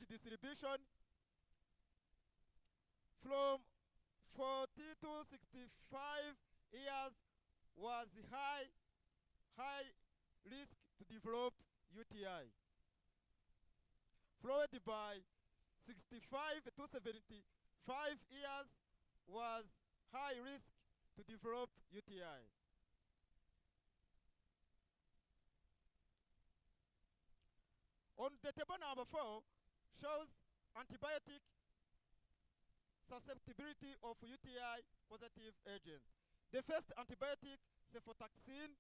distribution, from 40 to 65 years was high risk to develop UTI, followed by 65 to 75 years was high risk to develop UTI. On the table number 4 shows antibiotic susceptibility of UTI positive agent. The first antibiotic, cefotaxime,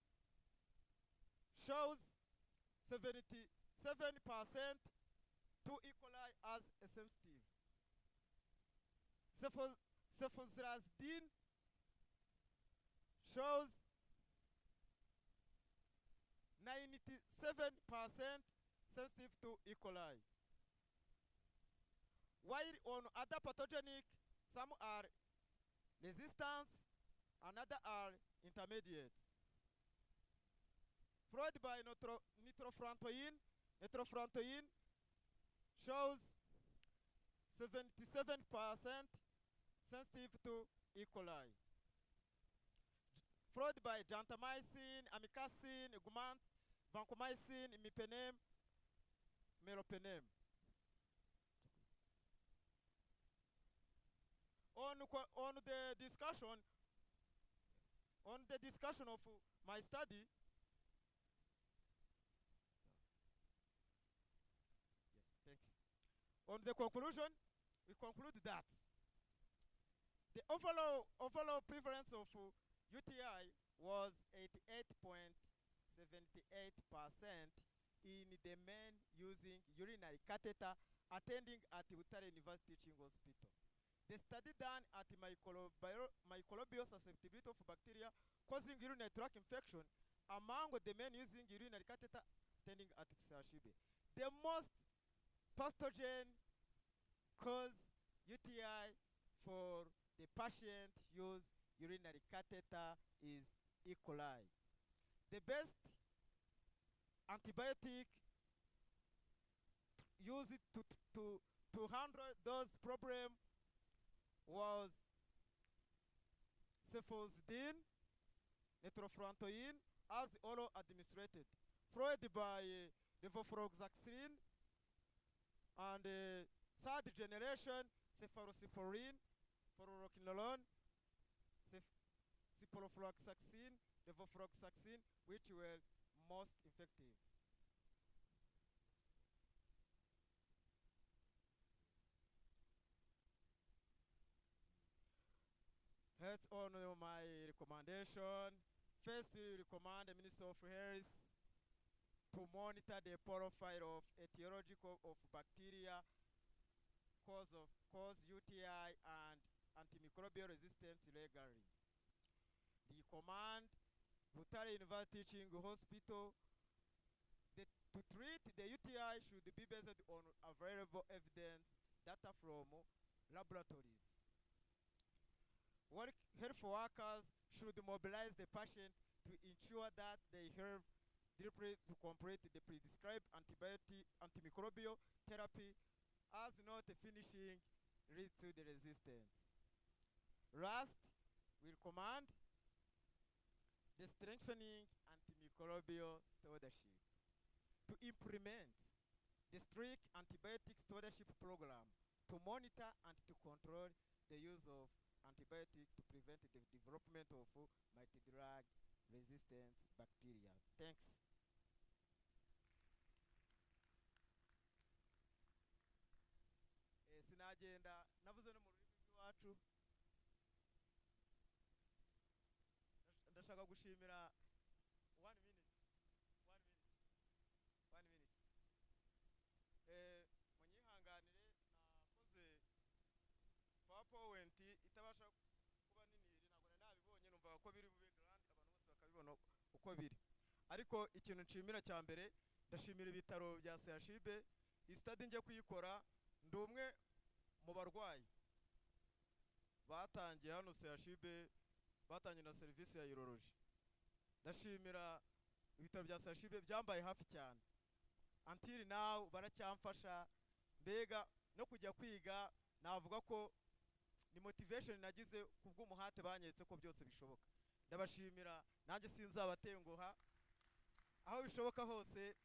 shows 77% to E. coli as a sensitive. Cefozirazidine shows 97% sensitive to E. coli. While on other pathogenic, some are resistant and other are intermediate. Followed by nitrofurantoin. Nitrofurantoin shows 77% sensitive to E. coli. Followed by gentamicin, amikacin, gumant, vancomycin, imipenem, meropenem. On the discussion of my study, on the conclusion, we conclude that the overall prevalence of UTI was 88.78% in the men using urinary catheter attending at Butare University Teaching Hospital. The study done at microbial susceptibility of bacteria causing urinary tract infection among the men using urinary catheter attending at Sarashibe. The most pathogen cause UTI for the patient use urinary catheter is E. coli. The best antibiotic used to handle those problems was cefozirazidine, nitrofurantoin, as oral administered, followed by levofloxacin and third generation cephalosporin, fluoroquinolone, ciprofloxacin, levofloxacin, which were most effective. Here's on my recommendation. First, we recommend the Minister of Health to monitor the profile of etiological of bacteria cause UTI and antimicrobial resistance regularly. The command Butare University Teaching Hospital to treat the UTI should be based on available evidence data from laboratories. Health workers should mobilize the patient to ensure that they have deeply to complete the prescribed antimicrobial therapy, as not finishing lead to the resistance. Last, we recommend the strengthening antimicrobial stewardship, to implement the strict antibiotic stewardship program, to monitor and to control the use of antibiotics to prevent the development of multi-drug resistant bacteria. Thanks. Sinagenda navuze no mu rurimi rw'iwacu ndashaka gushimira 1 minute 1 minute munyihanganire nakoze PowerPoint itabasha kuba nini ntabwo nabibonye numva ko biri bube grand abantu bose bakabibona uko biri, ariko ikintu nshimira cya mbere ndashimira ibitaro bya CHB. Iyi study nje kuyikora ndi umwe mu barwayi batangiye hano CHB, batangiye na serivisi ya urology. Ndashimira ibitaro bya CHB byambaye hafi cyane, until now baracyamfasha, mbega no kujya kwiga navuga ko ni motivation nagize kubw'umuhate banyetse ko byose bishoboka. Ndabashimira, nanjye sinzabatenguha, aho bishoboka hose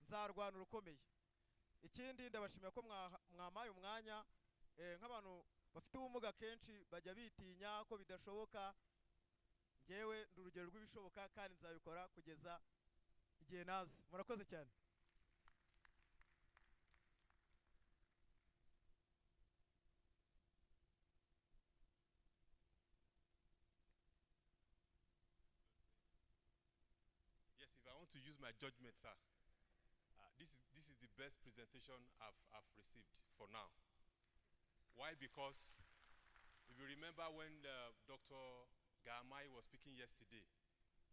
nzarwana urukomeye. Ikindi ndabashimira ko mwamaye umwanya, nk'abantu bafite ubumuga kenshi bajya bitinya ko bidashoboka, njyewe ndi urugero rw'ibishoboka kandi nzabikora kugeza igihe nazi. Murakoze cyane. Yes, if I want to use my judgment, sir, this is the best presentation I've received for now. Why? Because if you remember when Dr. Gamai was speaking yesterday,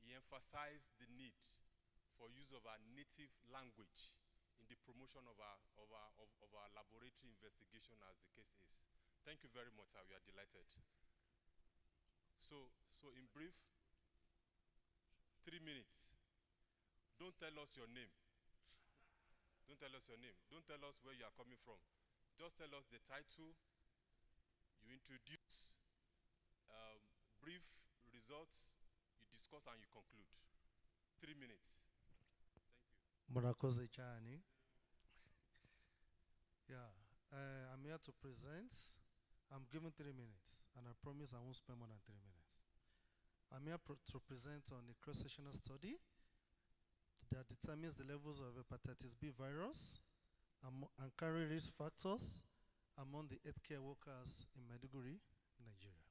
he emphasized the need for use of our native language in the promotion of our laboratory investigation, as the case is. Thank you very much, sir. We are delighted. So in brief, 3 minutes. Don't tell us your name. Don't tell us your name. Don't tell us where you are coming from. Just tell us the title. You introduce, brief results, you discuss, and you conclude. 3 minutes. Thank you. Murakoze cyane. Yeah, I'm here to present. I'm given 3 minutes, and I promise I won't spend more than 3 minutes. I'm here to present on a cross-sectional study that determines the levels of hepatitis B virus and carry risk factors among the healthcare workers in Maiduguri, Nigeria.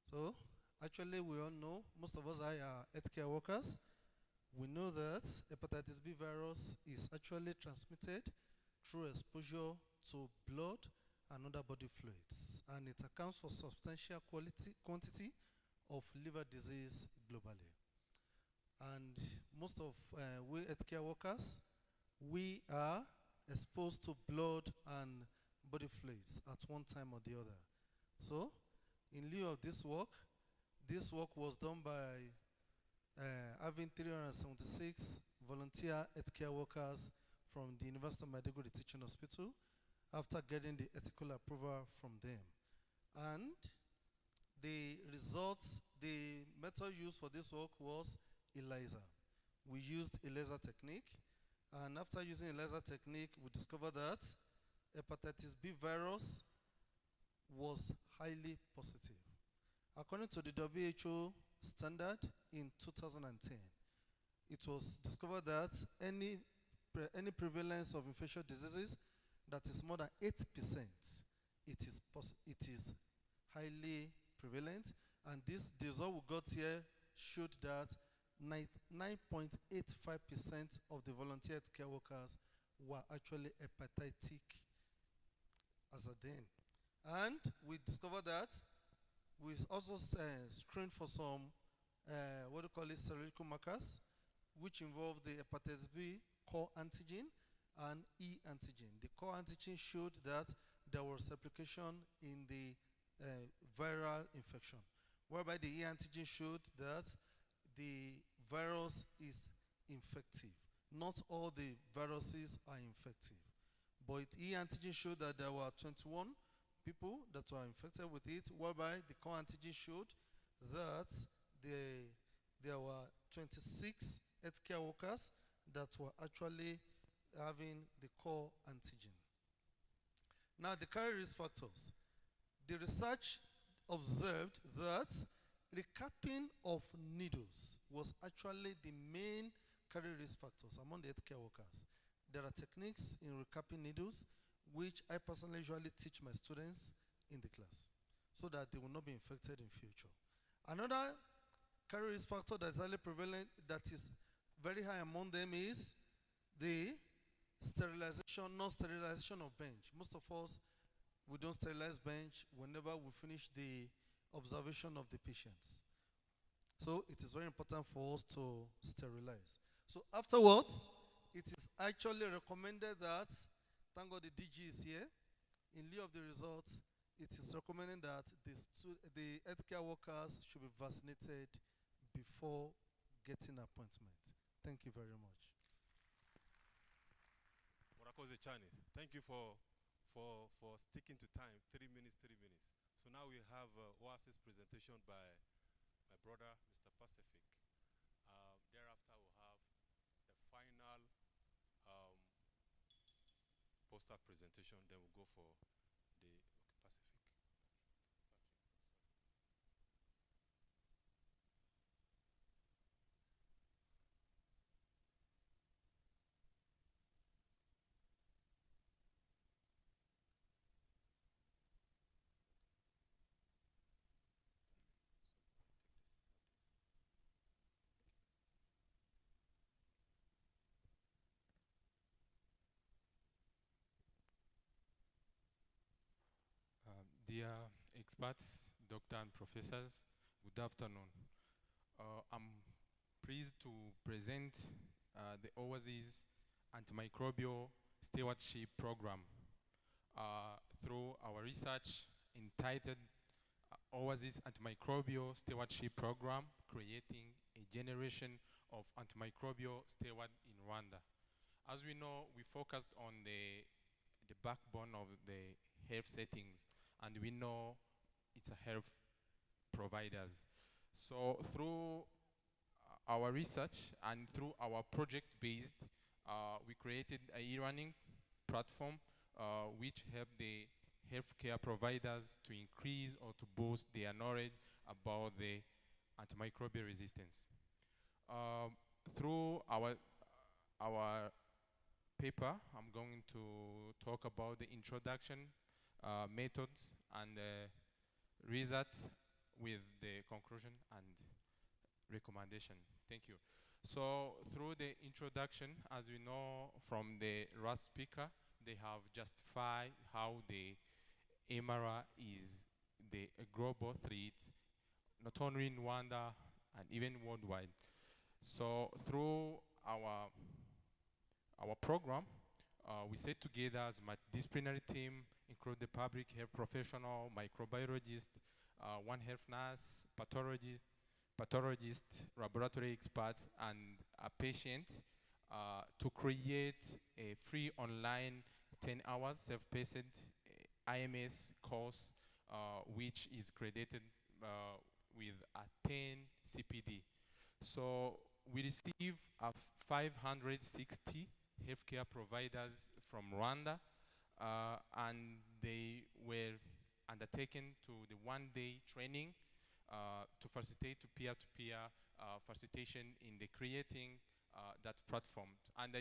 So, actually, we all know, most of us are healthcare workers. We know that hepatitis B virus is actually transmitted through exposure to blood and other body fluids, and it accounts for substantial quantity of liver disease globally. And most of we healthcare workers, we are exposed to blood and body fluids at one time or the other. So, in lieu of this work was done by having 376 volunteer healthcare workers from the University of Maiduguri Teaching Hospital after getting the ethical approval from them. And the results, the method used for this work was ELISA. We used ELISA technique, and after using ELISA technique, we discovered that hepatitis B virus was highly positive. According to the WHO standard in 2010, it was discovered that any prevalence of infectious diseases that is more than 8%, it is highly prevalent, and the result we got here showed that 9.85% of the volunteer care workers were actually hepatitic as a then. And we discovered that we also screened for some what we call it serological markers, which involve the hepatitis B core antigen and E antigen. The core antigen showed that there was replication in the viral infection, whereby the E antigen showed that the virus is infective. Not all the viruses are infective, but E antigen showed that there were 21 people that were infected with it, whereby the core antigen showed that there were 26 healthcare workers that were actually having the core antigen. Now, the carrier risk factors. The research observed that recapping of needles was actually the main carrier risk factors among the healthcare workers. There are techniques in recapping needles which I personally usually teach my students in the class so that they will not be infected in future. Another carrier risk factor that is highly prevalent, that is very high among them, is the sterilization, non-sterilization of bench. Most of us, we don't sterilize bench whenever we finish the observation of the patients. So it is very important for us to sterilize. So afterwards, it is actually recommended that, thank God the DG is here, in lieu of the results, it is recommended that the healthcare workers should be vaccinated before getting appointment. Thank you very much. Morakoze Chani, thank you for sticking to time, 3 minutes, 3 minutes. So now we have OASIS presentation by my brother, Mr. Pacific. Thereafter we'll have the final poster presentation, then we'll go for the Pacific. Dear experts, doctor and professors, good afternoon. I'm pleased to present the OASIS Antimicrobial Stewardship Program through our research entitled OASIS Antimicrobial Stewardship Program, Creating a Generation of Antimicrobial Steward in Rwanda. As we know, we focused on the backbone of the health settings, and we know it's a health providers. So through our research and through our project-based, we created a e-learning platform which helped the healthcare providers to increase or to boost their knowledge about the antimicrobial resistance. Through our paper, I'm going to talk about the introduction, methods, and results with the conclusion and recommendation. Thank you. So through the introduction, as we know from the last speaker, they have justified how the MRA is a global threat, not only in Rwanda and even worldwide. So through our program, we set together as a multidisciplinary team, include the public health professional, microbiologist, one health nurse, pathologist, laboratory experts, and a patient to create a free online 10 hours self-paced IMS course which is credited with a 10 CPD. So we receive 560 healthcare providers from Rwanda, and they were undertaken to the one-day training to facilitate to peer-to-peer facilitation in the creating that platform. And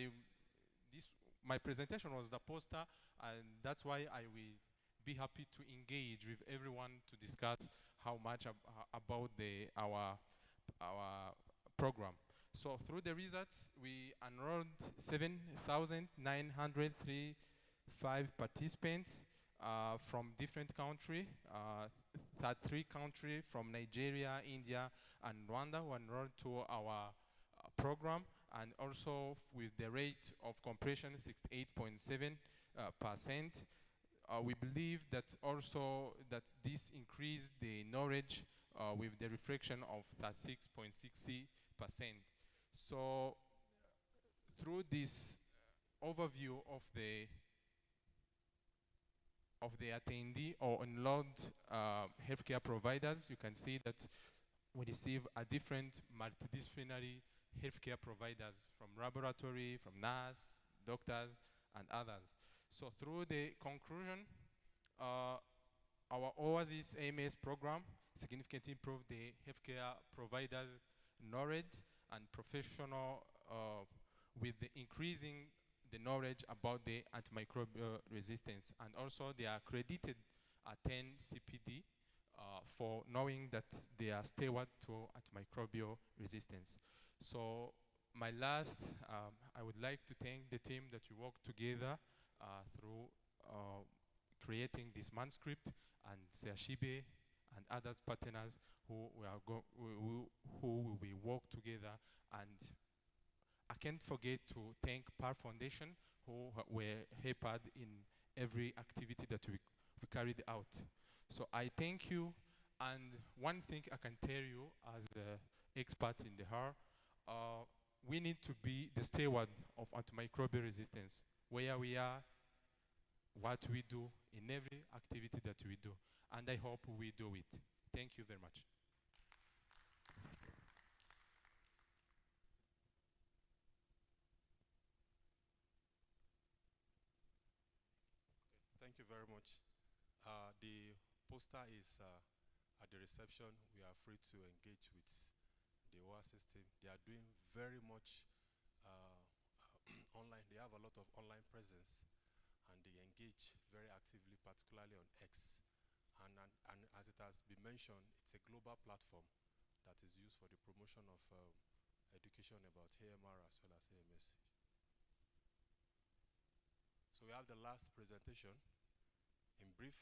my presentation was the poster, and that's why I will be happy to engage with everyone to discuss how much about our program. So through the results, we enrolled 7,935 participants from different countries, 33 countries from Nigeria, India, and Rwanda who enrolled to our program, and also with the rate of completion 68.7%. We believe that also that this increased the knowledge with the reflection of 36.60%. So through this overview of the attendee or enrolled healthcare providers, you can see that we receive a different multidisciplinary healthcare providers from laboratory, from nurse, doctors, and others. So through the conclusion, our Oasis AMS program significantly improved the healthcare providers' knowledge and professional with the increasing the knowledge about the antimicrobial resistance. And also they are credited 10 CPD for knowing that they are steward to antimicrobial resistance. So my last, I would like to thank the team that we worked together through creating this manuscript, and Seashibe and other partners who will be work together. And I can't forget to thank PAR Foundation, who were helped in every activity that we carried out. So I thank you. And one thing I can tell you as the expert in the HAR, we need to be the steward of antimicrobial resistance, where we are, what we do, in every activity that we do. And I hope we do it. Thank you very much. Thank you very much. The poster is at the reception. We are free to engage with the Oasis team. They are doing very much online. They have a lot of online presence, and they engage very actively, particularly on X. And as it has been mentioned, it's a global platform that is used for the promotion of education about AMR as well as AMS. So we have the last presentation. In brief,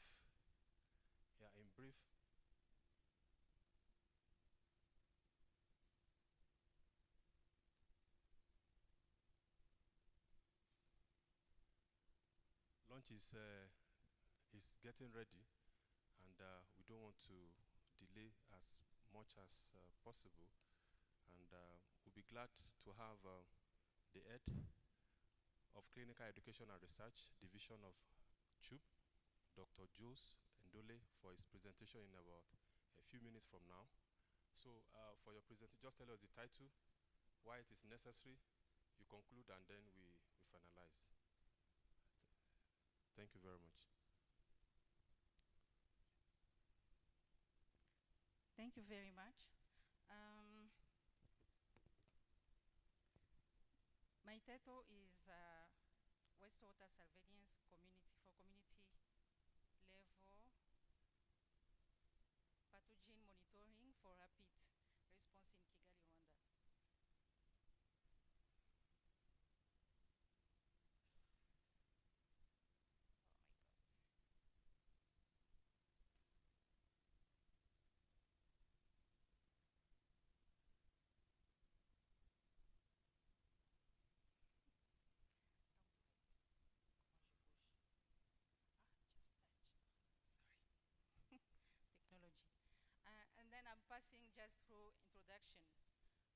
lunch is getting ready, and we don't want to delay as much as possible. And we'll be glad to have the head of Clinical Education and Research Division of Chub, Dr. Jules Ndole, for his presentation in about a few minutes from now. So for your presentation, just tell us the title, why it is necessary, you conclude, and then we finalize. Thank you very much. Thank you very much. My title is Wastewater Surveillance Community for Community Level Pathogen Monitoring for Rapid Response in Kigali, Rwanda. Technology. And then I'm passing just through introduction.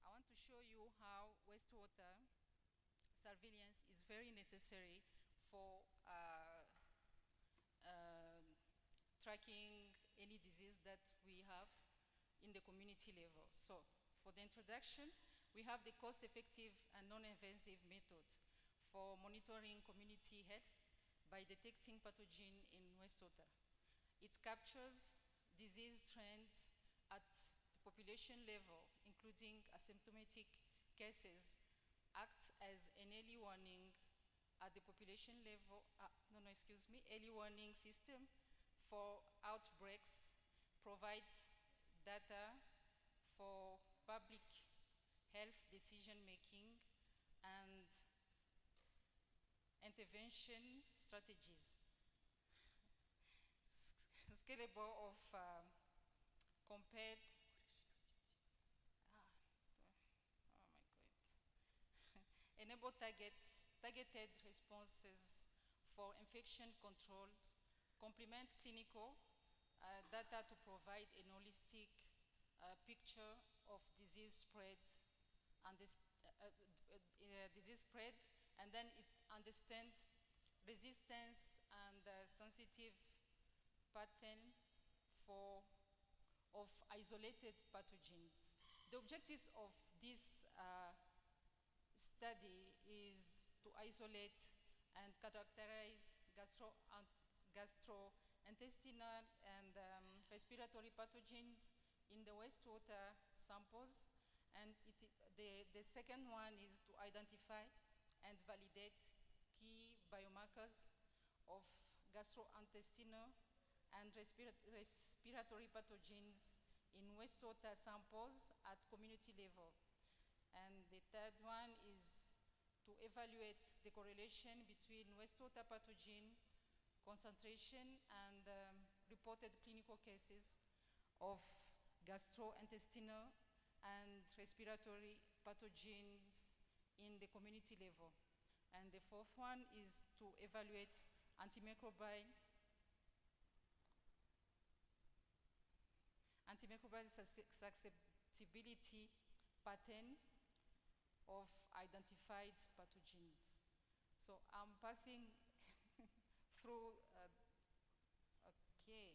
I want to show you how wastewater surveillance is very necessary for tracking any disease that we have in the community level. So for the introduction, we have the cost-effective and non-invasive method for monitoring community health by detecting pathogen in wastewater. It captures disease trends at the population level, including asymptomatic cases, acts as an early warning at the population level, early warning system for outbreaks, provides data for public health decision making and intervention strategies. Scalable of compared, enable targeted responses for infection control, complement clinical data to provide an holistic picture of disease spread and then it understands resistance and sensitive pattern for of isolated pathogens. The objectives of this study is to isolate and characterize gastrointestinal and respiratory pathogens in the wastewater samples. And the second one is to identify and validate key biomarkers of gastrointestinal and respiratory pathogens in wastewater samples at community level. And the third one is to evaluate the correlation between wastewater pathogen concentration and reported clinical cases of gastrointestinal and respiratory pathogens in the community level. And the fourth one is to evaluate antimicrobial susceptibility pattern of identified pathogens. So I'm passing through, okay.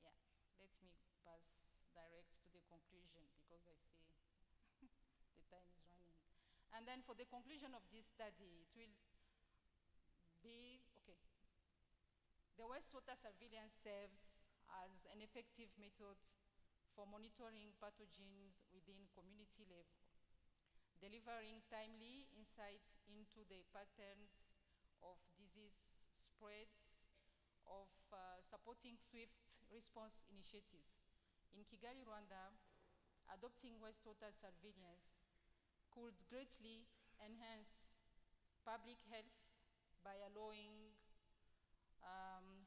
Yeah, let me pass direct to the conclusion because I see the time is running. And then for the conclusion of this study, it will be, okay. The wastewater surveillance serves as an effective method for monitoring pathogens within community level, delivering timely insights into the patterns of disease spreads, of supporting swift response initiatives. In Kigali, Rwanda, adopting wastewater surveillance could greatly enhance public health by allowing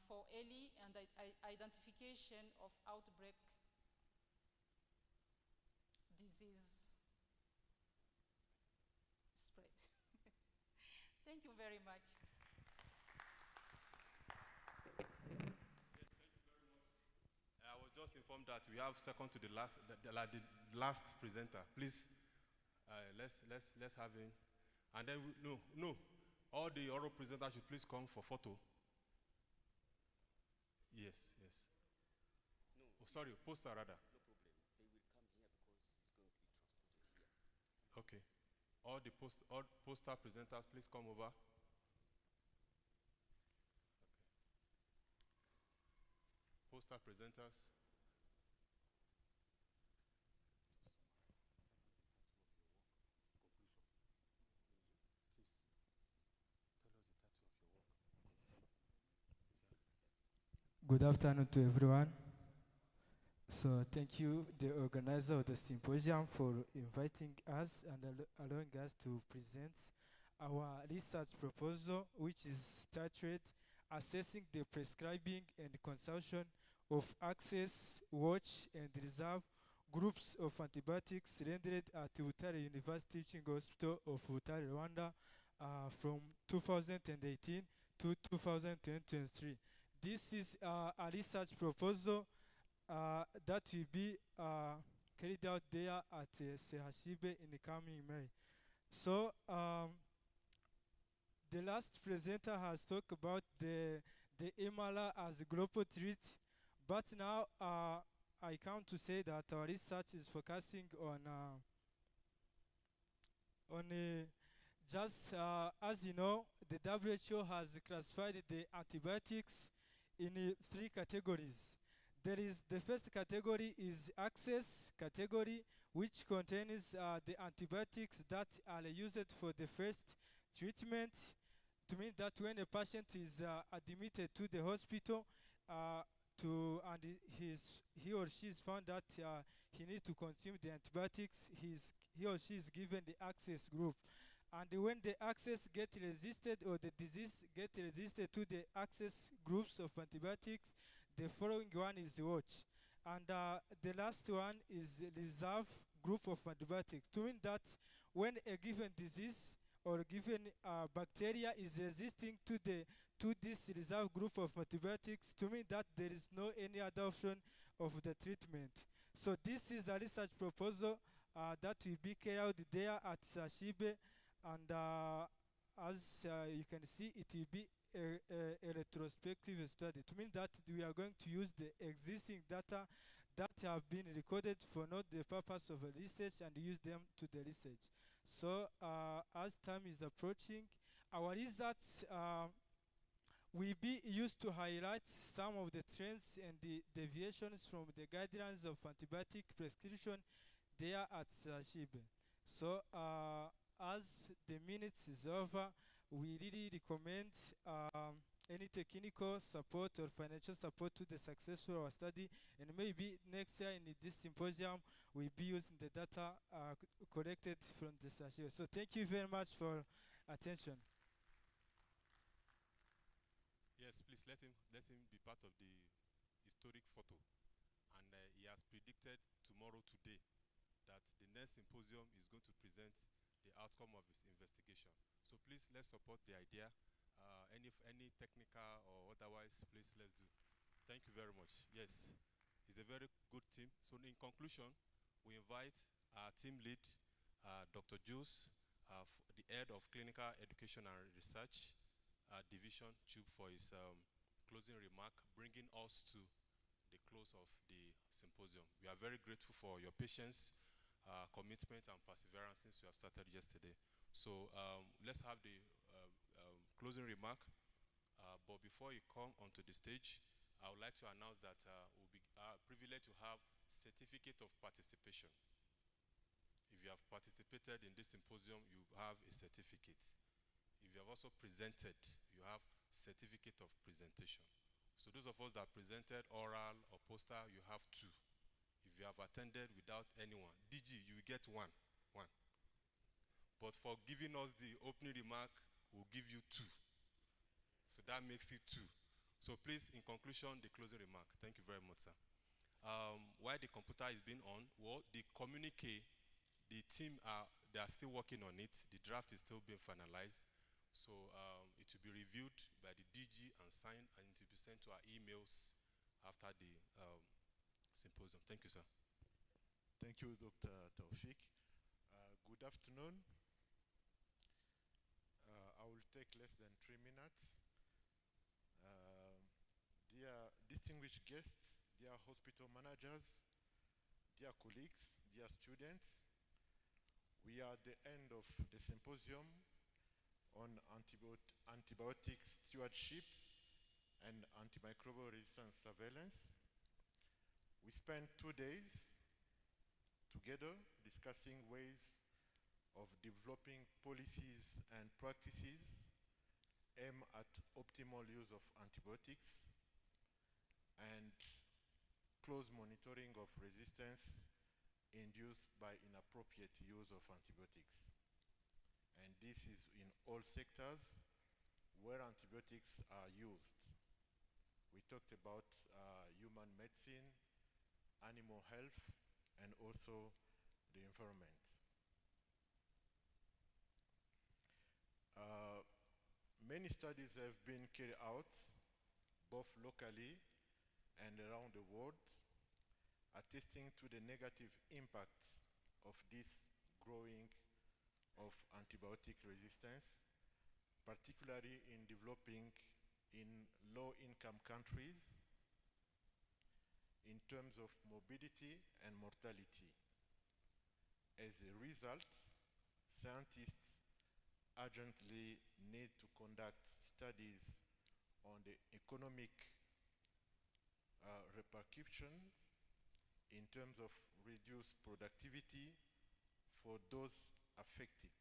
for early and identification of outbreak disease spread. Thank you very much. I was just informed that we have second to the last presenter. Please, let's have him. And then, no, all the oral presenters should please come for photo. Yes. No. Oh, sorry, poster rather. No problem. They will come here because it's going to be transported here. Okay. All poster presenters, please come over. Okay. Poster presenters. Good afternoon to everyone. So thank you, the organizer of the symposium, for inviting us and allowing us to present our research proposal, which is titled Assessing the Prescribing and Consumption of Access, Watch and Reserve Groups of Antibiotics rendered at Butare University Teaching Hospital of Butare, Rwanda from 2018 to 2023. This is a research proposal that will be carried out there at CHUB in the coming May. So the last presenter has talked about the MLR as a global threat, but now I come to say that our research is focusing on just as you know, the WHO has classified the antibiotics in 3 categories. There is the first category is access category, which contains the antibiotics that are used for the first treatment. To mean that when a patient is admitted to the hospital and he or she is found that he needs to consume the antibiotics, he or she is given the access group. And when the access get resisted or the disease get resisted to the access groups of antibiotics, the following one is watch. And the last one is reserve group of antibiotics. To mean that when a given disease or given bacteria is resisting to this reserve group of antibiotics, to mean that there is no any other option of the treatment. So this is a research proposal that will be carried out there at CHUB, and as you can see, it will be a retrospective study. It means that we are going to use the existing data that have been recorded for not the purpose of a research and use them to the research. So as time is approaching, our results will be used to highlight some of the trends and the deviations from the guidelines of antibiotic prescription there at Shibe. So as the minutes is over, we really recommend any technical support or financial support to the success of our study, and maybe next year in this symposium we'll be using the data collected from the Shibe. So thank you very much for attention. Yes, please let him be part of the historic photo. And he has predicted tomorrow today that the next symposium is going to present the outcome of his investigation. So please, let's support the idea. Any technical or otherwise, please, let's do. Thank you very much. Yes, it's a very good team. So in conclusion, we invite our team lead, Dr. Juice, the head of Clinical Education and Research Division, Chub, for his closing remark, bringing us to the close of the symposium. We are very grateful for your patience, commitment, and perseverance since we have started yesterday. So let's have the closing remark. But before you come onto the stage, I would like to announce that we'll be privileged to have certificate of participation. If you have participated in this symposium, you have a certificate. If you have also presented, you have certificate of presentation. So those of us that presented oral or poster, you have 2. If you have attended without anyone, DG, you will get 1. But for giving us the opening remark, we'll give you 2. So that makes it 2. So please, in conclusion, the closing remark. Thank you very much, sir. While the computer is being on, well, the communique, the team they are still working on it. The draft is still being finalized. So it will be reviewed by the DG and signed, and it will be sent to our emails after the symposium. Thank you, sir. Thank you, Dr. Taufik. Good afternoon. I will take less than 3 minutes. Dear distinguished guests, dear hospital managers, dear colleagues, dear students, we are at the end of the symposium on antibiotic stewardship and antimicrobial resistance surveillance. We spent 2 days together discussing ways of developing policies and practices aimed at optimal use of antibiotics and close monitoring of resistance induced by inappropriate use of antibiotics. And this is in all sectors where antibiotics are used. We talked about human medicine, animal health, and also the environment. Many studies have been carried out, both locally and around the world, attesting to the negative impact of this growing of antibiotic resistance, particularly in developing in low-income countries in terms of morbidity and mortality. As a result, scientists urgently need to conduct studies on the economic repercussions in terms of reduced productivity for those affected,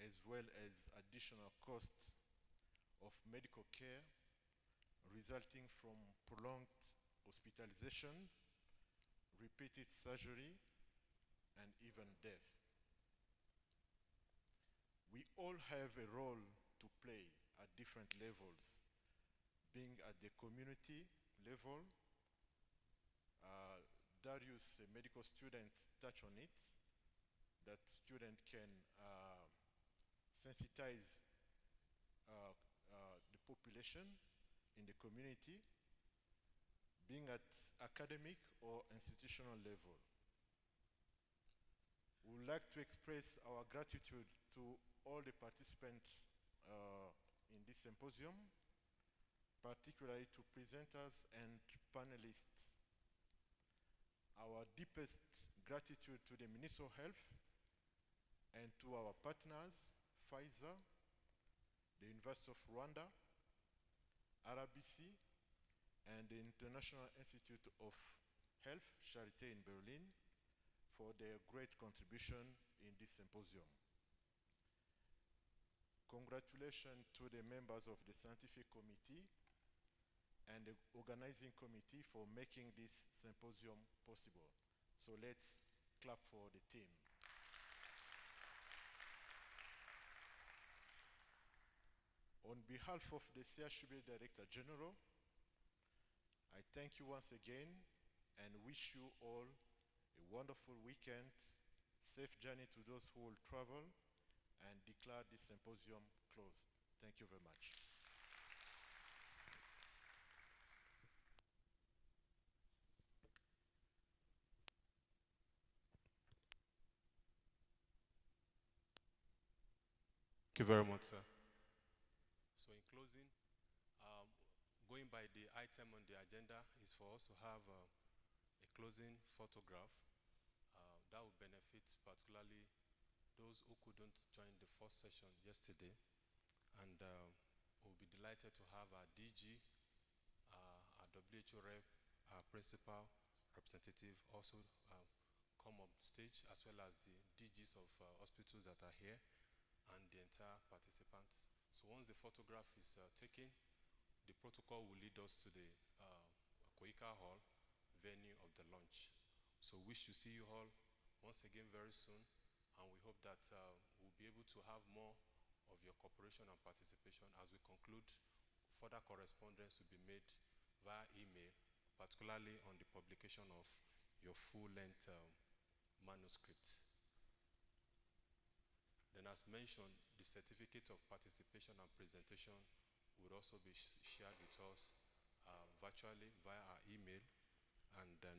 as well as additional costs of medical care resulting from prolonged hospitalization, repeated surgery, and even death. We all have a role to play at different levels, being at the community level. Darius, a medical student, touched on it, that student can sensitize the population in the community, being at academic or institutional level. We would like to express our gratitude to all the participants in this symposium, particularly to presenters and panelists. Our deepest gratitude to the Ministry of Health and to our partners, Pfizer, the University of Rwanda, RBC, and the International Institute of Health, Charité in Berlin, for their great contribution in this symposium. Congratulations to the members of the scientific committee and the organizing committee for making this symposium possible. So let's clap for the team. On behalf of the CHUB Director General, I thank you once again and wish you all a wonderful weekend, safe journey to those who will travel, and declare this symposium closed. Thank you very much. Thank you very much, sir. So in closing, going by the item on the agenda is for us to have a closing photograph that will benefit particularly those who couldn't join the first session yesterday. And we'll be delighted to have our DG, our WHO rep, our principal representative also come up stage, as well as the DGs of hospitals that are here and the entire participants. So once the photograph is taken, the protocol will lead us to the Koika Hall venue of the launch. So wish to see you all once again very soon, and we hope that we'll be able to have more of your cooperation and participation as we conclude. Further correspondence will be made via email, particularly on the publication of your full-length manuscript. Then, as mentioned, the certificate of participation and presentation will also be shared with us virtually via our email, and then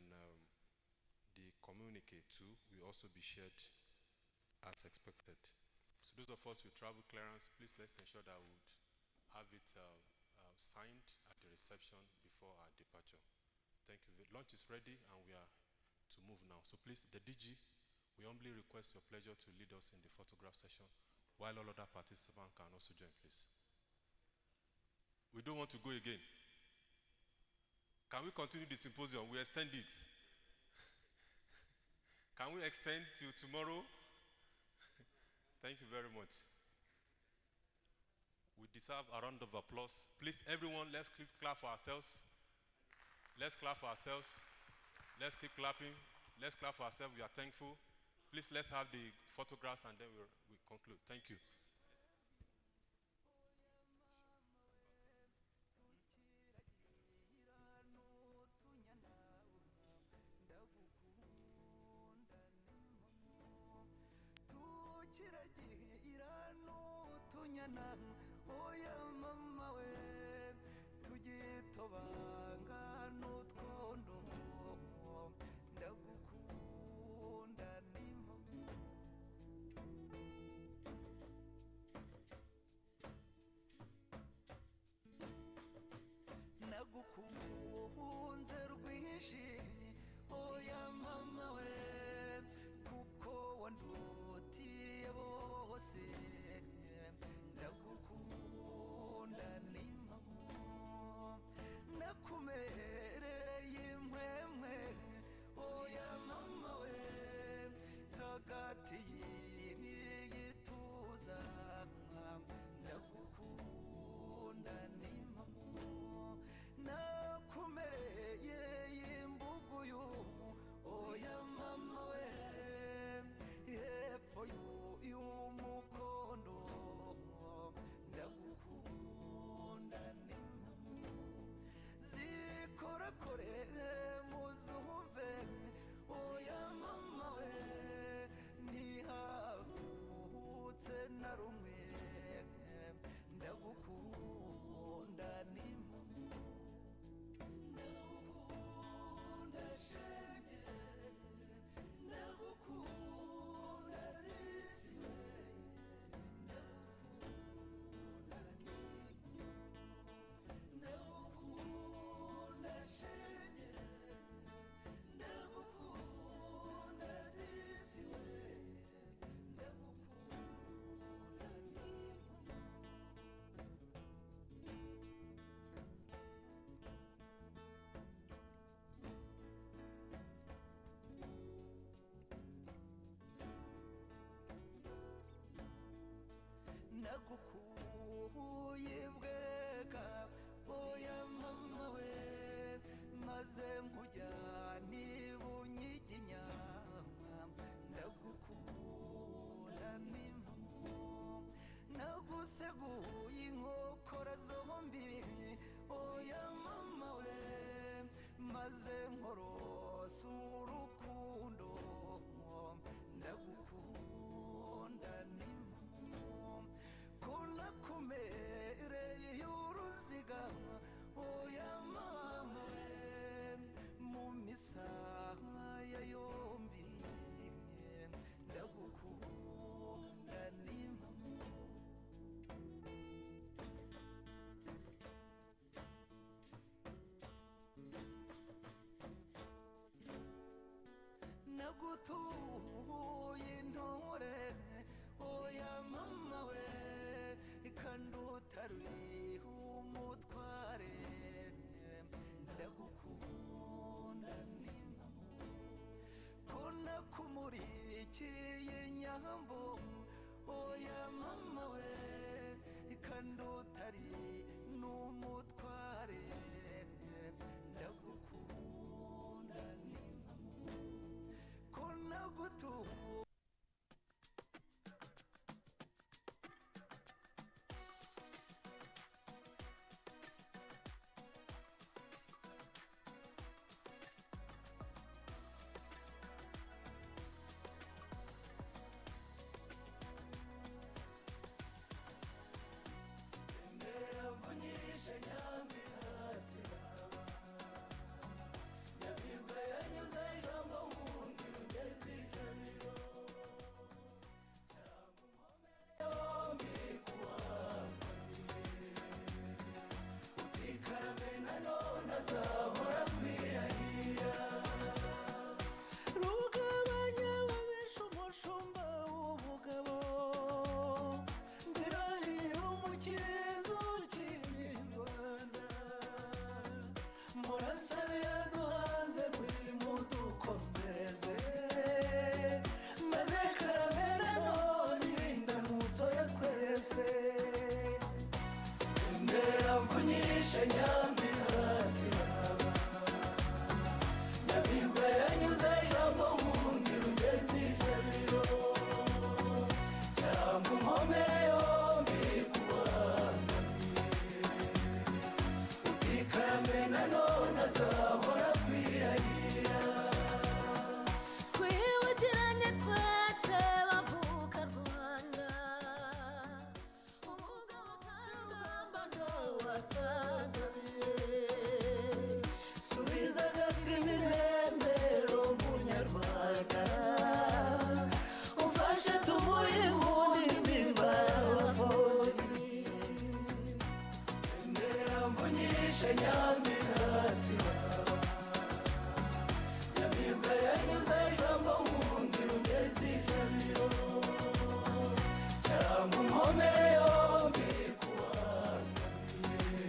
the communique too will also be shared as expected. So those of us with travel clearance, please let's ensure that we would have it signed at the reception before our departure. Thank you. The lunch is ready and we are to move now. So please, the DG, we humbly request your pleasure to lead us in the photograph session, while all other participants can also join, please. We don't want to go again. Can we continue the symposium? We extend it. Can we extend till tomorrow? Thank you very much. We deserve a round of applause. Please, everyone, let's clap for ourselves. Let's clap for ourselves. Let's keep clapping. Let's clap for ourselves. We are thankful. Please, let's have the photographs and then we conclude. Thank you. Oya mama we tugitobanga n'utwondo ndagukunda nagukunze rwinshi oya mama we kuko wandutiye bose ndagukunda nagukuye bwega oya mama we maze nkujyana ibunyiginya ndagukunda n'impamo naguseguye inkokora zombi oya mama we maze nkorosa urukundo ndagukunda n'impamo ko nakumereye y'uruziga oya mama we mu misaya yombi ndagukunda n'impamo nagutuye intore oya mama we kandi utari umutware ndagukunda n'impamo ko nakumurikiye nyambo oya mama we kandi utari n'umutware ndagukunda n'impamo ko nagutuye rugabanya babesha umushumba w'umugabo ndirahira umukizo ukiri Rwanda murasabira duhanze buri mudukomeze maze karamera none indamutso ya twese ndera mvunyishe nyamiratsi nyabirwa yanyuze ijambo nkundi rugeze ijabiro cyangwa unkomere yombi kubangamiye utikarame nanone azahora kwirahira twibukiranye twese bavuka Rwanda umugabo karugamba ntawatagabiye subiza agatima irembero munyarwanda umfashe tumuye impundu impimba y'abafozi ndera mvunyishe nyamiratsi nyamibwa yanyuze ijambo nkundi rugeze ijabiro cyangwa unkomere yombi kubangamiye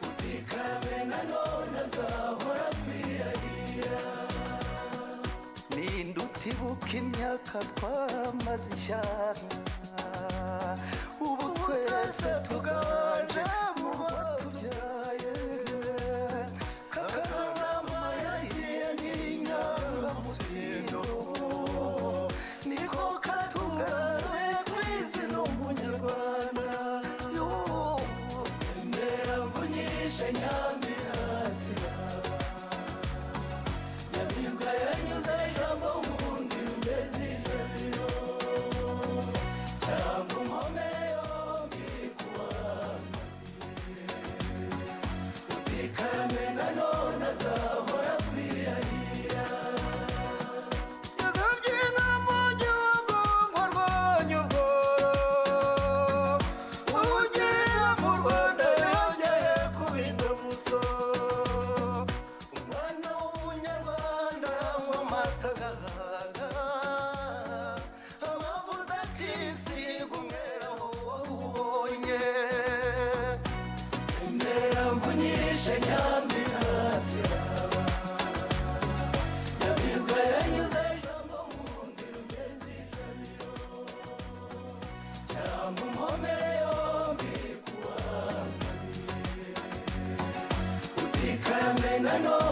utikarabe nanone azahora kwirahira ninde utibuka imyaka twamaze ishyanga ubu twese tuganje mu batubyaye kakanama yagiye n'inyangamutsindo niko katugaruye kw'izina umunyarwanda ndera mvunyishe nyamiratsi nyamibwa yanyuze ijambo nkundi rugeze ijabiro cyangwa unkomere yombi kubangamiye nanone